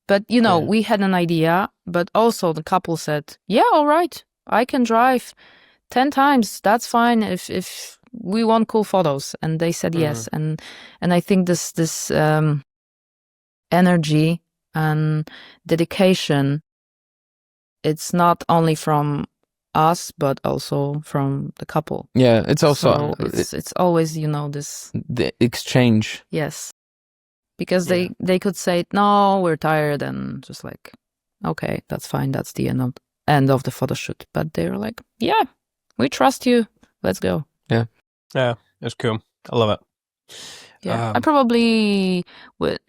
Speaker 5: But, we had an idea, but also the couple said, yeah, all right, I can drive 10 times. That's fine if we want cool photos. And they said yes. And I think this energy and dedication, it's not only from us, but also from the couple.
Speaker 4: Yeah, it's also...
Speaker 5: So it's always, this...
Speaker 4: The exchange.
Speaker 5: Yes. Because they could say, no, we're tired, and just like, okay, that's fine. That's the end of the photo shoot. But they're like, yeah, we trust you. Let's go.
Speaker 4: Yeah.
Speaker 2: Yeah, it's cool. I love it.
Speaker 5: Yeah. I probably,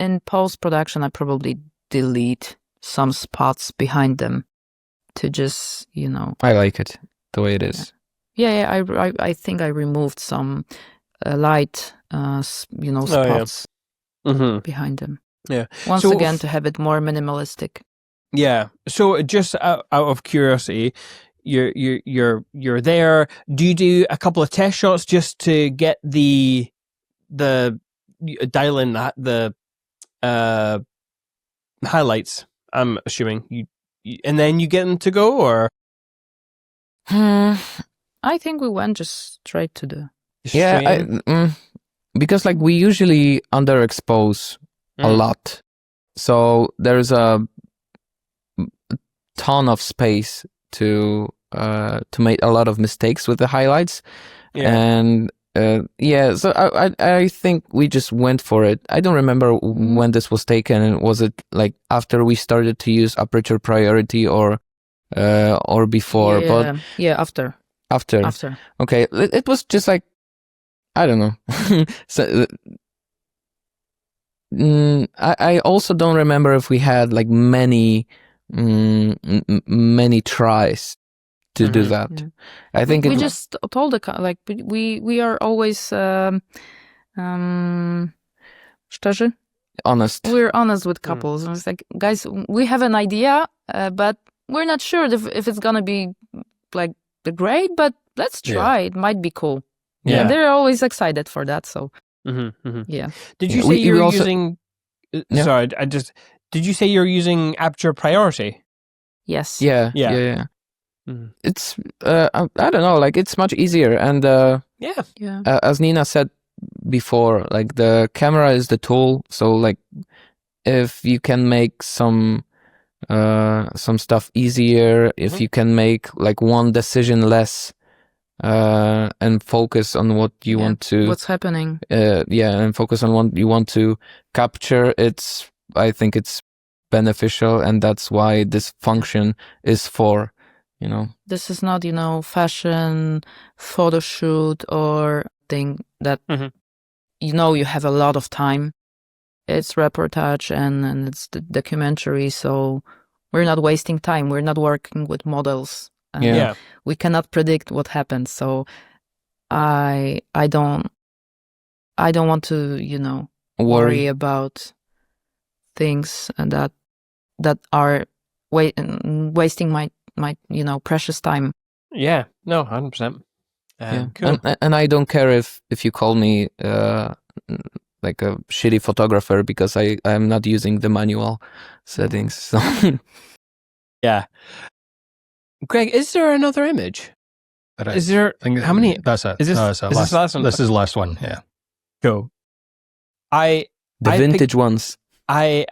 Speaker 5: in post-production, I probably delete some spots behind them to just,
Speaker 4: I like it the way it is.
Speaker 5: Yeah, I think I removed some light, spots. Behind them.
Speaker 2: Yeah.
Speaker 5: Once again, to have it more minimalistic.
Speaker 2: Yeah. So just out of curiosity, you're there. Do you do a couple of test shots just to get the dial in the highlights? I'm assuming you and then you get them to go, or
Speaker 5: I think we went just straight to the.
Speaker 4: Because like we usually underexpose a lot, so there's a ton of space to make a lot of mistakes with the highlights, and so I think we just went for it. I don't remember when this was taken, and was it like after we started to use aperture priority or before? But
Speaker 5: after.
Speaker 4: Okay, it was just like, I don't know. So, I also don't remember if we had like many tries to do that.
Speaker 5: Yeah.
Speaker 4: I think
Speaker 5: we just told we are always szczerzy.
Speaker 4: Honest.
Speaker 5: We're honest with couples. It's like, guys, we have an idea, but we're not sure if it's gonna be like the great, but let's try. It might be cool.
Speaker 2: Yeah.
Speaker 5: And they're always excited for that. So yeah.
Speaker 2: Did you say you're using? Sorry, did you say you're using aperture priority?
Speaker 5: Yes.
Speaker 4: Yeah. It's I don't know, like it's much easier, and as Nina said before, like the camera is the tool. So like if you can make some stuff easier, if you can make like one decision less, and focus on what you want to,
Speaker 5: what's happening,
Speaker 4: and focus on what you want to capture, I think it's beneficial, and that's why this function is for,
Speaker 5: this is not, fashion photo shoot or thing that you have a lot of time. It's reportage and it's the documentary, so we're not wasting time. We're not working with models. We cannot predict what happens. So I don't want to, worry about things that are wasting my precious time.
Speaker 2: Yeah, no, 100%. Cool.
Speaker 4: And I don't care if you call me like a shitty photographer, because I'm not using the manual settings. So.
Speaker 2: Yeah. Greg, is there another image? Is there how many?
Speaker 3: That's it.
Speaker 2: Is this
Speaker 3: this
Speaker 2: the last one?
Speaker 3: This is the last one. Yeah.
Speaker 2: Cool.
Speaker 4: The vintage ones.
Speaker 2: I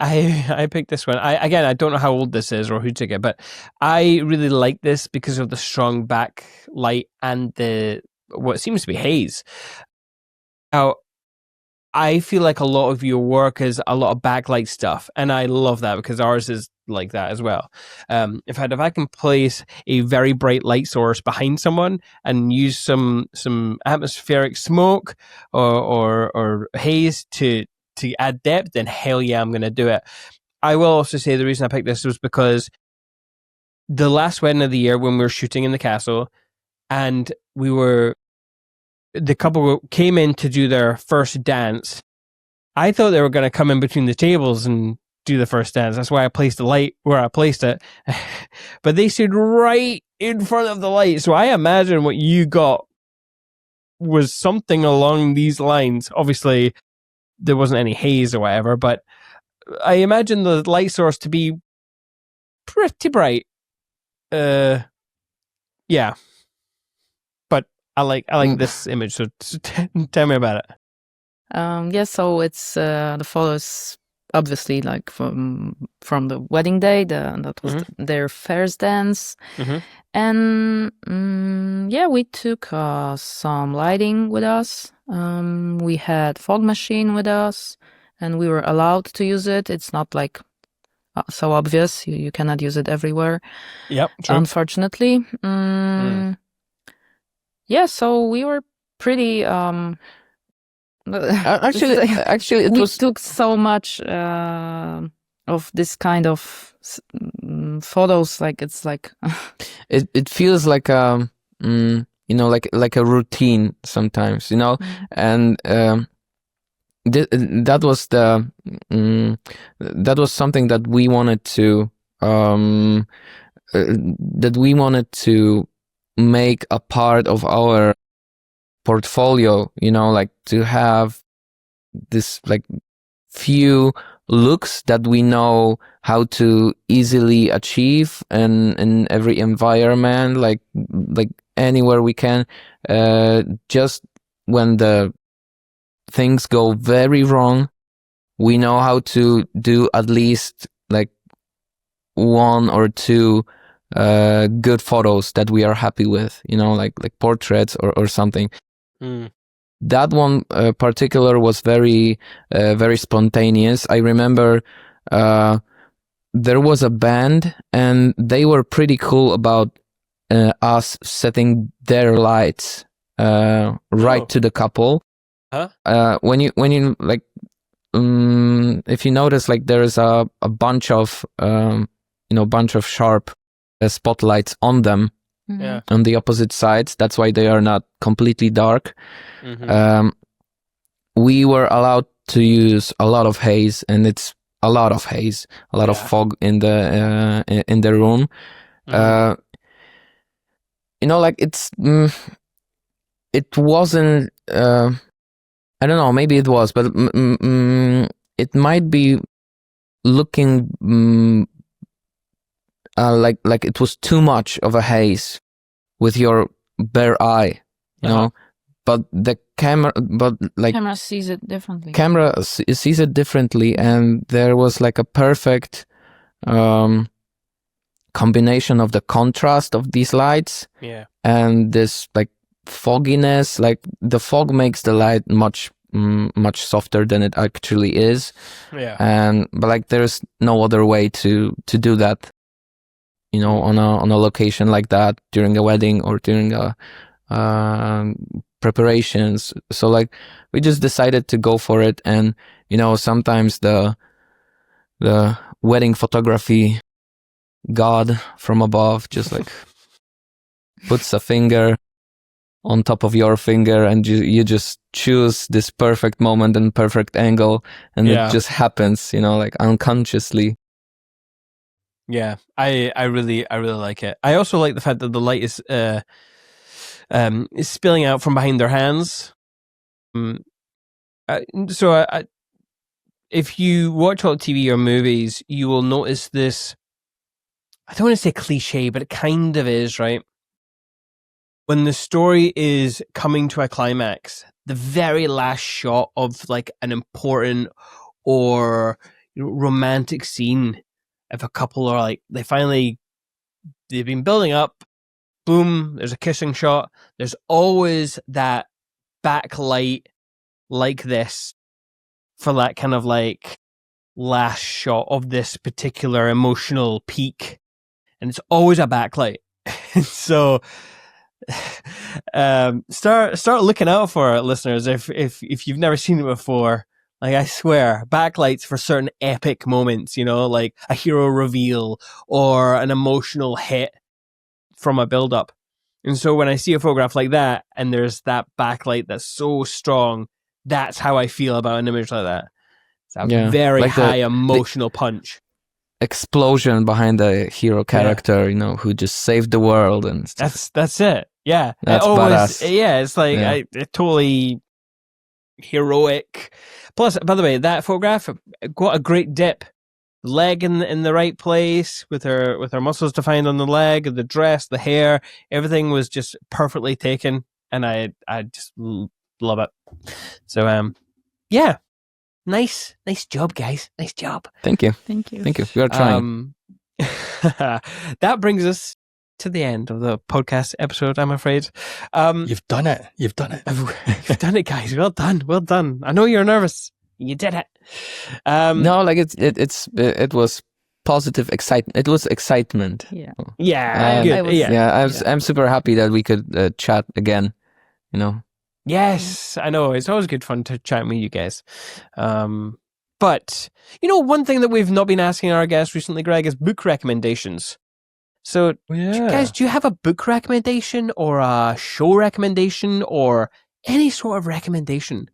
Speaker 2: picked this one. I don't know how old this is or who took it, but I really like this because of the strong backlight and the what seems to be haze. Now, I feel like a lot of your work is a lot of backlight stuff, and I love that because ours is like that as well. If I can place a very bright light source behind someone and use some atmospheric smoke or haze to add depth, then hell yeah, I'm going to do it. I will also say the reason I picked this was because the last wedding of the year when we were shooting in the castle, and the couple came in to do their first dance, I thought they were going to come in between the tables and do the first dance. That's why I placed the light where I placed it. But they stood right in front of the light. So I imagine what you got was something along these lines. Obviously, there wasn't any haze or whatever, but I imagine the light source to be pretty bright. Yeah. But I like this image, so tell me about it.
Speaker 5: So it's the photos obviously like from the wedding day. That was their first dance, and we took some lighting with us. We had fog machine with us, and we were allowed to use it. It's not like so obvious. You cannot use it everywhere.
Speaker 2: Yep, true.
Speaker 5: Unfortunately. So we were pretty.
Speaker 4: Actually,
Speaker 5: we took so much of this kind of photos. Like it's like
Speaker 4: it feels like like a routine sometimes, and that was something that we wanted to make a part of our portfolio, like to have this like few looks that we know how to easily achieve in every environment, like anywhere we can. Just when the things go very wrong, we know how to do at least like one or two good photos that we are happy with, like portraits or something. That one particular was very very spontaneous. I remember there was a band and they were pretty cool about us setting their lights right to the couple. When you like if you notice, like there is a bunch of sharp spotlights on them. On the opposite sides. That's why they are not completely dark. We were allowed to use a lot of haze, and it's a lot of haze, a lot of fog in the room. Like it wasn't. I don't know. Maybe it was, but it might be looking like it was too much of a haze with your bare eye, but the camera
Speaker 5: sees it differently.
Speaker 4: Camera sees it differently, and there was like a perfect combination of the contrast of these lights and this like fogginess. Like the fog makes the light much softer than it actually is. But like there's no other way to do that, on a location like that during a wedding or during a preparations. So like we just decided to go for it. And sometimes the wedding photography god from above just like puts a finger on top of your finger, and you just choose this perfect moment and perfect angle, and it just happens, like unconsciously.
Speaker 2: Yeah, I really like it. I also like the fact that the light is spilling out from behind their hands. If you watch all TV or movies, you will notice this. I don't want to say cliche, but it kind of is, right? When the story is coming to a climax, the very last shot of like an important or romantic scene, if a couple are like, they've been building up, boom, there's a kissing shot. There's always that backlight like this for that kind of like last shot of this particular emotional peak. And it's always a backlight. So start looking out for it, listeners. If you've never seen it before, like I swear, backlights for certain epic moments, like a hero reveal or an emotional hit from a build-up. And so when I see a photograph like that and there's that backlight that's so strong, that's how I feel about an image like that. It's a
Speaker 4: Yeah,
Speaker 2: very
Speaker 4: like
Speaker 2: high emotional punch.
Speaker 4: explosion behind the hero character, who just saved the world and stuff.
Speaker 2: That's it. Yeah.
Speaker 4: That's
Speaker 2: it always,
Speaker 4: badass.
Speaker 2: yeah, it's like
Speaker 4: Yeah.
Speaker 2: it totally heroic. Plus, by the way, that photograph got a great dip. Leg in the right place with her muscles defined on the leg, the dress, the hair, everything was just perfectly taken, and I just love it. So yeah, nice job, guys. Nice job.
Speaker 4: Thank you.
Speaker 5: Thank you.
Speaker 4: Thank you. We are trying.
Speaker 2: That brings us to the end of the podcast episode, I'm afraid.
Speaker 3: You've done it. You've done it.
Speaker 2: You've done it, guys. Well done. I know you're nervous. You did it.
Speaker 4: No, like it was positive excitement. It was excitement.
Speaker 5: Yeah.
Speaker 2: Yeah, good.
Speaker 4: Yeah, I'm super happy that we could chat again.
Speaker 2: Yes, I know. It's always good fun to chat with you guys. But, one thing that we've not been asking our guests recently, Greg, is book recommendations. So, guys, do you have a book recommendation or a show recommendation or any sort of recommendation?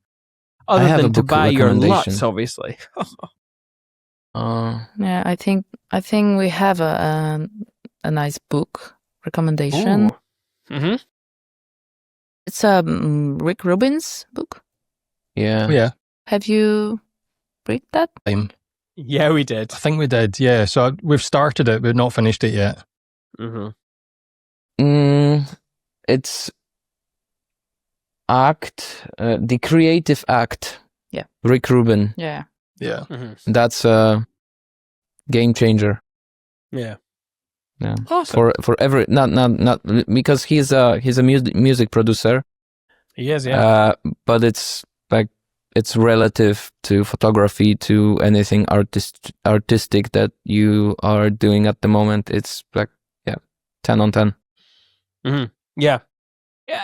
Speaker 2: Other than to buy your LUTs, obviously.
Speaker 5: Yeah, I think we have a nice book recommendation.
Speaker 2: Mm-hmm.
Speaker 5: It's a Rick Rubin's book.
Speaker 4: Yeah.
Speaker 3: Yeah.
Speaker 5: Have you read that?
Speaker 2: Yeah, we did.
Speaker 3: I think we did, yeah. So we've started it, but not finished it yet.
Speaker 2: Mm-hmm.
Speaker 4: It's the creative act.
Speaker 5: Yeah.
Speaker 4: Rick Rubin.
Speaker 5: Yeah.
Speaker 3: Yeah.
Speaker 2: Mm-hmm.
Speaker 4: That's a game changer.
Speaker 2: Yeah.
Speaker 4: Yeah.
Speaker 2: Awesome.
Speaker 4: For every not because he's a music producer.
Speaker 2: He is, yeah.
Speaker 4: But it's relative to photography, to anything artistic that you are doing at the moment. It's 10 on 10.
Speaker 2: Mm-hmm. Yeah.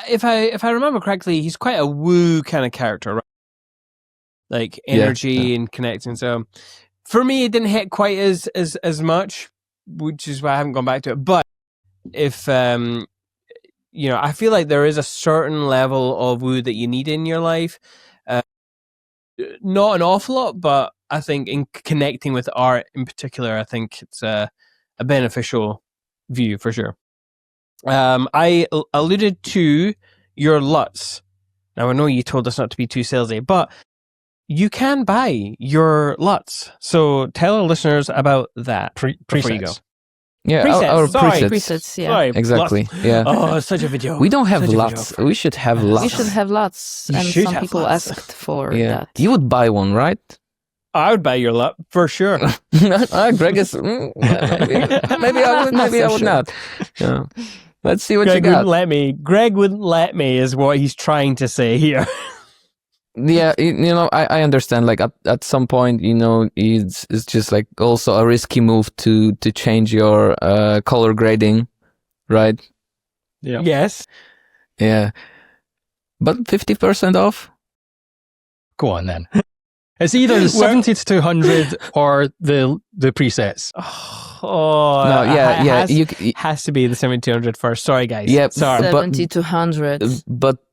Speaker 2: If I remember correctly, he's quite a woo kind of character, right? Like energy and connecting. So for me, it didn't hit quite as much, which is why I haven't gone back to it. But if I feel like there is a certain level of woo that you need in your life. Not an awful lot, but I think in connecting with art in particular, I think it's a beneficial view for sure. I alluded to your LUTs. Now, I know you told us not to be too salesy, but you can buy your LUTs. So tell our listeners about that before you go.
Speaker 4: Yeah,
Speaker 2: presets.
Speaker 4: our
Speaker 2: Sorry.
Speaker 5: Presets, yeah.
Speaker 2: Sorry,
Speaker 4: Exactly.
Speaker 2: LUTs.
Speaker 4: Yeah.
Speaker 2: Oh, it's such a video.
Speaker 4: We don't have
Speaker 2: Such a
Speaker 4: LUTs.
Speaker 2: video.
Speaker 4: We should have LUTs.
Speaker 5: We should have lots,
Speaker 2: You
Speaker 5: and
Speaker 2: should
Speaker 5: some
Speaker 2: have
Speaker 5: people
Speaker 2: lots.
Speaker 5: asked for
Speaker 4: Yeah.
Speaker 5: that.
Speaker 4: You would buy one, right?
Speaker 2: I would buy your LUT for sure.
Speaker 4: Greg is maybe I would, maybe I would not. Yeah. Let's see what
Speaker 2: Greg
Speaker 4: you got.
Speaker 2: wouldn't let me. Greg wouldn't let me is what he's trying to say here.
Speaker 4: Yeah, I understand. Like at some point, it's just like also a risky move to change your color grading, right?
Speaker 3: Yeah.
Speaker 2: Yes.
Speaker 4: Yeah, but 50% off.
Speaker 3: Go on then. It's either the 70 to 200 or the presets.
Speaker 2: Oh,
Speaker 4: No, yeah.
Speaker 2: It has to be the 7200 first. Sorry, guys.
Speaker 4: Yeah,
Speaker 2: sorry.
Speaker 5: 70 to 100.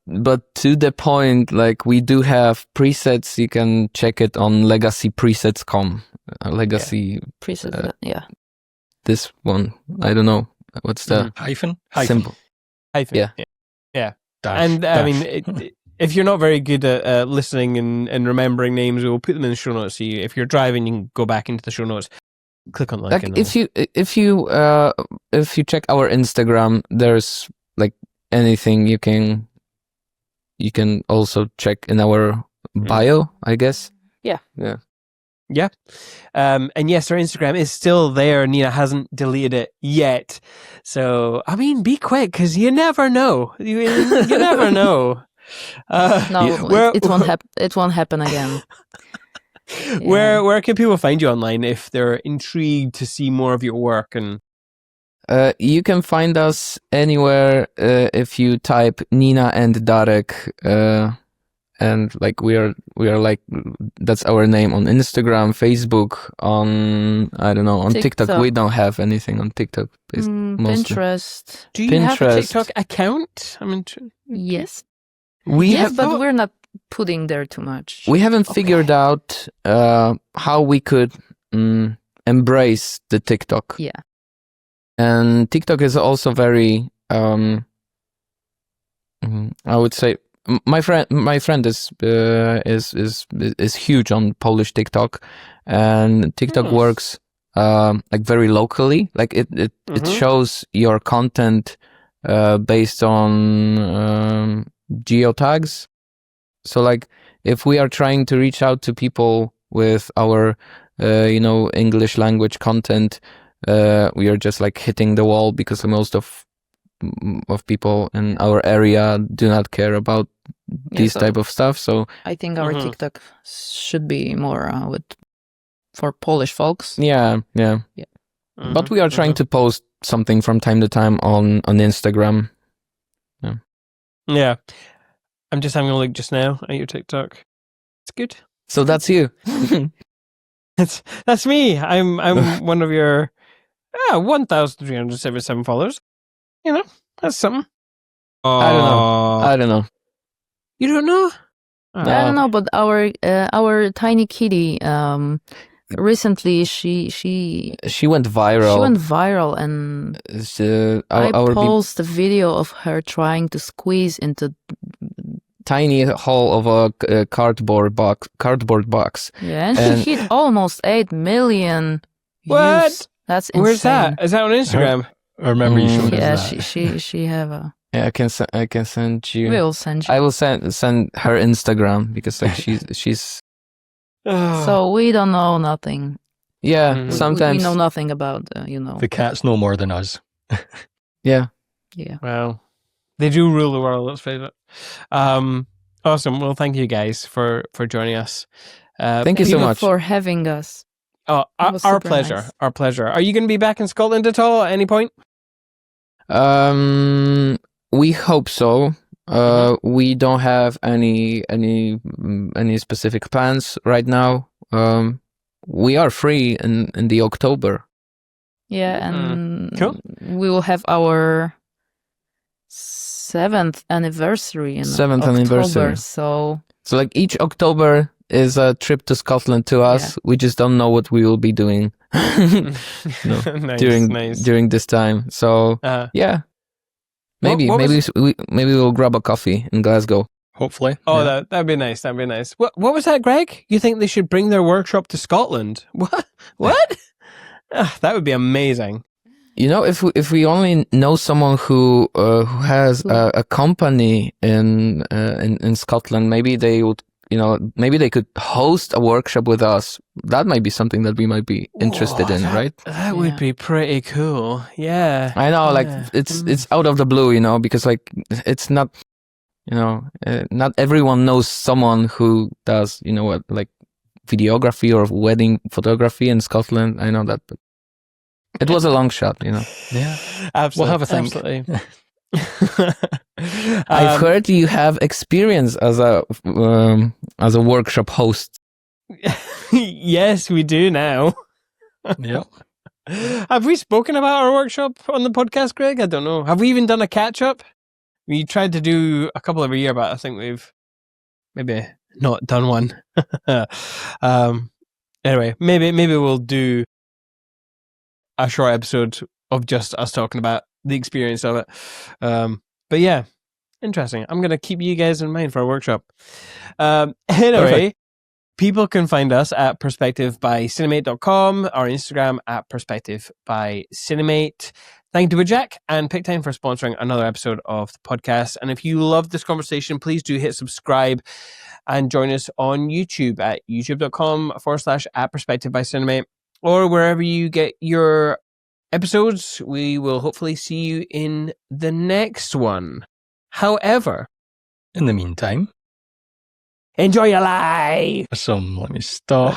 Speaker 4: But to the point, like we do have presets. You can check it on legacypresets.com. Legacy
Speaker 5: Presets, yeah.
Speaker 4: This one, I don't know what's the
Speaker 3: Hyphen?
Speaker 4: symbol.
Speaker 2: Hyphen.
Speaker 4: Yeah.
Speaker 3: Dash,
Speaker 2: And I
Speaker 3: dash.
Speaker 2: mean, if you're not very good at listening and remembering names, we'll put them in the show notes. So if you're driving, you can go back into the show notes. Click on the link.
Speaker 4: Like if you check our Instagram, there's like anything you can also check in our bio, I guess.
Speaker 5: Yeah.
Speaker 2: And yes, our Instagram is still there. Nina hasn't deleted it yet. So, I mean, be quick because you never know. You never know.
Speaker 5: No, it won't happen again.
Speaker 2: Where can people find you online if they're intrigued to see more of your work? And
Speaker 4: you can find us anywhere if you type Nina and Darek, and like we are like that's our name on Instagram, Facebook, on on TikTok. We don't have anything on TikTok. Mostly.
Speaker 5: Pinterest.
Speaker 2: do you have a
Speaker 4: Pinterest.
Speaker 2: TikTok account? I mean,
Speaker 5: Yes.
Speaker 4: We
Speaker 5: Yes,
Speaker 4: have
Speaker 5: but we're not putting there too much.
Speaker 4: We haven't figured out how we could embrace the TikTok.
Speaker 5: Yeah.
Speaker 4: And TikTok is also very, I would say, my friend is huge on Polish TikTok, and TikTok works like very locally. Like it shows your content based on geotags. So like if we are trying to reach out to people with our English language content, we are just like hitting the wall because most of people in our area do not care about these type of stuff. So
Speaker 5: I think our TikTok should be more for Polish folks.
Speaker 4: Yeah. But we are trying to post something from time to time on Instagram.
Speaker 2: Yeah. I'm just having a look just now at your TikTok. It's good.
Speaker 4: So that's you.
Speaker 2: That's me. I'm one of your 1,377 followers. You know, that's something.
Speaker 4: I don't know.
Speaker 2: You don't know?
Speaker 5: I don't know, but our tiny kitty recently she
Speaker 4: went viral.
Speaker 5: She went viral, and I posted a video of her trying to squeeze into
Speaker 4: tiny hole of a cardboard box.
Speaker 5: Yeah, and she hit almost 8 million
Speaker 2: What?
Speaker 5: views. That's insane.
Speaker 2: Where's that? Is that on Instagram?
Speaker 3: I remember you showed
Speaker 5: Yeah,
Speaker 3: us that.
Speaker 5: she have a.
Speaker 4: Yeah, I can send you.
Speaker 5: We'll send you.
Speaker 4: I will send her Instagram because like she's.
Speaker 5: So we don't know nothing.
Speaker 4: Yeah, sometimes
Speaker 5: we know nothing about
Speaker 3: The cats know more than us.
Speaker 4: Yeah.
Speaker 2: Well, they do rule the world. Let's face it. Awesome. Well, thank you guys for joining us.
Speaker 4: Thank you so much
Speaker 5: for having us.
Speaker 2: Oh, our pleasure.
Speaker 5: Nice.
Speaker 2: Our pleasure. Are you going to be back in Scotland at all at any point?
Speaker 4: We hope so. We don't have any specific plans right now. We are free in the October.
Speaker 5: Yeah, and
Speaker 2: Cool.
Speaker 5: we will have our 7th anniversary in
Speaker 4: 7th
Speaker 5: October,
Speaker 4: anniversary.
Speaker 5: So
Speaker 4: like each October is a trip to Scotland to us.
Speaker 5: Yeah.
Speaker 4: We just don't know what we will be doing during this time. So yeah. Maybe we'll grab a coffee in Glasgow.
Speaker 3: Hopefully.
Speaker 2: Oh,
Speaker 3: yeah.
Speaker 2: that'd be nice. That'd be nice. What was that, Greg? You think they should bring their workshop to Scotland? What? That would be amazing.
Speaker 4: You know, if we only know someone who has a company in Scotland, maybe they would. Maybe they could host a workshop with us. That might be something that we might be interested in, right?
Speaker 2: That would be pretty cool. Yeah.
Speaker 4: I know, like it's out of the blue, because like it's not, not everyone knows someone who does, like videography or wedding photography in Scotland. I know that, but it was a long shot,
Speaker 3: Yeah.
Speaker 2: Absolutely.
Speaker 3: We'll have a think.
Speaker 2: Absolutely.
Speaker 4: I've heard you have experience as a workshop host.
Speaker 2: Yes, we do now.
Speaker 3: Yeah.
Speaker 2: Have we spoken about our workshop on the podcast, Greg? I don't know. Have we even done a catch up? We tried to do a couple every year, but I think we've maybe not done one. Anyway, maybe we'll do a short episode of just us talking about the experience of it. But yeah, interesting. I'm going to keep you guys in mind for a workshop. Anyway,
Speaker 3: Perfect.
Speaker 2: people can find us at perspectivebycinemate.com, our Instagram at perspectivebycinemate. Thank you to Jack and PickTime for sponsoring another episode of the podcast. And if you loved this conversation, please do hit subscribe and join us on YouTube at youtube.com/@perspectivebycinemate, or wherever you get your episodes. We will hopefully see you in the next one. However,
Speaker 3: In the meantime,
Speaker 2: enjoy your life.
Speaker 3: let me stop.